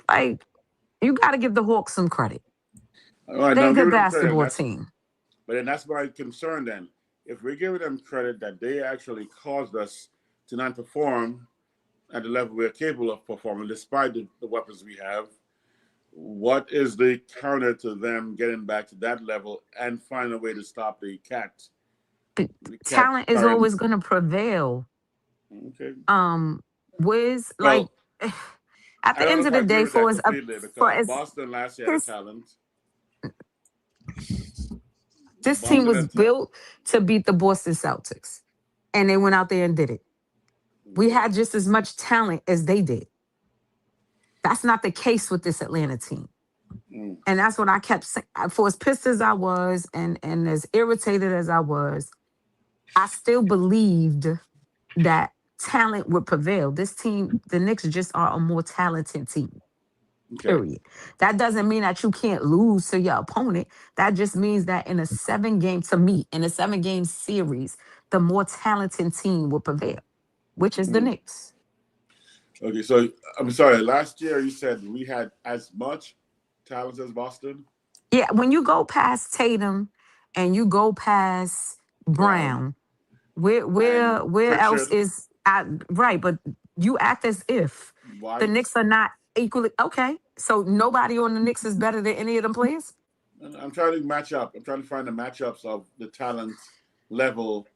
like, you got to give the Hawks some credit. All right, They're now a good give them credit. basketball team. But then that's my concern then. If we're giving them credit that they actually caused us to not perform at the level we're capable of performing, despite the weapons we have, what is the counter to them getting back to that level and find a way to stop the cat? Talent is always going to prevail. Okay. Wiz, Well, like, at the end of the day, for as Boston last year had talent. This team was built to beat the Boston Celtics, and they went out there and did it. We had just as much talent as they did. That's not the case with this Atlanta team. And that's what I kept saying. For as pissed as I was and as irritated as I was, I still believed that talent would prevail. This team, the Knicks, just are a more talented team. Okay. Period. That doesn't mean that you can't lose to your opponent. That just means that in a 7-game series, the more talented team will prevail, which is the Knicks. Okay, so I'm sorry. Last year you said we had as much talent as Boston. Yeah, when you go past Tatum and you go past Brown, where else is right? But you act as if the Knicks are not equally okay. So nobody on the Knicks is better than any of them players? I'm trying to match up. I'm trying to find the matchups of the talent level.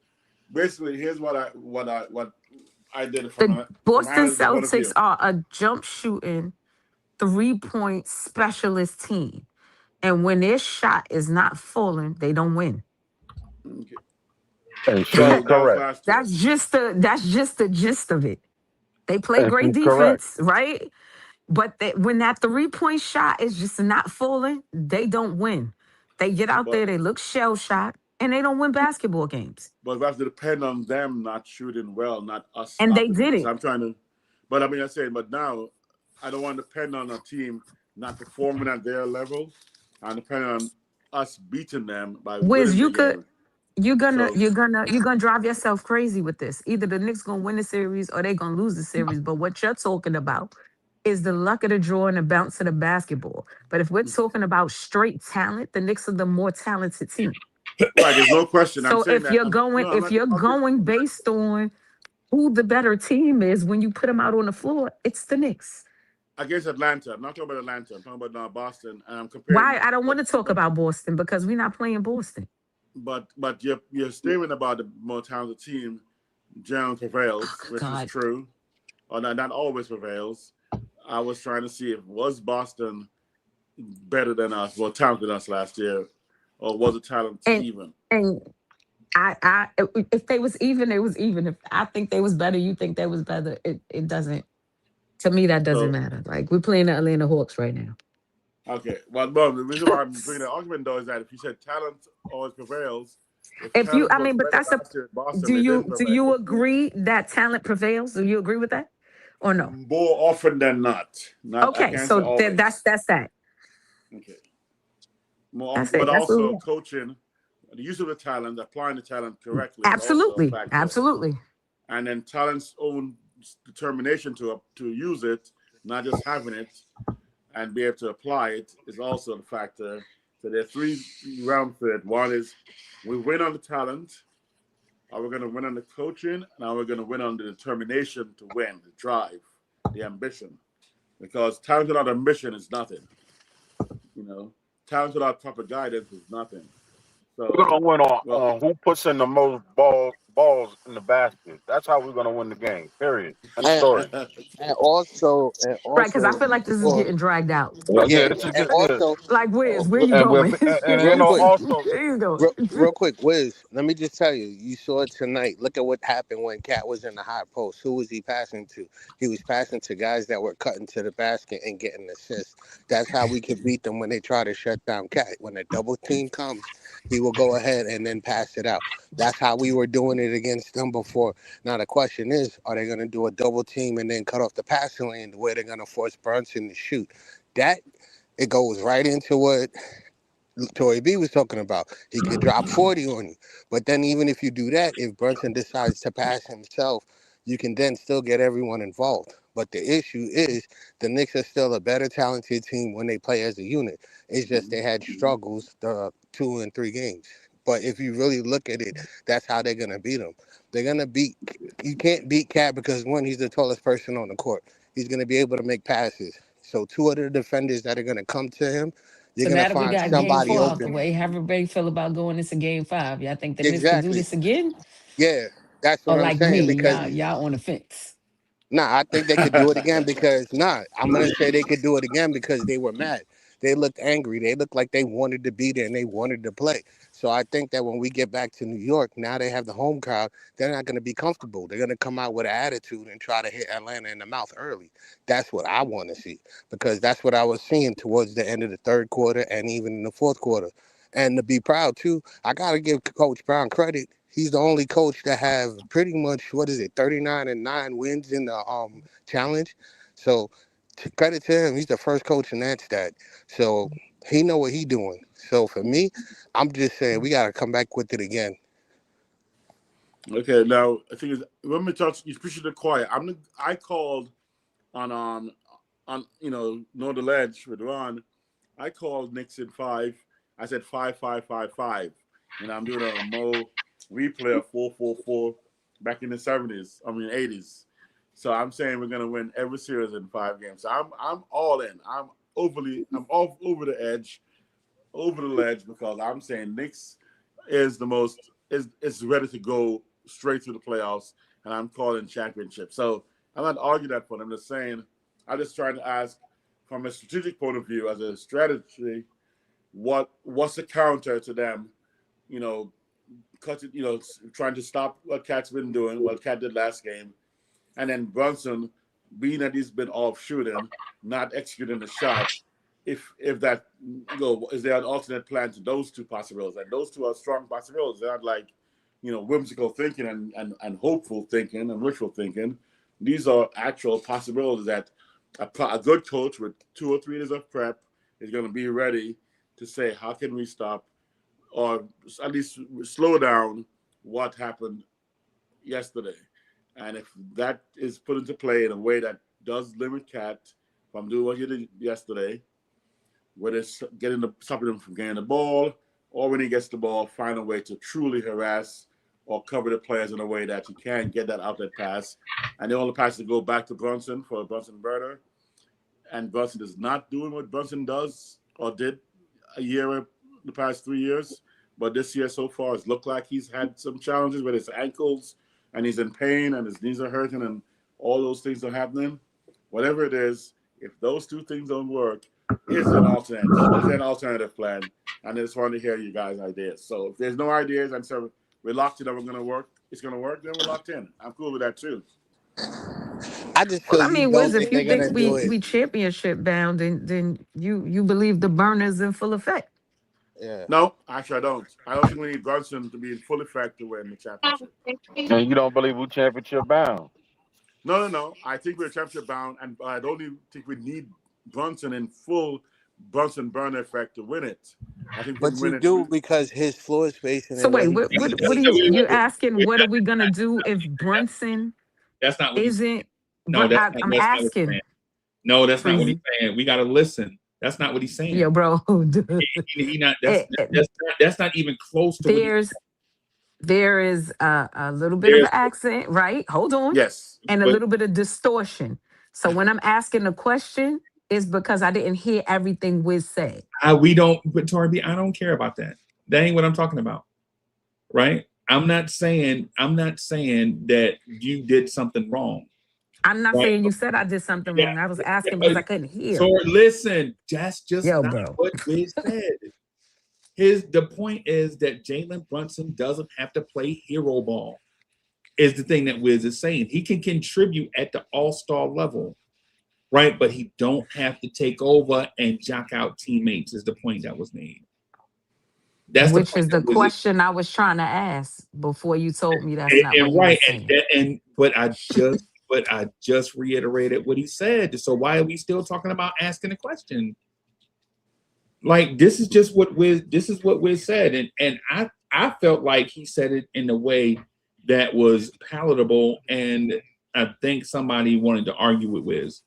Basically, here's what I did from the Boston Celtics are a jump shooting 3-point specialist team. And when their shot is not falling, they don't win. Okay. So correct. That's just the gist of it. They play great defense, right? But when that 3-point shot is just not falling, they don't win. They get out there, they look shell-shocked, and they don't win basketball games. But that's to depend on them not shooting well, not us. And they did it. I'm trying to, but I mean, I'm saying, but now I don't want to depend on a team not performing at their level. I depend on us beating them by Wiz, winning the game. You're gonna drive yourself crazy with this. Either the Knicks gonna win the series or they gonna lose the series. But what you're talking about is the luck of the draw and the bounce of the basketball. But if we're talking about straight talent, the Knicks are the more talented team. Right, there's no question. So if you're going based on who the better team is when you put them out on the floor, it's the Knicks. Against Atlanta. I'm not talking about Atlanta. I'm talking about Boston. And I'm comparing. Why? I don't want to talk about Boston because we're not playing Boston. But your statement about the more talented team generally prevails, which is true. Or not always prevails. I was trying to see if was Boston better than us, more talented than us last year, or was the talent even? And I if they was even, it was even. If I think they was better, you think they was better. It doesn't. To me, that doesn't matter. Like, we're playing the Atlanta Hawks right now. Okay. Well, the reason why I'm bringing the argument though is that if you said talent always prevails, but that's do you agree that talent prevails? Do you agree with that, or no? More often than not. Okay, so that's that. Okay. But also coaching, the use of the talent, applying the talent correctly. Absolutely. And then talent's own determination to use it, not just having it, and be able to apply it is also a factor. So there are 3 rounds to it. One is we win on the talent, are we going to win on the coaching, and are we going to win on the determination to win, the drive, the ambition? Because talent without ambition is nothing. You know, talent without proper guidance is nothing. So we're gonna win on who puts in the most ball balls in the basket. That's how we're gonna win the game. Period. End And, story. and also, Right, because I feel like this is before, getting dragged out. yeah, This is and good. Yeah. also, Like, where you And going? real quick, also Where you going? real quick, Wiz, let me just tell you, you saw it tonight. Look at what happened when Cat was in the high post. Who was he passing to? He was passing to guys that were cutting to the basket and getting assists. That's how we could beat them when they try to shut down Cat. When a double team comes, he will go ahead and then pass it out. That's how we were doing it against them before. Now the question is, are they going to do a double team and then cut off the passing lane the way they're going to force Brunson to shoot? That, it goes right into what Tory B was talking about. He could drop 40 on you. But then even if you do that, if Brunson decides to pass himself, you can then still get everyone involved. But the issue is the Knicks are still a better talented team when they play as a unit. It's just they had struggles the 2 and 3 games. But if you really look at it, that's how they're going to beat them. They're going to beat, you can't beat Cat because one, he's the tallest person on the court. He's going to be able to make passes. So 2 other defenders that are going to come to him, you're So going now to that we find got game somebody 4 out the open. way, how everybody feel about going into game 5? Y'all think the Knicks could do Exactly. this again? Yeah, that's Or what I'm like saying. me, Because y'all on the fence? I think they could do it again because I'm gonna say they could do it again because they were mad. They looked angry. They looked like they wanted to be there and they wanted to play. So I think that when we get back to New York, now they have the home crowd, they're not gonna be comfortable. They're gonna come out with an attitude and try to hit Atlanta in the mouth early. That's what I want to see because that's what I was seeing towards the end of the third quarter and even in the fourth quarter. And to be proud too, I gotta give Coach Brown credit. He's the only coach that have pretty much 39-9 wins in the challenge. So credit to him. He's the first coach in that stat. So he know what he doing. So for me, I'm just saying we gotta come back with it again. Okay, now I think when we talk, you push the quiet. I called on Know the Ledge with Ron. I called Knicks in 5. I said 5-5-5-5. And I'm doing a Mo replay of 4-4-4 back in the 80s. So I'm saying we're gonna win every series in 5 games. So I'm all in. I'm off over the edge, over the ledge because I'm saying Knicks is is ready to go straight to the playoffs, and I'm calling championship. So I'm not arguing that point. I'm just saying I'm just trying to ask from a strategic point of view, as a strategy, what's the counter to them, trying to stop what Cat's been doing, what Cat did last game, and then Brunson, being that he's been off shooting, not executing the shot. If that is there an alternate plan to those 2 possibilities? And those 2 are strong possibilities. They're not like, whimsical thinking and hopeful thinking and wishful thinking. These are actual possibilities that a good coach with 2 or 3 days of prep is going to be ready to say, how can we stop or at least slow down what happened yesterday? And if that is put into play in a way that does limit Cat from doing what he did yesterday, whether it's stopping him from getting the ball, or when he gets the ball, find a way to truly harass or cover the players in a way that he can get that outlet pass. And the only pass to go back to Brunson for a Brunson burner. And Brunson is not doing what Brunson does or did the past 3 years. But this year so far, it's looked like he's had some challenges with his ankles and he's in pain and his knees are hurting and all those things are happening. Whatever it is, if those 2 things don't work, is there an alternative plan? And I just want to hear you guys' ideas. So if there's no ideas and so we're locked in that it's going to work, then we're locked in. I'm cool with that too. I just feel I you mean, don't Wiz, think if you they're gonna think do it. we championship bound, then you believe the burner's in full effect. Yeah. No, actually I don't. I don't think we need Brunson to be in full effect to win the championship. And you don't believe we're championship bound? No. I think we're championship bound, and I don't even think we need Brunson in full Brunson burner effect to win it. I think we But can you win it. do because his floor spacing So and what wait, he what are you're asking? What are we gonna do if Brunson That's not what he's saying. isn't? No, I'm that's not what he's asking. saying. No, that's not what he's Freezy. saying. We got to listen. That's not what he's saying. Yo, bro. That's not even close to what he's there is a little bit of an accent, right? Hold on. Yes. And a little bit of distortion. So when I'm asking the question, it's because I didn't hear everything Wiz said. We don't, but Tori B, I don't care about that. That ain't what I'm talking about. Right? I'm not saying that you did something wrong. I'm not Right? saying you said I did something Yeah. wrong. I was asking because I couldn't hear. So listen, that's just Yo, not bro. what Wiz said. The point is that Jalen Brunson doesn't have to play hero ball. Is the thing that Wiz is saying. He can contribute at the all-star level, right? But he don't have to take over and jock out teammates. Is the point that was made. That's Which the is the question I was trying to ask before you told me that's not what he was saying. But I just reiterated what he said. So why are we still talking about asking a question? Like this is just what Wiz said, and I felt like he said it in a way that was palatable, and I think somebody wanted to argue with Wiz.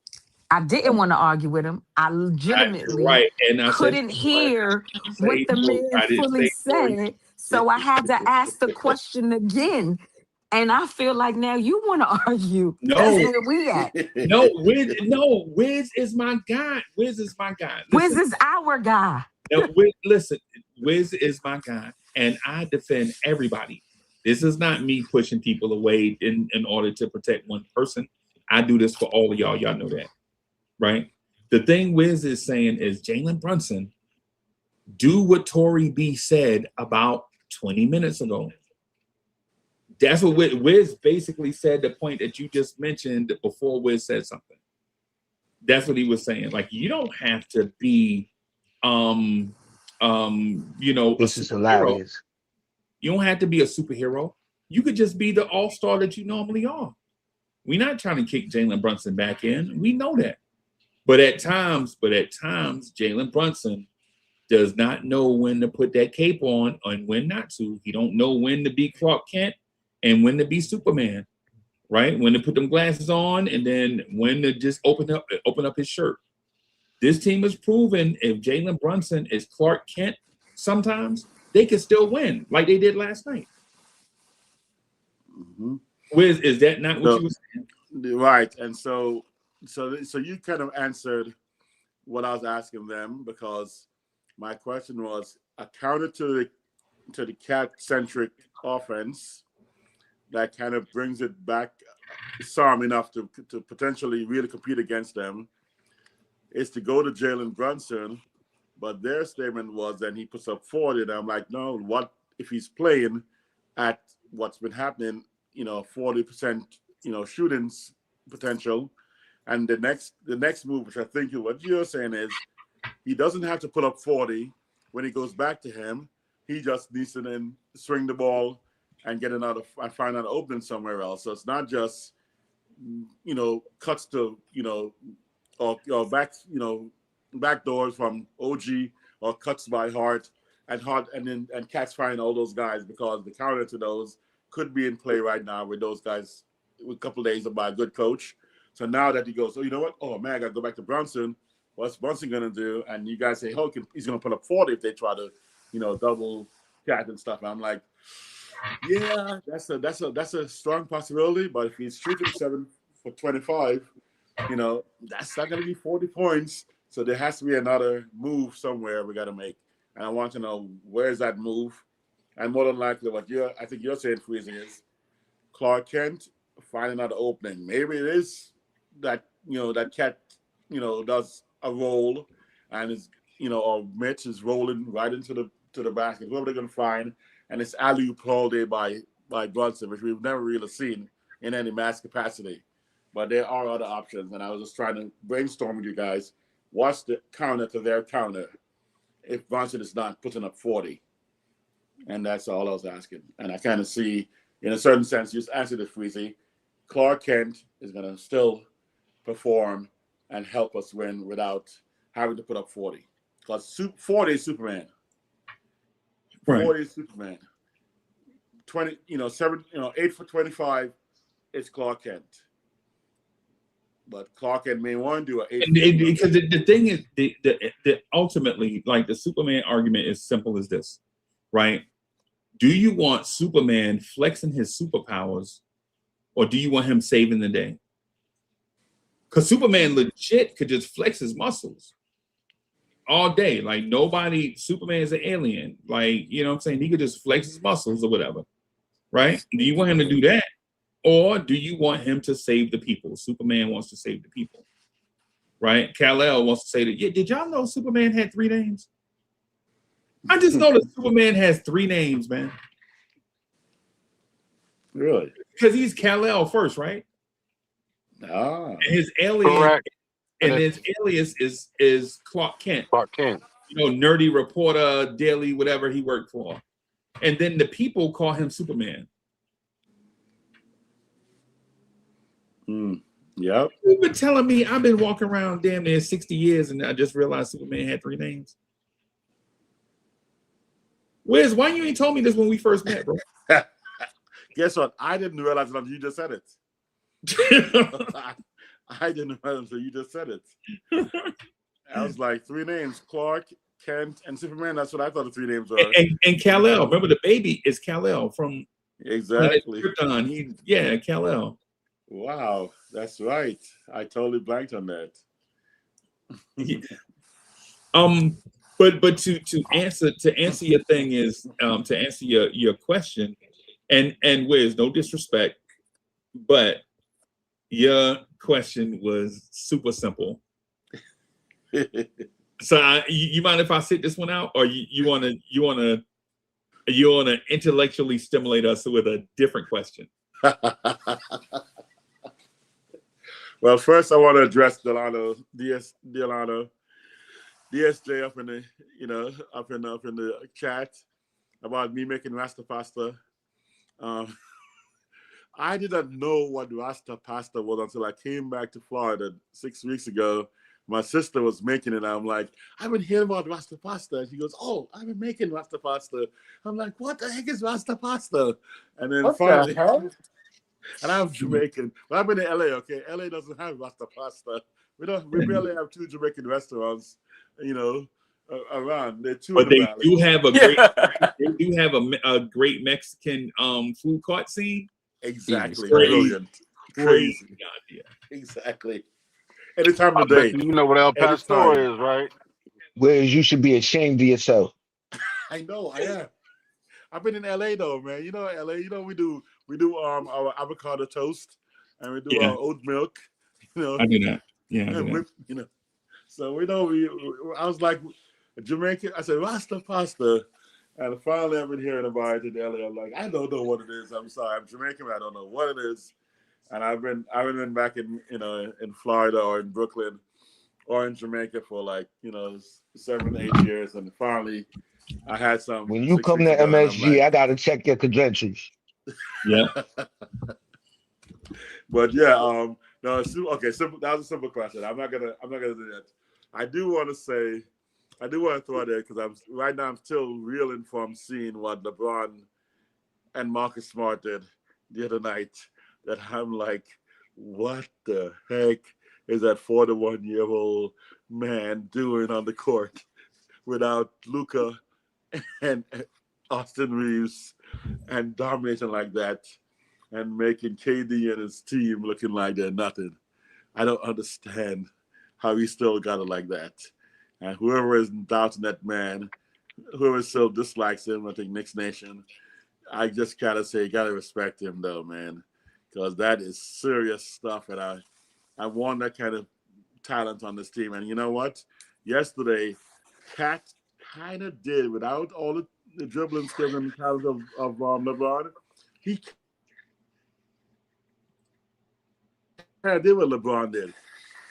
I didn't want to argue with him. I legitimately And I couldn't hear what the man fully said. So I had to ask the question again. And I feel like now you want to argue. No, that's where we at. Wiz is my guy. Wiz is my guy. Wiz is our guy. Now, listen, Wiz is my guy, and I defend everybody. This is not me pushing people away in order to protect one person. I do this for all of y'all. Y'all know that, right? The thing Wiz is saying is Jalen Brunson, do what Tory B said about 20 minutes ago. That's what Wiz basically said, the point that you just mentioned before Wiz said something. That's what he was saying. Like, you don't have to be, this is hilarious. You don't have to be a superhero. You could just be the all-star that you normally are. We're not trying to kick Jalen Brunson back in. We know that. But at times, Jalen Brunson does not know when to put that cape on and when not to. He don't know when to be Clark Kent and when to be Superman, right? When to put them glasses on and then when to just open up his shirt. This team has proven if Jalen Brunson is Clark Kent sometimes, they can still win like they did last night. Mm-hmm. Wiz, is that not what you were saying? Right. And so you kind of answered what I was asking them, because my question was a counter to the cat-centric offense that kind of brings it back some enough to potentially really compete against them is to go to Jalen Brunson. But their statement was that he puts up 40. And I'm like, no, what if he's playing at what's been happening, 40%, shootings potential. And the next move, which I think what you're saying is he doesn't have to put up 40 when he goes back to him. He just needs to then swing the ball and find an opening somewhere else. So it's not just, cuts to, or back doors from OG or cuts by Hart and Cat's find all those guys, because the counter to those could be in play right now with those guys with a couple of days by a good coach. So now that he goes, you know what? Oh man, I gotta go back to Brunson. What's Brunson gonna do? And you guys say, oh, he's gonna put up 40 if they try to, double Cat and stuff. And I'm like, yeah, that's a strong possibility. But if he's shooting 7 for 25, that's not gonna be 40 points. So there has to be another move somewhere we gotta make. And I want to know, where's that move? And more than likely, I think you're saying, Freezing, is Clark Kent finding another opening. Maybe it is that that Cat does a roll and is or Mitch is rolling right into the basket. Whoever they're gonna find, and it's alley-oop all day by Brunson, which we've never really seen in any mass capacity. But there are other options, and I was just trying to brainstorm with you guys. What's the counter to their counter if Brunson is not putting up 40? And that's all I was asking. And I kind of see, in a certain sense, you just answered it, Freezy. Clark Kent is going to still perform and help us win without having to put up 40. Because 40 is Superman. Right. 40 is Superman. 8 for 25 is Clark Kent. But Clark Kent may want to do an 8. Because the thing is, the ultimately, like the Superman argument is simple as this, right? Do you want Superman flexing his superpowers, or do you want him saving the day? Because Superman legit could just flex his muscles all day. Like Superman is an alien. Like, you know what I'm saying? He could just flex his muscles or whatever. right? Do you want him to do that? Or do you want him to save the people? Superman wants to save the people, right? Kal-El wants to say that, yeah, did y'all know Superman had 3 names? I just know that Superman has 3 names, man. Really? Because he's Kal-El first, right? Ah. And his alien, Correct. and his alias is Clark Kent. Clark Kent. You know, nerdy reporter, daily, whatever he worked for. And then the people call him Superman. Yep. You've been telling me I've been walking around damn near 60 years and I just realized Superman had 3 names. Where's why you ain't told me this when we first met, bro? Guess what? I didn't realize it until you just said it. I didn't realize until you just said it. I was like 3 names: Clark, Kent, and Superman. That's what I thought the 3 names were. And Kal-El. Remember, the baby is Kal-El from Exactly. Krypton. Kal-El. Wow, that's right. I totally blanked on that. But to answer your thing is to answer your question, and Wiz, no disrespect, but your question was super simple. So you mind if I sit this one out, or you wanna intellectually stimulate us with a different question? Well, first I want to address Delano, DSJ up in the chat about me making Rasta pasta. I didn't know what Rasta pasta was until I came back to Florida 6 weeks ago. My sister was making it. I'm like, I've been hearing about Rasta pasta. And she goes, oh, I've been making Rasta pasta. I'm like, what the heck is Rasta pasta? And then finally, and I'm Jamaican, but I've been in LA. Okay, LA doesn't have Rasta pasta. We barely have 2 Jamaican restaurants, around. They're 2. But they do have a great, a great Mexican food court scene. Exactly, Crazy. crazy idea. Exactly. Any time of day. You know what El Pastor is, right? Whereas you should be ashamed of yourself. I know, I am. I've been in LA though, man. You know, LA. You know, we do our avocado toast, and we do our oat milk. You know, I do that. Yeah, So we know I was like Jamaican. I said Rasta pasta, and finally I've been hearing about it in LA. I'm like, I don't know what it is. I'm sorry, I'm Jamaican. I don't know what it is. And I've been back in Florida or in Brooklyn or in Jamaica for 7, 8 years, and finally I had some. When you come to MSG, I gotta check your credentials. Yeah. But yeah, no, okay. Simple. That was a simple question. I'm not gonna do that. I do want to throw it there because I'm still reeling from seeing what LeBron and Marcus Smart did the other night. That I'm like, what the heck is that 41-year-old man doing on the court without Luka and Austin Reeves and dominating like that and making KD and his team looking like they're nothing? I don't understand how he still got it like that. And whoever is doubting that man, whoever still dislikes him, I think Knicks Nation, I just gotta say, gotta respect him though, man. Because that is serious stuff, and I want that kind of talent on this team. And you know what? Yesterday, Cat kind of did, without all the dribbling skills and talent of LeBron, he kind of did what LeBron did.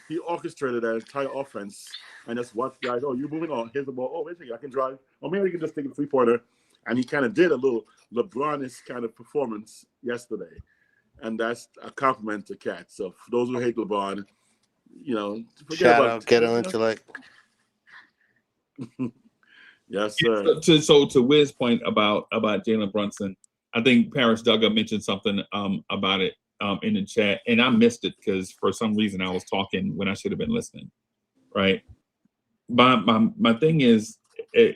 He orchestrated that entire offense and just watched guys, oh, you're moving on, here's the ball, oh, wait a second, I can drive. Or maybe I can just take a 3-pointer. And he kind of did a little LeBron-ish kind of performance yesterday. And that's a compliment to Cat. So for those who hate LeBron, shout out, get him intellect. Yes, sir. So to Wiz's point about Jalen Brunson, I think Paris Duggar mentioned something about it in the chat, and I missed it because for some reason I was talking when I should have been listening. Right. My thing is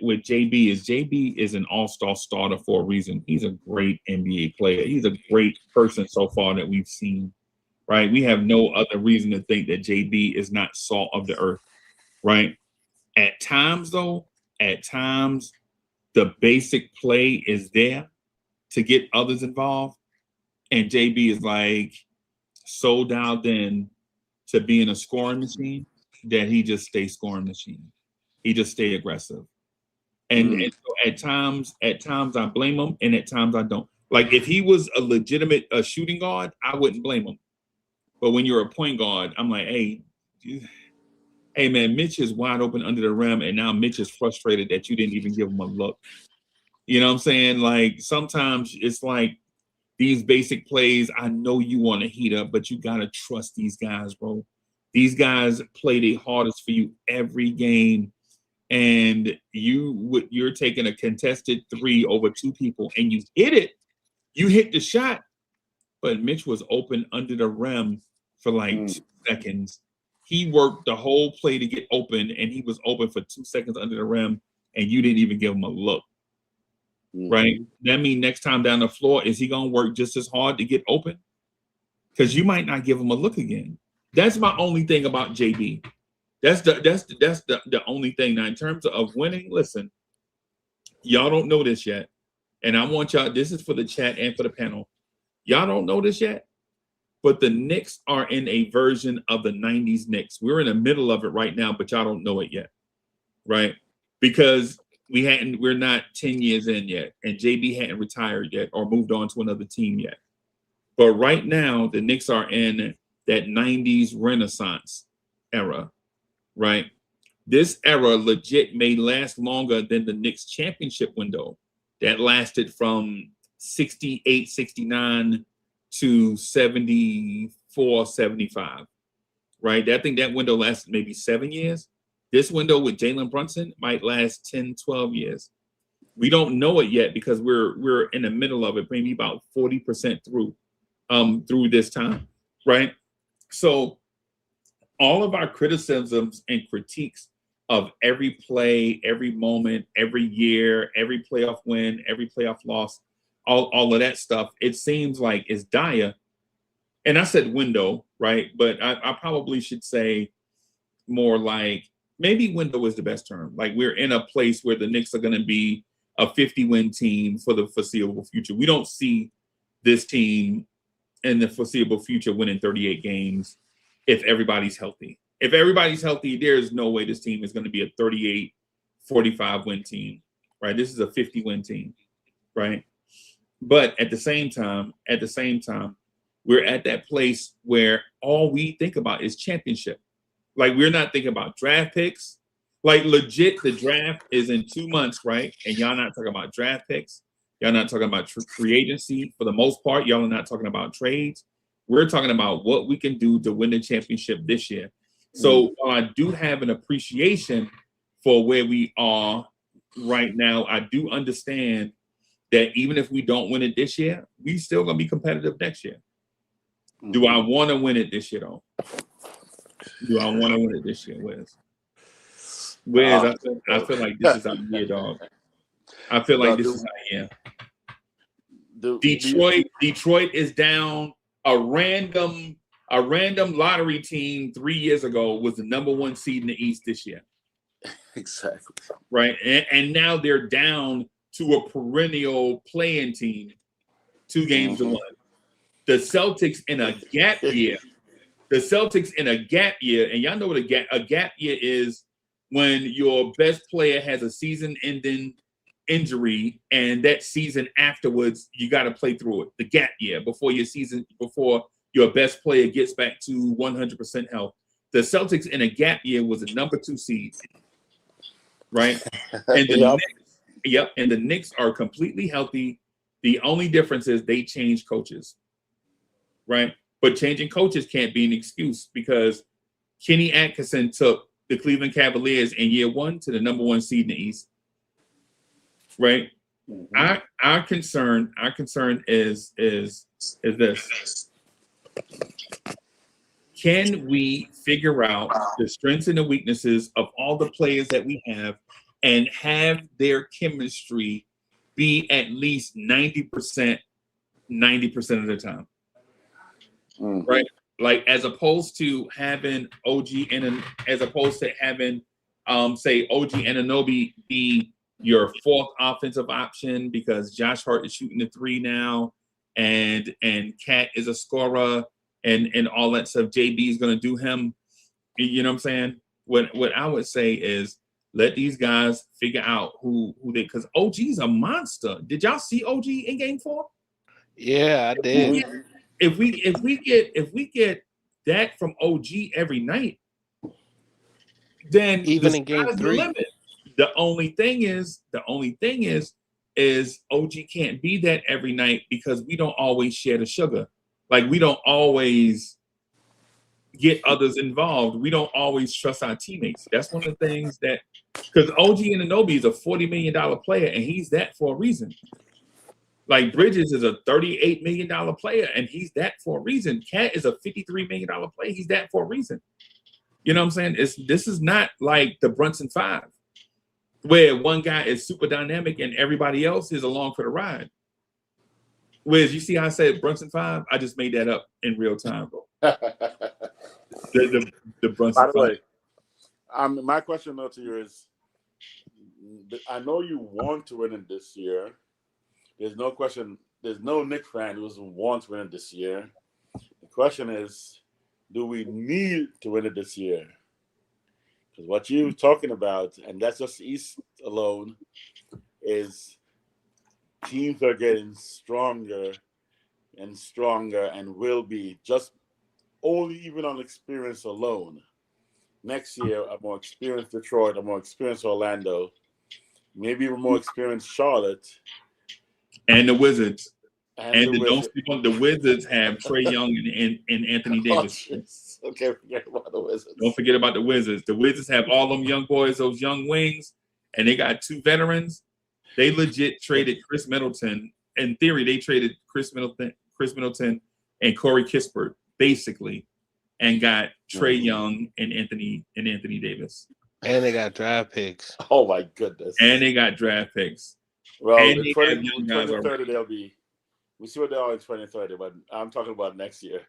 with JB is an all-star starter for a reason. He's a great NBA player. He's a great person so far that we've seen, right? We have no other reason to think that JB is not salt of the earth, right? At times, the basic play is there to get others involved. And JB is like so dialed in to being a scoring machine that he just stays scoring machine. He just stay aggressive. And so at times I blame him, and at times I don't. Like if he was a legitimate shooting guard, I wouldn't blame him. But when you're a point guard, I'm like, hey man, Mitch is wide open under the rim, and now Mitch is frustrated that you didn't even give him a look. You know what I'm saying? Like sometimes it's like these basic plays, I know you want to heat up, but you gotta trust these guys, bro. These guys play their hardest for you every game. And you're taking a contested 3 over 2 people and you hit it. You hit the shot, but Mitch was open under the rim for like 2 seconds. He worked the whole play to get open, and he was open for 2 seconds under the rim, and you didn't even give him a look. Right? That means next time down the floor, is he gonna work just as hard to get open? Because you might not give him a look again. That's my only thing about JB. That's the only thing. Now, in terms of winning, listen, y'all don't know this yet. And I want y'all, this is for the chat and for the panel. Y'all don't know this yet, but the Knicks are in a version of the 90s Knicks. We're in the middle of it right now, but y'all don't know it yet, right? Because we're not 10 years in yet, and JB hadn't retired yet or moved on to another team yet. But right now, the Knicks are in that 90s Renaissance era. Right. This era legit may last longer than the Knicks championship window that lasted from 68, 69 to 74, 75. Right. I think that window lasted maybe 7 years. This window with Jalen Brunson might last 10, 12 years. We don't know it yet because we're in the middle of it, maybe about 40% through this time. Right. So all of our criticisms and critiques of every play, every moment, every year, every playoff win, every playoff loss, all of that stuff, it seems like is dire. And I said window, right? But I probably should say more like maybe window is the best term. Like we're in a place where the Knicks are going to be a 50-win team for the foreseeable future. We don't see this team in the foreseeable future winning 38 games. If everybody's healthy. If everybody's healthy, there's no way this team is going to be a 38, 45 win team, right? This is a 50-win team, right? But at the same time, we're at that place where all we think about is championship. Like we're not thinking about draft picks. Like legit, the draft is in 2 months, right? And y'all not talking about draft picks. Y'all not talking about free agency. For the most part, y'all are not talking about trades. We're talking about what we can do to win the championship this year. So I do have an appreciation for where we are right now. I do understand that even if we don't win it this year, we still going to be competitive next year. Do I want to win it this year, though? Do I want to win it this year, Wiz? I feel like this is our year, dog. I feel like this is our year. Detroit is down. A random lottery team 3 years ago was the number 1 seed in the East this year. Exactly. Right. And now they're down to a perennial play-in team, 2 games to 1. The Celtics in a gap year. And y'all know what a gap year is when your best player has a season-ending injury, and that season afterwards you got to play through it. The gap year before your best player gets back to 100% health. The Celtics in a gap year was a number 2 seed, right? And the Knicks are completely healthy. The only difference is they changed coaches, right? But changing coaches can't be an excuse because Kenny Atkinson took the Cleveland Cavaliers in year 1 to the number 1 seed in the East. Right. Our concern is this. Can we figure out the strengths and the weaknesses of all the players that we have and have their chemistry be at least 90% of the time? Right? Like as opposed to having say OG Anunoby be your fourth offensive option because Josh Hart is shooting the 3 now, and Cat is a scorer, and all that stuff. JB is going to do him. You know what I'm saying? What I would say is let these guys figure out who they, because OG's a monster. Did y'all see OG in Game 4? Yeah, I did. If we get that from OG every night, then even in Game 3, the limit. The only thing is OG can't be that every night because we don't always share the sugar. Like we don't always get others involved. We don't always trust our teammates. That's one of the things that, because OG Anunoby is a $40 million player, and he's that for a reason. Like Bridges is a $38 million player, and he's that for a reason. Cat is a $53 million player. He's that for a reason. You know what I'm saying? This is not like the Brunson 5, where one guy is super dynamic and everybody else is along for the ride. Whereas you see how I said Brunson 5? I just made that up in real time, bro. the Brunson 5. By the way, my question though to you is, I know you want to win it this year. There's no question. There's no Knicks fan who doesn't want to win it this year. The question is, do we need to win it this year? Because what you're talking about, and that's just East alone, is teams are getting stronger and stronger and will be just only even on experience alone. Next year, a more experienced Detroit, a more experienced Orlando, maybe even more experienced Charlotte. And the Wizards. Don't sleep on the Wizards have Trae Young and Anthony Davis. Okay, forget about the Wizards. Don't forget about the Wizards. The Wizards have all them young boys, those young wings, and they got 2 veterans. They legit traded Chris Middleton. In theory, they traded Chris Middleton and Corey Kispert, basically, and got Trae Young and Anthony Davis. And they got draft picks. Oh my goodness. And they got draft picks. Well, and in 2030 they'll be. We see what they are in 2030, but I'm talking about next year.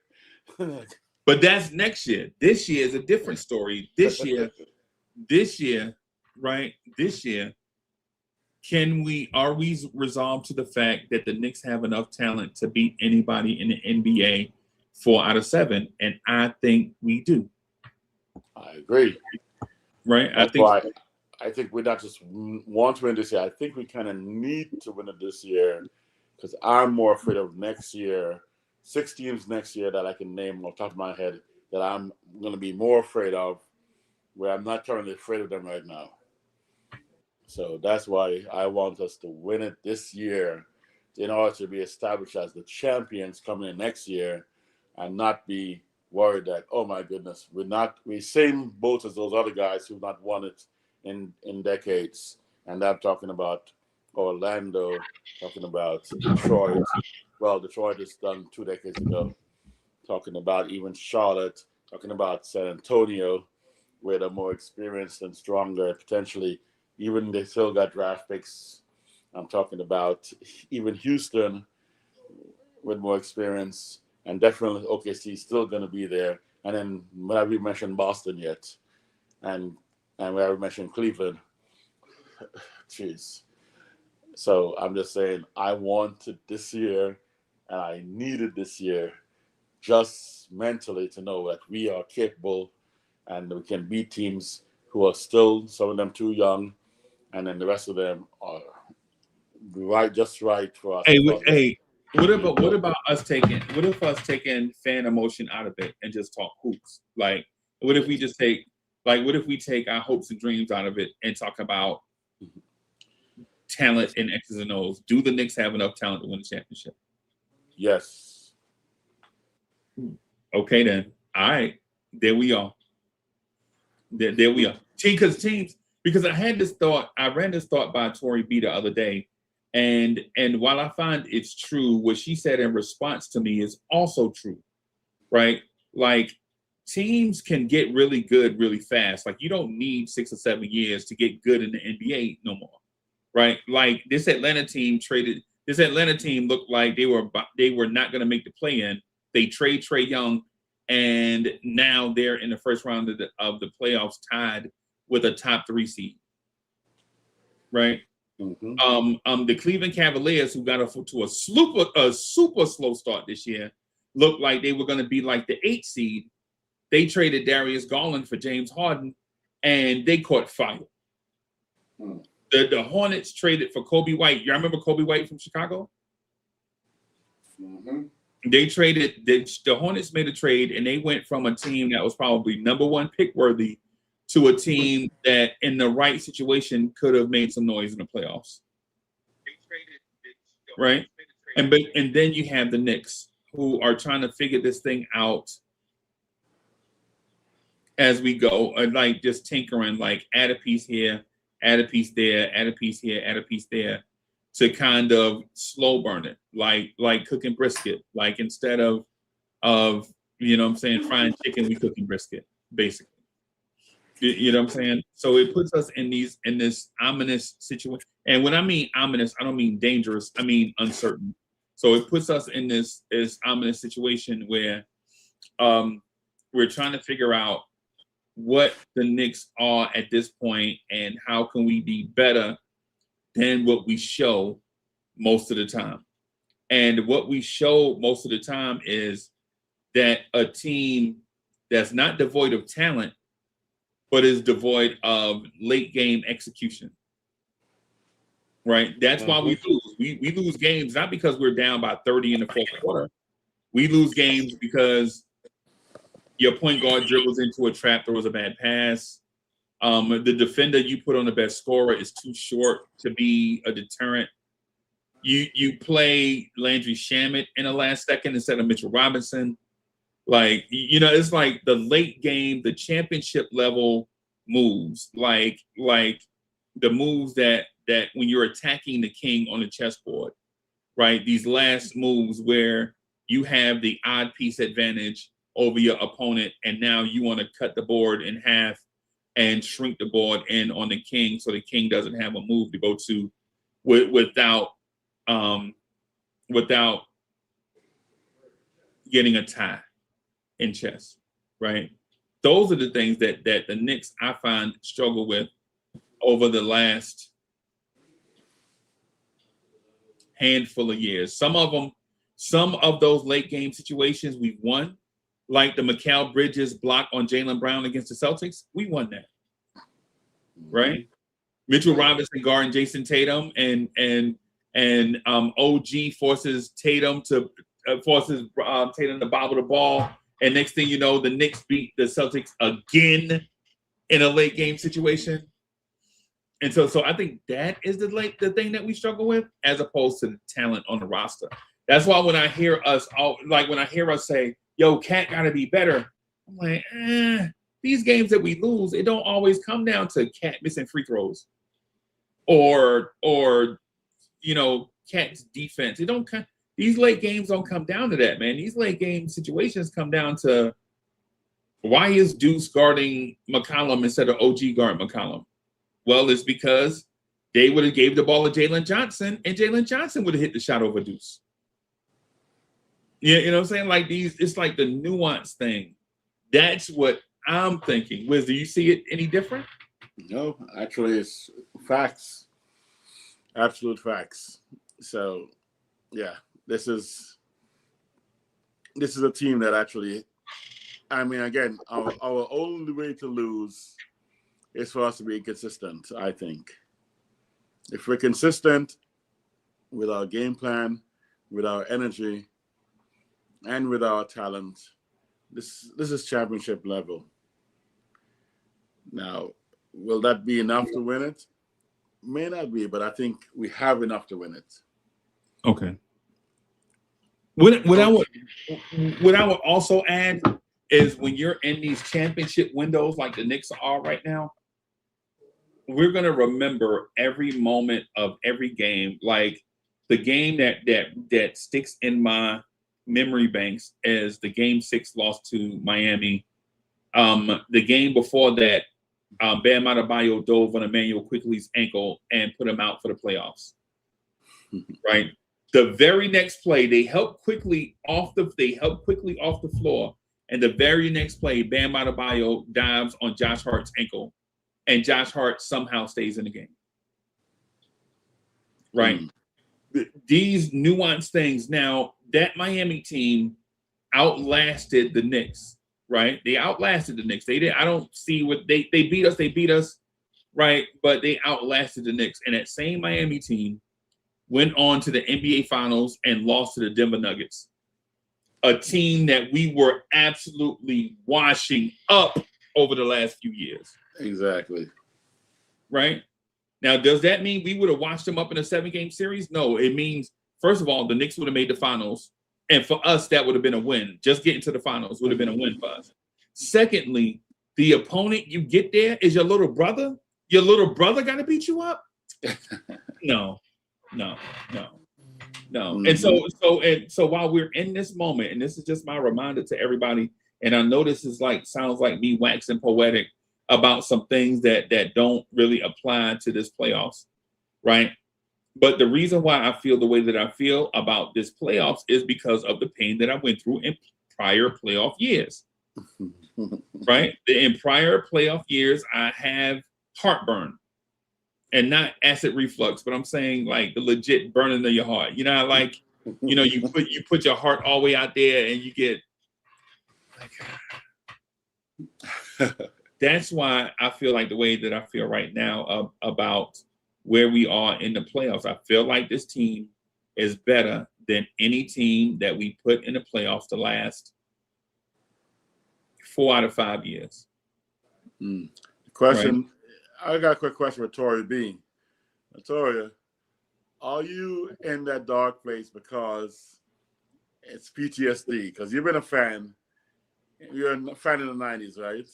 But that's next year. This year is a different story. This year, right? This year, are we resolved to the fact that the Knicks have enough talent to beat anybody in the NBA 4 out of 7? And I think we do. I agree. Right? I think we not just want to win this year. I think we kind of need to win it this year, because I'm more afraid of next year. 6 teams next year that I can name off the top of my head that I'm going to be more afraid of, where I'm not currently afraid of them right now. So that's why I want us to win it this year in order to be established as the champions coming in next year, and not be worried that, oh my goodness, we're same boat as those other guys who've not won it in decades. And I'm talking about Orlando, talking about Detroit. Well, Detroit is done 2 decades ago. Talking about even Charlotte, talking about San Antonio, where they're more experienced and stronger, potentially. Even they still got draft picks. I'm talking about even Houston with more experience, and definitely OKC still going to be there. And then we haven't mentioned Boston yet, and we haven't mentioned Cleveland. Jeez. So I'm just saying, I want it this year, and I need it this year, just mentally to know that we are capable and we can beat teams who are still, some of them too young, and then the rest of them are just right for us. Hey, what about us taking fan emotion out of it and just talk hoops? Like, what if we just take our hopes and dreams out of it and talk about talent and X's and O's? Do the Knicks have enough talent to win the championship? Yes. Okay, then. All right. There we are. There we are. Because I ran this thought by Tori B the other day, and while I find it's true, what she said in response to me is also true, right? Like, teams can get really good really fast. Like, you don't need 6 or 7 years to get good in the NBA no more, right? Like, this Atlanta team looked like they were not going to make the play-in. They trade Trae Young, and now they're in the first round of the playoffs, tied with a top 3 seed, right? The Cleveland Cavaliers, who got to a super slow start this year, looked like they were going to be like the 8th seed. They traded Darius Garland for James Harden, and they caught fire. The Hornets traded for Kobe White. You remember Kobe White from Chicago? They traded. The Hornets made a trade, and they went from a team that was probably number 1 pick worthy to a team that, in the right situation, could have made some noise in the playoffs. Right, and then you have the Knicks, who are trying to figure this thing out as we go, like just tinkering, like add a piece here, add a piece there, add a piece here, add a piece there, to kind of slow burn it, like cooking brisket. Like instead of you know what I'm saying, frying chicken, we cooking brisket, basically. You know what I'm saying? So it puts us in this ominous situation. And when I mean ominous, I don't mean dangerous. I mean uncertain. So it puts us in this ominous situation where we're trying to figure out what the Knicks are at this point and how can we be better than what we show most of the time. And what we show most of the time is that a team that's not devoid of talent, but is devoid of late game execution. Right? That's why we lose. We lose games not because we're down by 30 in the fourth quarter. We lose games because your point guard dribbles into a trap, throws a bad pass. The defender you put on the best scorer is too short to be a deterrent. You play Landry Shamet in the last second instead of Mitchell Robinson. Like, you know, it's like the late game, the championship level moves, like the moves that when you're attacking the king on the chessboard, right? These last moves where you have the odd piece advantage over your opponent, and now you want to cut the board in half and shrink the board in on the king, so the king doesn't have a move to go to without getting a tie in chess, right? Those are the things that the Knicks, I find, struggle with over the last handful of years. Some of those late game situations we've won, like the Mikal Bridges block on Jalen Brown against the Celtics. We won that, right? Mitchell Robinson guarding Jason Tatum, and OG forces Tatum to bobble the ball. And next thing you know, the Knicks beat the Celtics again in a late game situation. And so I think that is the thing that we struggle with, as opposed to the talent on the roster. That's why when I hear us say, "Yo, Cat got to be better," I'm like, these games that we lose, it don't always come down to Cat missing free throws, or you know, Cat's defense. It don't come. These late games don't come down to that, man. These late game situations come down to, why is Deuce guarding McCollum instead of OG guarding McCollum? Well, it's because they would have gave the ball to Jalen Johnson, and Jalen Johnson would have hit the shot over Deuce. Yeah, you know what I'm saying? Like it's like the nuance thing. That's what I'm thinking. Wiz, do you see it any different? No, actually, it's facts. Absolute facts. So, yeah. This is a team that actually, I mean, again, our only way to lose is for us to be consistent, I think. If we're consistent with our game plan, with our energy, and with our talent, this is championship level. Now, will that be enough to win it? May not be, but I think we have enough to win it. Okay. What I would also add is, when you're in these championship windows like the Knicks are right now, we're gonna remember every moment of every game. Like the game that sticks in my memory banks is the Game 6 loss to Miami. The game before that, Bam Adebayo dove on Emmanuel Quickly's ankle and put him out for the playoffs. Right. The very next play, they helped quickly off the floor, and the very next play, Bam Adebayo dives on Josh Hart's ankle, and Josh Hart somehow stays in the game. right? These nuanced things. Now, that Miami team outlasted the Knicks, right? They outlasted the Knicks. They did. I don't see what they beat us. They beat us, right? But they outlasted the Knicks. And that same Miami team went on to the NBA Finals and lost to the Denver Nuggets, a team that we were absolutely washing up over the last few years. Exactly. Right? Now, does that mean we would have watched them up in a 7-game series? No, it means, first of all, the Knicks would have made the finals. And for us, that would have been a win. Just getting to the finals would have been a win for us. Secondly, the opponent you get there is your little brother. Your little brother got to beat you up? No. And so while we're in this moment, and this is just my reminder to everybody, and I know this is sounds like me waxing poetic about some things that don't really apply to this playoffs, right? But the reason why I feel the way that I feel about this playoffs is because of the pain that I went through in prior playoff years, right? In prior playoff years, I have heartburn and not acid reflux, but I'm saying like the legit burning of your heart. You know, like, you know, you put your heart all the way out there and you get like, that's why I feel like the way that I feel right now about where we are in the playoffs. I feel like this team is better than any team that we put in the playoffs the last 4 out of 5 years. Question. Right? I got a quick question for Tori B. Toria, are you in that dark place because it's PTSD? Because you've been a fan. You're a fan in the 90s, right?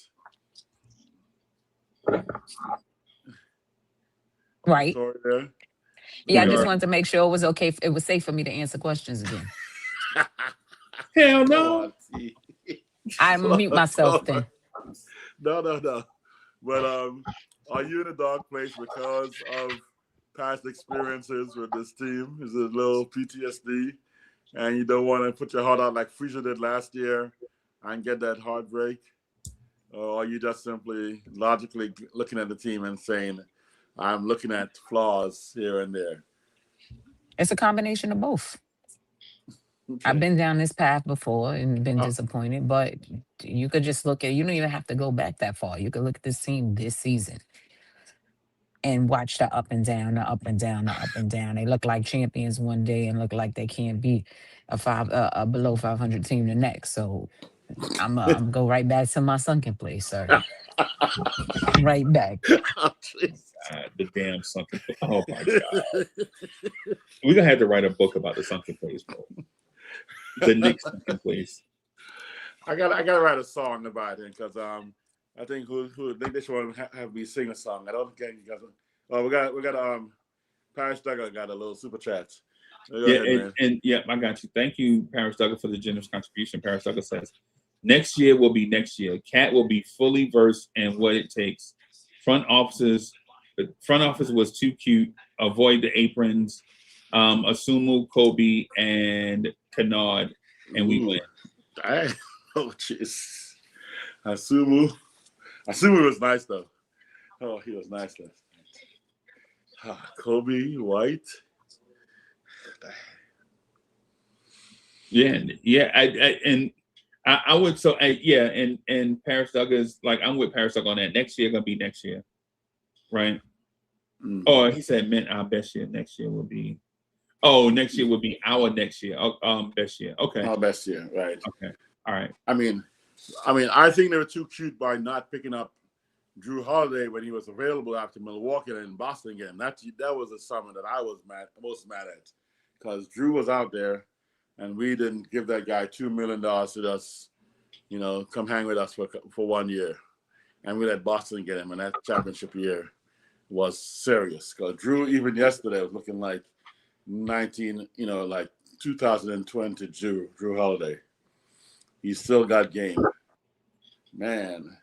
Right. Toria? Yeah, I just wanted to make sure it was okay. It was safe for me to answer questions again. Hell no. I mute myself then. No. But are you in a dark place because of past experiences with this team? Is it a little PTSD? And you don't want to put your heart out like Freezer did last year and get that heartbreak? Or are you just simply logically looking at the team and saying, I'm looking at flaws here and there? It's a combination of both. Okay. I've been down this path before and been disappointed, but you could just look at, you don't even have to go back that far. You could look at this team this season and watch the up and down, the up and down, the up and down. They look like champions one day and look like they can't beat a below 500 team the next. So I'm go right back to my sunken place, sir. Right back. The damn sunken place. Oh my God. We're gonna have to write a book about the sunken place, bro. The Knicks sunken place. I gotta write a song about it because I think they should want to have me sing a song. I don't think you guys. Oh, we got Paris Duggar got a little super chat. I got you. Thank you, Paris Duggar, for the generous contribution. Paris Duggar says, next year will be next year. Cat will be fully versed in what it takes. Front office was too cute. Avoid the aprons. Asumu, Kobe, and Kennard, and we win. Oh, jeez. Asumu was nice though. Oh, he was nice last night. Kobe White. Yeah. I would and Paris Duggar is like, I'm with Paris Duggar on that. Next year gonna be next year, right? Oh, he said meant our best year. Next year will be. Oh, next year will be our next year. Best year. Okay. Our best year, right? Okay. All right. I mean, I think they were too cute by not picking up Drew Holiday when he was available after Milwaukee and Boston again. That was the summer that I was most mad at, because Drew was out there, and we didn't give that guy $2 million to us, come hang with us for 1 year, and we let Boston get him. And that championship year was serious, because Drew even yesterday was looking like 2020 Drew Holiday. He still got game, man.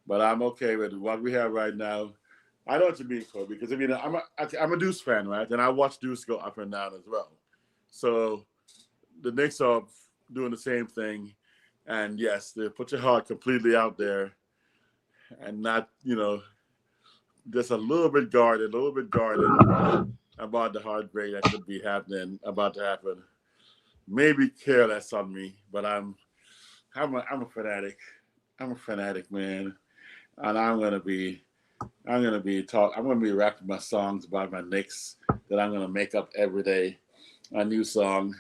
But I'm okay with what we have right now. I know what you mean, Kobe, because I'm a Deuce fan, right? And I watch Deuce go up and down as well. So the Knicks are doing the same thing, and yes, they put your heart completely out there, and not just a little bit guarded. about the heartbreak that could be about to happen. Maybe careless on me, but I'm a fanatic. I'm a fanatic, man, and I'm gonna be rapping my songs about my Knicks that I'm gonna make up every day. A new song.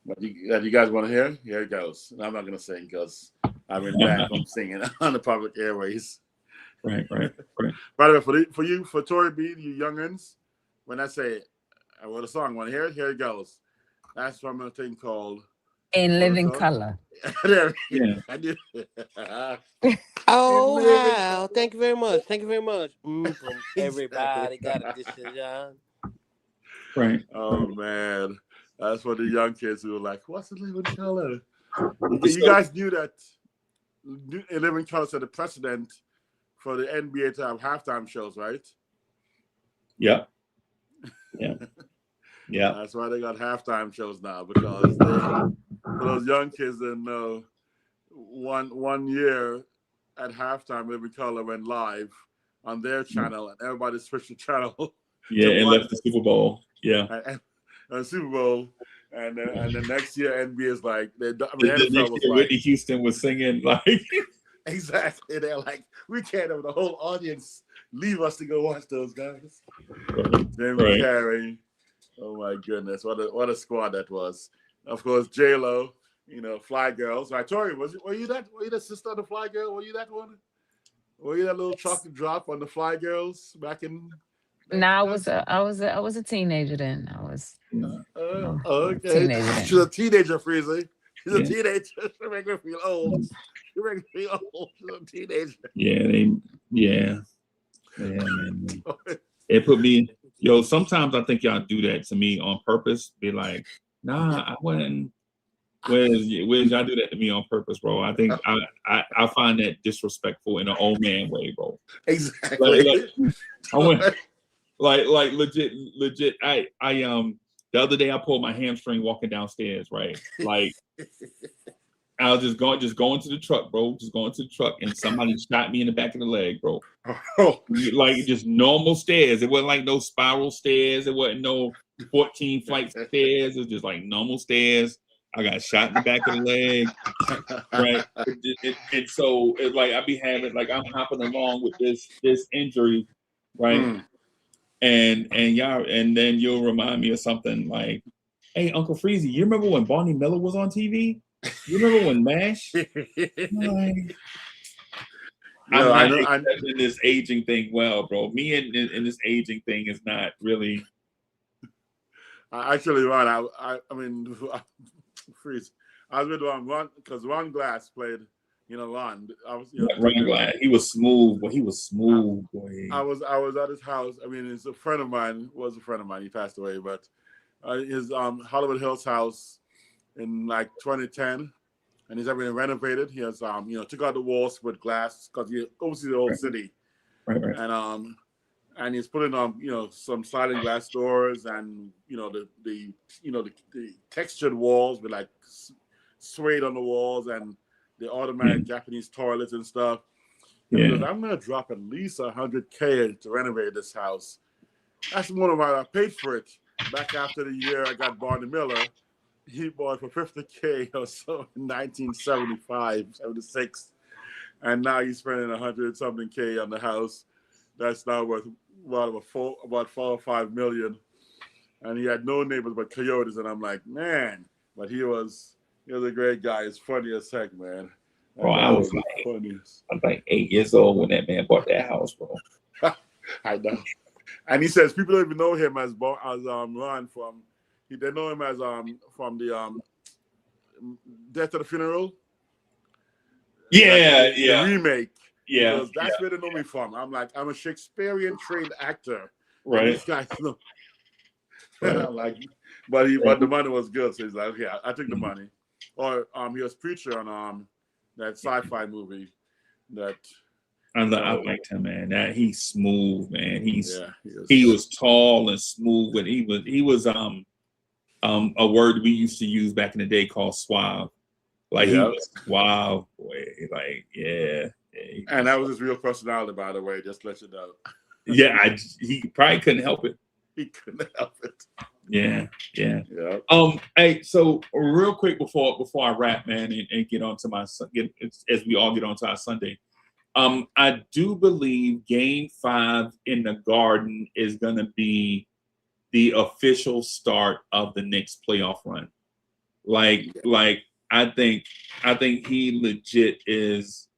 But you guys want to hear? Here it goes. And I'm not gonna sing because I'm in band from singing on the public airways. Right. By the way, for Tory B, you youngins, when I say I wrote a song, want to hear it? Here it goes. That's from a thing called In living color. Yeah. I did. Oh, In living how. color. Thank you very much. Thank you very much. From everybody Exactly. got a decision. Right. Oh man, that's for the young kids who are like, "What's in living color?" You guys knew that in living color set the precedent for the NBA to have halftime shows, right? Yeah. That's why they got halftime shows now, because for those young kids that know, one year at halftime, Living Color went live on their channel, and everybody switched the channel. Yeah, and left the Super Bowl. Yeah, and Super Bowl, and the next year NBA is like, the next year Whitney Houston was singing like exactly. They're like, we can't have the whole audience leave us to go watch those guys. Jim Carrey. Oh my goodness, what a squad that was. Of course, J-Lo, Fly Girls. I told you, were you that sister of the Fly Girl? Were you that one? Were you that little chocolate drop on the Fly Girls back in? No, I was a teenager then. I was okay. Teenager then. She's a teenager, Freezy. She's a teenager. She make me feel old. She make me feel old. She's a teenager. Yeah, man. It put me, sometimes I think y'all do that to me on purpose. Be like, nah, I wouldn't. Where's y'all do that to me on purpose, bro? I think I find that disrespectful in an old man way, bro. Exactly. I went like legit. I the other day I pulled my hamstring walking downstairs, right? Like I was just going to the truck, bro. Just going to the truck, and somebody shot me in the back of the leg, bro. Like just normal stairs. It wasn't like no spiral stairs. It wasn't no 14 flights of stairs. It was just like normal stairs. I got shot in the back of the leg, right? And so it's like I be having, like, I'm hopping along with this injury, right? And y'all, and then you'll remind me of something like, hey, Uncle Freezy, you remember when Barney Miller was on TV? You remember when MASH? I'm not accepting this aging thing well, bro. Me and this aging thing is not really. Actually, Ron, I mean, Freeze. I was with Ron because Ron Glass played, Ron. I was, Ron Glass. He was smooth, but he was smooth, boy. I was at his house. I mean, it's a friend of mine. Was a friend of mine. He passed away, but his Hollywood Hills house in like 2010, and he's having it renovated. He has took out the walls with glass because he oversees the whole city, right. And he's putting some sliding glass doors and the textured walls with like suede on the walls and the automatic Japanese toilets and stuff. Yeah. Because I'm gonna drop at least $100K to renovate this house. That's one of I paid for it back after the year I got Barney Miller. He bought for $50K or so in 1975, 76, and now he's spending $100-something K on the house. That's now worth about $4 or $5 million, and he had no neighbors but coyotes. And I'm like, man, but he was a great guy. He's funny as heck, man. Bro, I was like 8 years old when that man bought that house, bro. I know. And he says people don't even know him as Ron from. They know him as from the Death of the Funeral. The remake. Yeah, because that's where they know me from. I'm a Shakespearean trained actor. Right. These guys know. But the money was good, so he's like, okay, I took the money. Or he was preacher on that sci-fi movie that. I liked him, man. That he's smooth, man. He was tall and smooth, but he was a word we used to use back in the day called suave. Like he was suave, boy. Like and that was his real personality, by the way. Just to let you know. He probably couldn't help it. He couldn't help it. Yeah. Yeah. Hey, so real quick before I wrap, man, and get on to as we all get on to our Sunday. I do believe Game 5 in the Garden is going to be the official start of the Knicks playoff run. Like I think he legit is,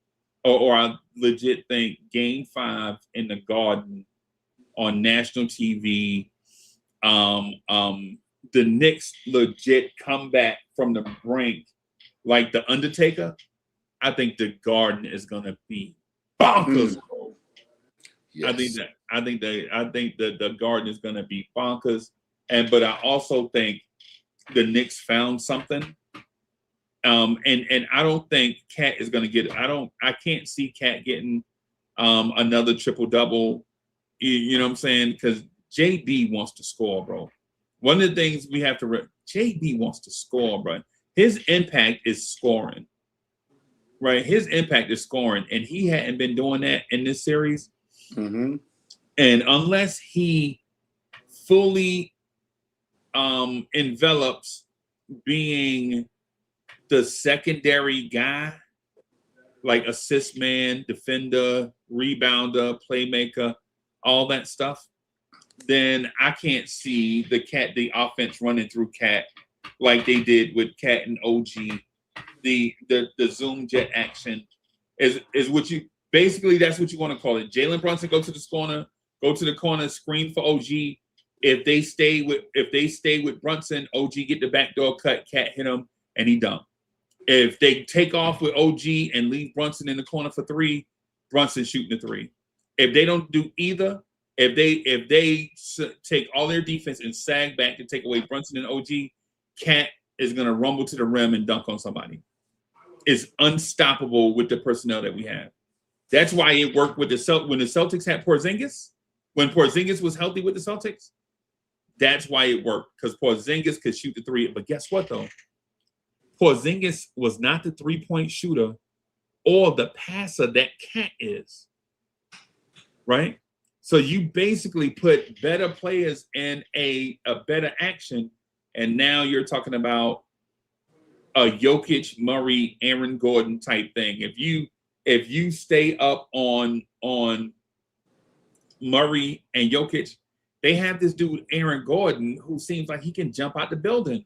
or I legit think Game 5 in the Garden on national TV. The Knicks legit come back from the brink like the Undertaker. I think the Garden is gonna be bonkers. Yes. I think that the Garden is gonna be bonkers. But I also think the Knicks found something. And I don't think Cat is gonna get. I can't see Cat getting another triple double. You know what I'm saying? Because JB wants to score, bro. One of the things we have to JB wants to score, bro. His impact is scoring, right? His impact is scoring, and he hadn't been doing that in this series. Mm-hmm. And unless he fully envelops being the secondary guy, like assist man, defender, rebounder, playmaker, all that stuff, then I can't see the offense running through Cat like they did with Cat and OG. The zoom jet action is what you basically, that's what you want to call it. Jalen Brunson go to the corner, screen for OG. If they stay with Brunson, OG get the backdoor cut, Cat hit him, and he dunked. If they take off with OG and leave Brunson in the corner for three, Brunson shooting the three. If they don't do either, if they take all their defense and sag back to take away Brunson and OG, Cat is going to rumble to the rim and dunk on somebody. It's unstoppable with the personnel that we have. That's why it worked with when the Celtics had Porzingis. When Porzingis was healthy with the Celtics, that's why it worked, because Porzingis could shoot the three. But guess what, though? Porzingis was not the three-point shooter or the passer that Cat is, right? So you basically put better players in a better action, and now you're talking about a Jokic, Murray, Aaron Gordon type thing. If you stay up on Murray and Jokic, they have this dude Aaron Gordon who seems like he can jump out the building.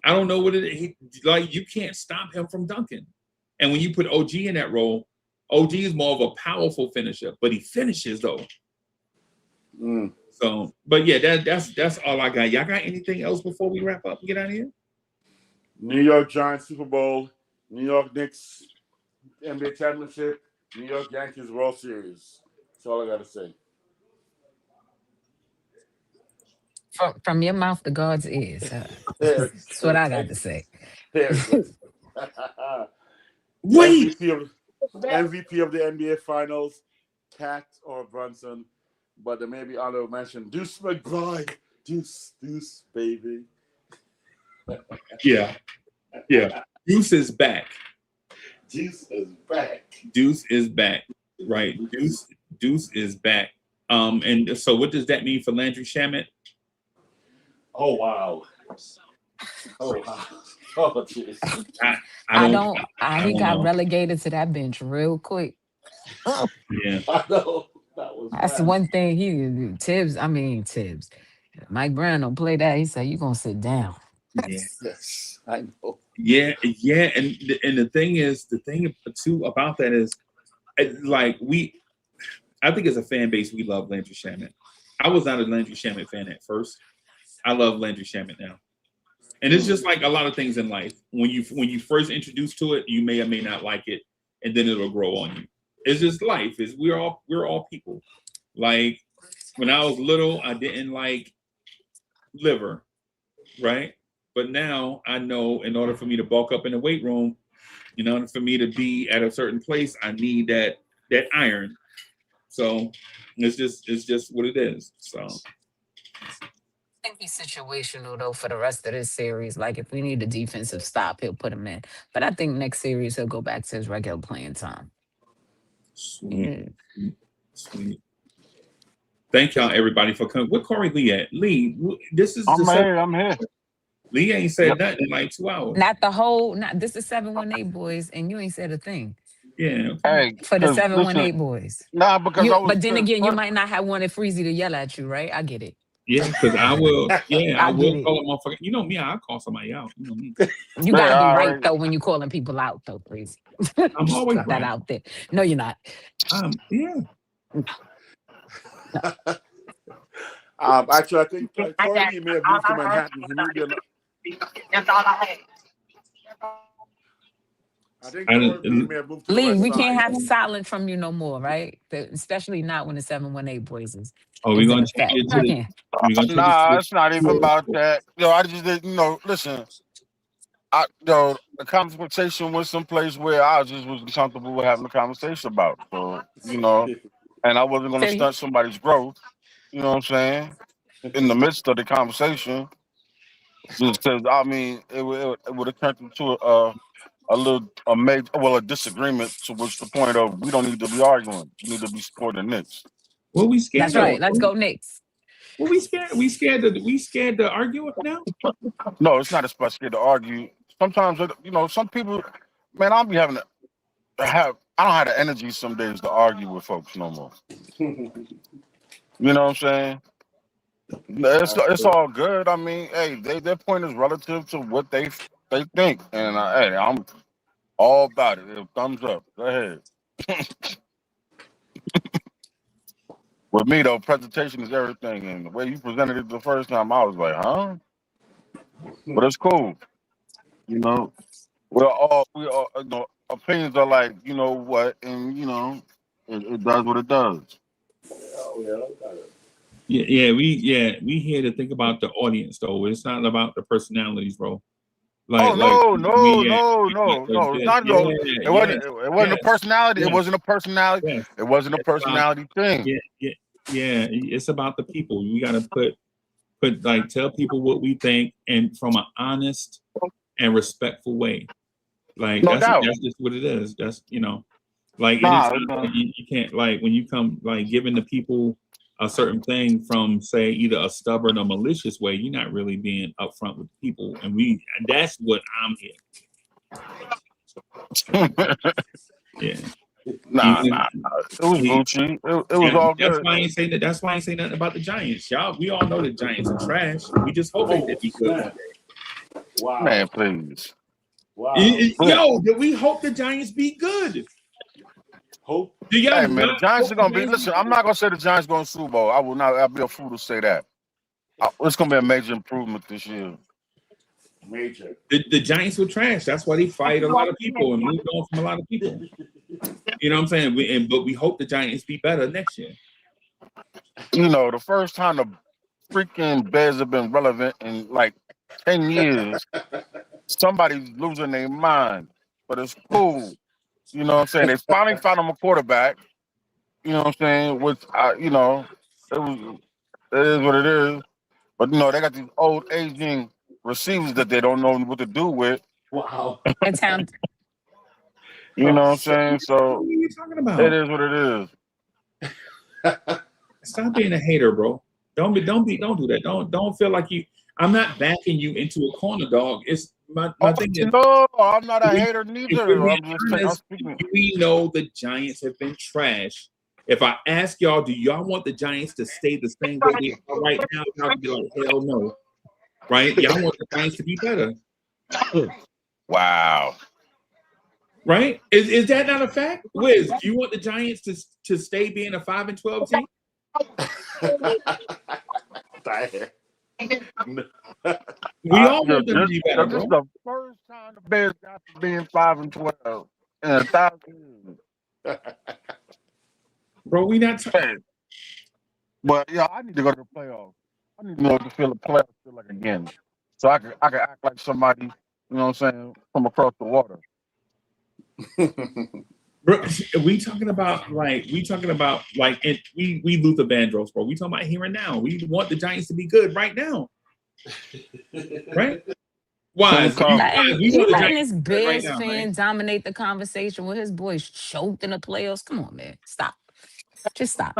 I don't know what it is. Like, you can't stop him from dunking. And when you put OG in that role, OG is more of a powerful finisher, but he finishes though. So, but yeah, that's all I got. Y'all got anything else before we wrap up and get out of here? New York Giants Super Bowl, New York Knicks NBA Championship, New York Yankees World Series. That's all I got to say. From your mouth to God's ears. That's what I got to say. Wait! MVP of the NBA Finals, Cat or Brunson, but there may be honorable mention. Deuce McBride, Deuce, baby. Yeah. Deuce is back. Deuce is back. Deuce is back. Right. Deuce is back. And so what does that mean for Landry Shamet? Oh wow. Oh jeez. He got relegated to that bench real quick. Yeah. I know. That's the one thing he did. Tibbs. Mike Brown don't play that. He said, "You gonna sit down." Yes, I know. Yeah, and the thing too about that is, like, I think as a fan base we love Landry Shamet. I was not a Landry Shamet fan at first. I love Landry Shamet now, and it's just like a lot of things in life. When you first introduced to it, you may or may not like it, and then it'll grow on you. It's just life. We're all people. Like, when I was little, I didn't like liver, right? But now I know, in order for me to bulk up in the weight room, in order for me to be at a certain place, I need that iron. So it's just what it is. So I think he's situational though for the rest of this series. Like, if we need a defensive stop, he'll put him in. But I think next series he'll go back to his regular playing time. sweet. Thank y'all, everybody, for coming. Where Corey Lee at? Lee, this is I'm here. I'm here. Lee ain't said nothing in like 2 hours. Not the whole. Not this is 718 boys, and you ain't said a thing. Yeah. Hey, For the 'cause 718 listen, boys. nah, because I was. But then cause again, you first- might not have wanted Freezy to yell at you, right? I get it. Yeah, because I will. Yeah, I I will get it. call a motherfucker. You know me, I'll call somebody out. You know me. You gotta Yeah, be all right right. though when you calling people out though, Freezy. I'm always Put that right. out there. No, you're not. Yeah. Actually, I think Corey Lee may have moved to Manhattan. He may be on. I think Corey Lee may have moved to the Lee, west we side. can't have silence from you no more, right? Especially not when the 718 boys is. Oh, we're gonna change it to Okay. Nah, it's not even about that. Yo, I just did. Listen. The conversation was someplace where I just was comfortable with having a conversation about. So, and I wasn't going to stunt somebody's growth. You know what I'm saying? In the midst of the conversation, just because I mean, it would have turned into a disagreement to which the point of we don't need to be arguing. We need to be supporting the Knicks. Well, we scared. That's right. Let's go Knicks. Well, we scared. We scared to argue now. No, it's not a scared to argue. Sometimes, some people, man, I'll be having I don't have the energy some days to argue with folks no more. You know what I'm saying? It's all good. I mean, hey, their point is relative to what they think, and hey, I'm all about it. Thumbs up. Go ahead. With me though, presentation is everything, and the way you presented it the first time, I was like, huh? But it's cool. We all opinions are like, you know what, and it does what it does. Yeah, we here to think about the audience though. It's not about the personalities, bro. No. It's not. It wasn't a personality. It wasn't a personality. Yes. It wasn't a personality thing. Yeah. It's about the people. We gotta tell people what we think, and from an honest and respectful way. Like No doubt. That's just what it is. That's like Nah, you can't when you come giving the people a certain thing from say either a stubborn or malicious way, you're not really being upfront with people, and that's what I'm here. Yeah. Nah. It was Gucci. It was all good. That's why I ain't saying that. That's why I ain't saying nothing about the Giants, y'all. We all know the Giants are trash. We just hope they be good. Wow. Man, please. Wow. Yo, we hope the Giants be good. Hope. Hey man, the Giants are gonna be. Listen, I'm not gonna say the Giants going to Super Bowl. I will not. I'll be a fool to say that. It's gonna be a major improvement this year. Major. The Giants were trash. That's why they fired a lot of people and moved on from a lot of people. You know what I'm saying? But we hope the Giants be better next year. The first time the freaking Bears have been relevant in like 10 years, somebody's losing their mind. But it's cool. You know what I'm saying? They finally found them a quarterback. You know what I'm saying? Which, it is what it is. But, they got these old aging receivers that they don't know what to do with. Wow. And Towns. You know what I'm saying? So, what are you talking about? It is what it is. Stop being a hater, bro. Don't do that. Don't feel like I'm not backing you into a corner, dog. It's my thing is, no, I'm not a hater neither. We know the Giants have been trash. If I ask y'all, do y'all want the Giants to stay the same way they are right now? Y'all be like, hell no. Right? Y'all want the Giants to be better. Wow. Right? Is that not a fact? Wiz, do you want the Giants to stay being a 5-12 team? We all want them to be better. This is the first time the Bears got to being 5-12 in 1,000 years. Bro, we not talking. But I need to go to the playoffs. I need to know what the feel of playoffs feel like again, so I can act like somebody. You know what I'm saying? From across the water. Bro, we talking about and we Luther Vandross, bro. We talking about here and now. We want the Giants to be good right now. Right? Why? You letting this Bears fan dominate the conversation with his boys choked in the playoffs? Come on, man. Stop. Just stop.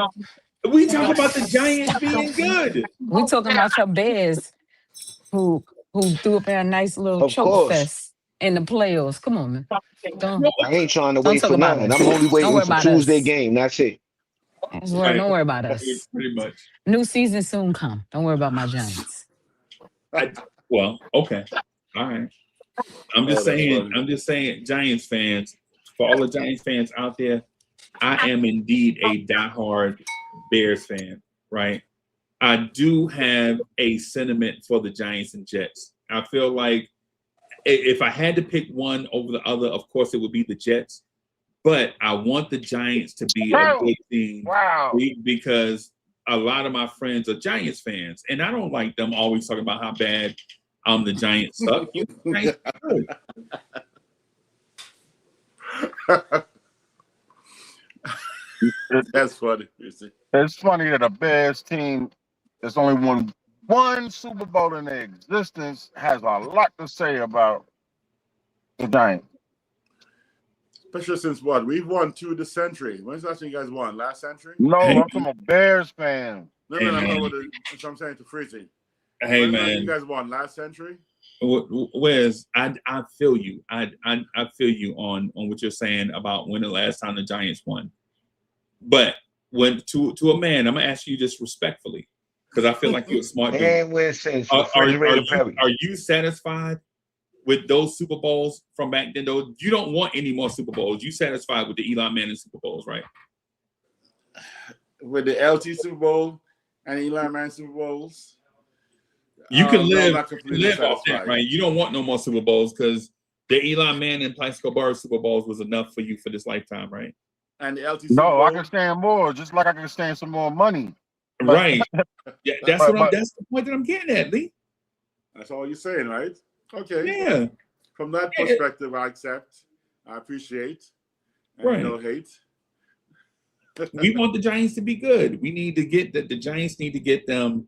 We talk about the Giants being good. We talking about your Bears who threw up a nice little Of choke course. fest in the playoffs. Come on, man. Don't I ain't trying to don't wait talk for about nothing. I'm us. only Don't waiting worry for about Tuesday us. game. That's it. Right. Don't worry about us. Pretty much. New season soon come. Don't worry about my Giants. Well, okay. All right. I'm just saying, Giants fans, for all the Giants fans out there, I am indeed a diehard Bears fan, right? I do have a sentiment for the Giants and Jets. I feel like if I had to pick one over the other, of course, it would be the Jets. But I want the Giants to be a good team because a lot of my friends are Giants fans, and I don't like them always talking about how bad the Giants suck. You Giants are good. That's funny. It's funny that a Bears team that's only won one Super Bowl in their existence has a lot to say about the Giants. Especially since what? We've won 2 this century. When's the last time you guys won? Last century? No, I'm talking about Bears fans. No, Hey, I'm man. talking about that's what I'm saying to Freezy. Hey, When's the last time man. you guys won? Last century? Wes, I feel you. I feel you on what you're saying about when the last time the Giants won. But when to a man, I'm gonna ask you just respectfully, because I feel like you're a smart dude. And we're since Are refrigerator you satisfied with those Super Bowls from back then? Though you don't want any more Super Bowls. You satisfied with the Eli Manning Super Bowls, right? With the LT Super Bowl and Eli Manning Super Bowls. You can live off that, right? You don't want no more Super Bowls because the Eli Manning and Plaxico Burress Super Bowls was enough for you for this lifetime, right? And the LT Super Bowl. No, I can stand more, just like I can stand some more money. Right. Yeah, that's the point that I'm getting at, Lee. That's all you're saying, right? Okay. Yeah. From that perspective, I accept. I appreciate. And no hate. We want the Giants to be good. We need to get the Giants need to get them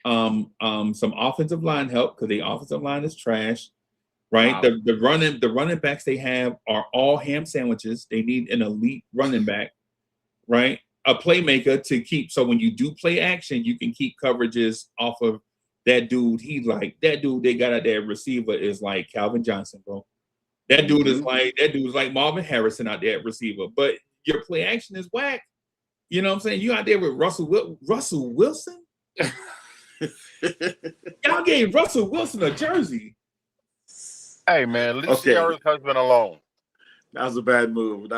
some offensive line help because the offensive line is trash. Right. Wow. The running backs they have are all ham sandwiches. They need an elite running back, right? A playmaker to keep. So when you do play action, you can keep coverages off of that dude. That dude they got out there receiver is like Calvin Johnson, bro. That dude is like Marvin Harrison out there at receiver. But your play action is whack. You know what I'm saying? You out there with Russell Wilson? Y'all gave Russell Wilson a jersey. Hey man, leave Sierra's husband alone. That was a bad move.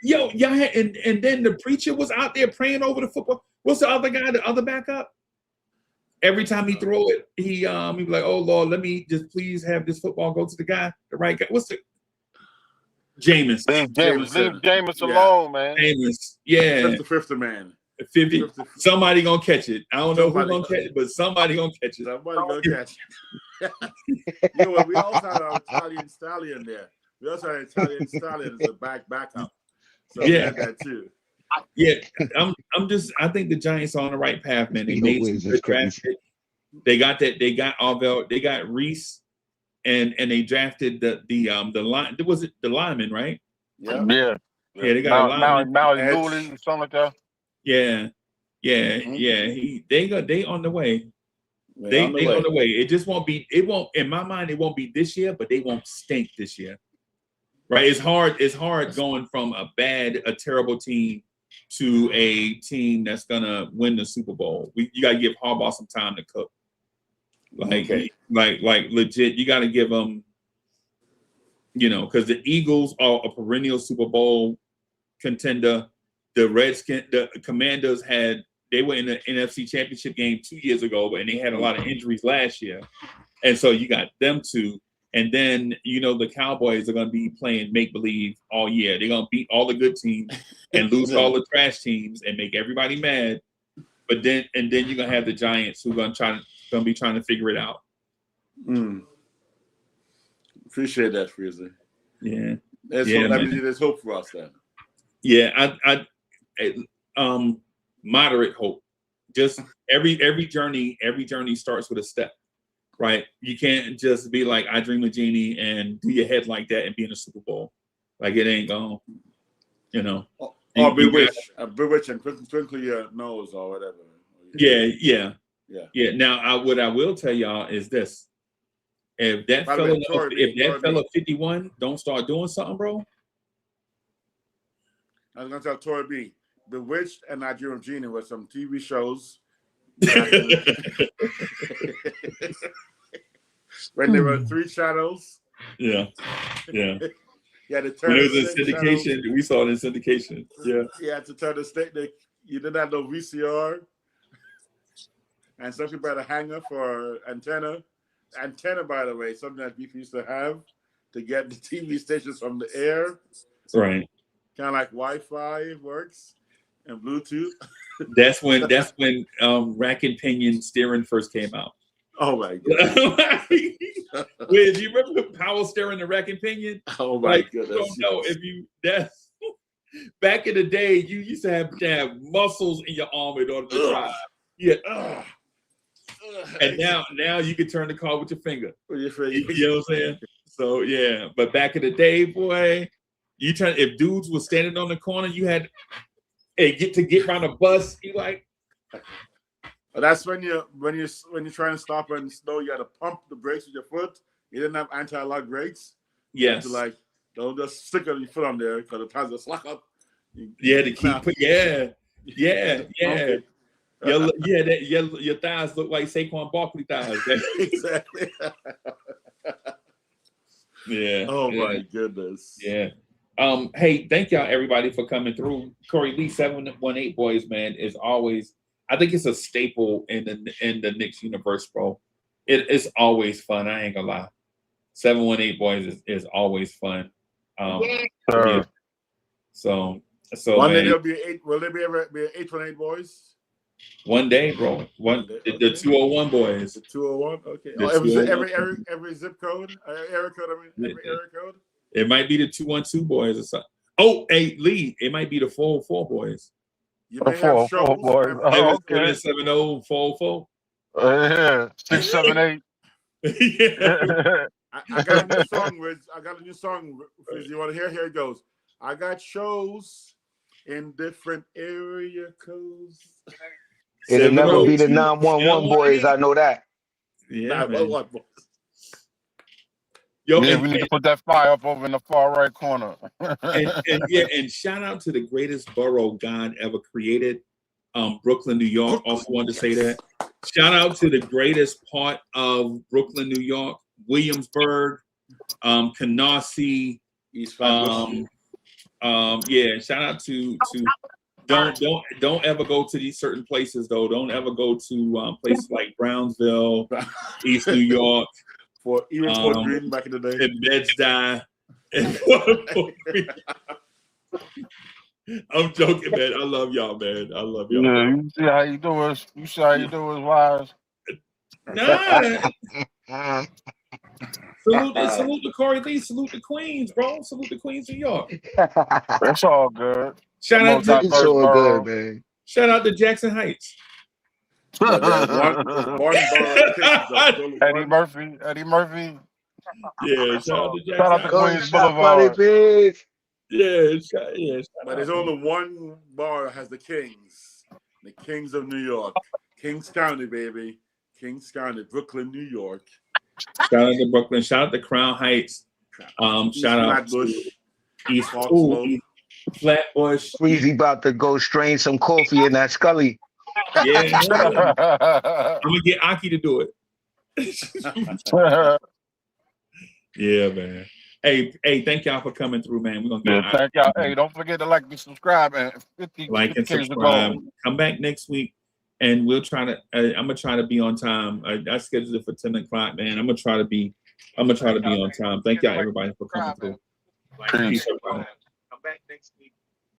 Yo, yeah, and then the preacher was out there praying over the football. What's the other guy, the other backup? Every time he throw it, he be like, "Oh Lord, let me just please have this football go to the right guy." What's the Jameis? Leave Jameis alone, man. Jameis, yeah. That's the fifth man. 50. Somebody gonna catch it. I don't know who's gonna catch it, but somebody gonna catch it. Somebody gonna catch it. You know what? We also had our Italian stallion there. We also had Italian stallion as a backup. So we had that too. Yeah, I think the Giants are on the right path, man. They made some good draft picks. They got Arvell, they got Reese, and they drafted the line. Was it the lineman, right? Yeah. They got a lineman. Something like that. Yeah. They on the way. They on the way. It just won't be. It won't. In my mind, it won't be this year, but they won't stink this year. Right? It's hard going from a terrible team to a team that's gonna win the Super Bowl. You gotta give Harbaugh some time to cook. Like legit, you gotta give them. Because the Eagles are a perennial Super Bowl contender. The Commanders they were in the NFC Championship game 2 years ago, and they had a lot of injuries last year. And so you got them two. And then, the Cowboys are going to be playing make-believe all year. They're going to beat all the good teams and lose all the trash teams and make everybody mad. But then you're going to have the Giants who are going to be trying to figure it out. Appreciate that, Freezer. Yeah. There's hope for us then. Yeah, moderate hope. Just every journey starts with a step, right? You can't just be like I Dream of Jeannie and do your head like that and be in a Super Bowl. Like it ain't gone, Or Bewitched. Bewitched and Twinkle Your Nose or whatever. Yeah. Now, what I will tell y'all is this: if that fella 51 don't start doing something, bro. I was gonna tell Tori B. Bewitched and Nigerian Genie were some TV shows. When there were 3 channels. Yeah. You had to turn when it was in syndication, channels. We saw it in syndication. Yeah. You had to turn the stick. You didn't have no VCR. And some people had a hanger for antenna. Antenna, by the way, something that people used to have to get the TV stations from the air. Right. Kind of like Wi-Fi works and Bluetooth. That's when rack and pinion steering first came out. Oh my god! Wait, do you remember power steering the rack and pinion? Oh my goodness! You don't know if that's back in the day. You used to have muscles in your arm in order to drive. Yeah. And now you can turn the car with your finger. You know what I'm saying? So yeah, but back in the day, boy, if dudes were standing on the corner, you had get around a bus. You like. That's when you're trying to stop in snow, you got to pump the brakes with your foot. You didn't have anti-lock brakes. Yes. You don't just stick your foot on there because the tires will slack up. To keep put. Yeah. Okay. Your thighs look like Saquon Barkley thighs. Exactly. Yeah. Oh my goodness. Yeah. Hey, thank y'all everybody for coming through. Corey Lee, 718 Boys, man, is always. I think it's a staple in the Knicks universe, bro. It's always fun. I ain't gonna lie. 718 Boys is always fun. Yeah. So one day there'll be 8. Will there be ever be 818 Boys? One day, bro. The 201 Boys. The 201. Okay. Every zip code, area code. Every area code. It might be the 212 Boys or something. Oh, hey Lee, it might be the 404 Boys. You may have shows. Boys. Oh, okay. 70 404. Yeah, 678. Yeah. I got a new song. If you want to hear, here it goes. I got shows in different area codes. It'll never be the 911 Boys. I know that. Yeah, 911 Boys. Yo, we need to put that fire up over in the far right corner. and shout out to the greatest borough God ever created, Brooklyn, New York. Also wanted to say that. Shout out to the greatest part of Brooklyn, New York, Williamsburg, Canarsie. Shout out to don't ever go to these certain places though. Don't ever go to places like Brownsville, East New York. For even Fort Greene back in the day. And Bed-Stuy. I'm joking, man. I love y'all, man. I love y'all. Yeah, you see how you do us. You see how you do us, wise. Nah. Salute to Corey Lee. Salute the Queens, bro. Salute the Queens of New York. That's all good. Shout out to it's all good, man. Shout out to Jackson Heights. Eddie Murphy. Yeah, shout out to Jackson. Shout out to Queens Boulevard. Yeah. But there's only one bar that has the Kings. The Kings of New York. Kings County, baby. Kings County, Brooklyn, New York. Shout out to Brooklyn. Shout out to Crown Heights. Shout out to East Flatbush. Weezy about to go strain some coffee in that Scully. Yeah. I'm gonna get Aki to do it. Yeah, man. Hey, thank y'all for coming through, man. We're gonna get thank y'all. Hey, don't forget to like and subscribe, man. 50 like and subscribe. Come back next week, and we'll try to. I'm gonna try to be on time. I scheduled it for 10 o'clock, man. I'm gonna try to be on time. Thank y'all, everybody, for coming through. Peace, everybody. Come back next week.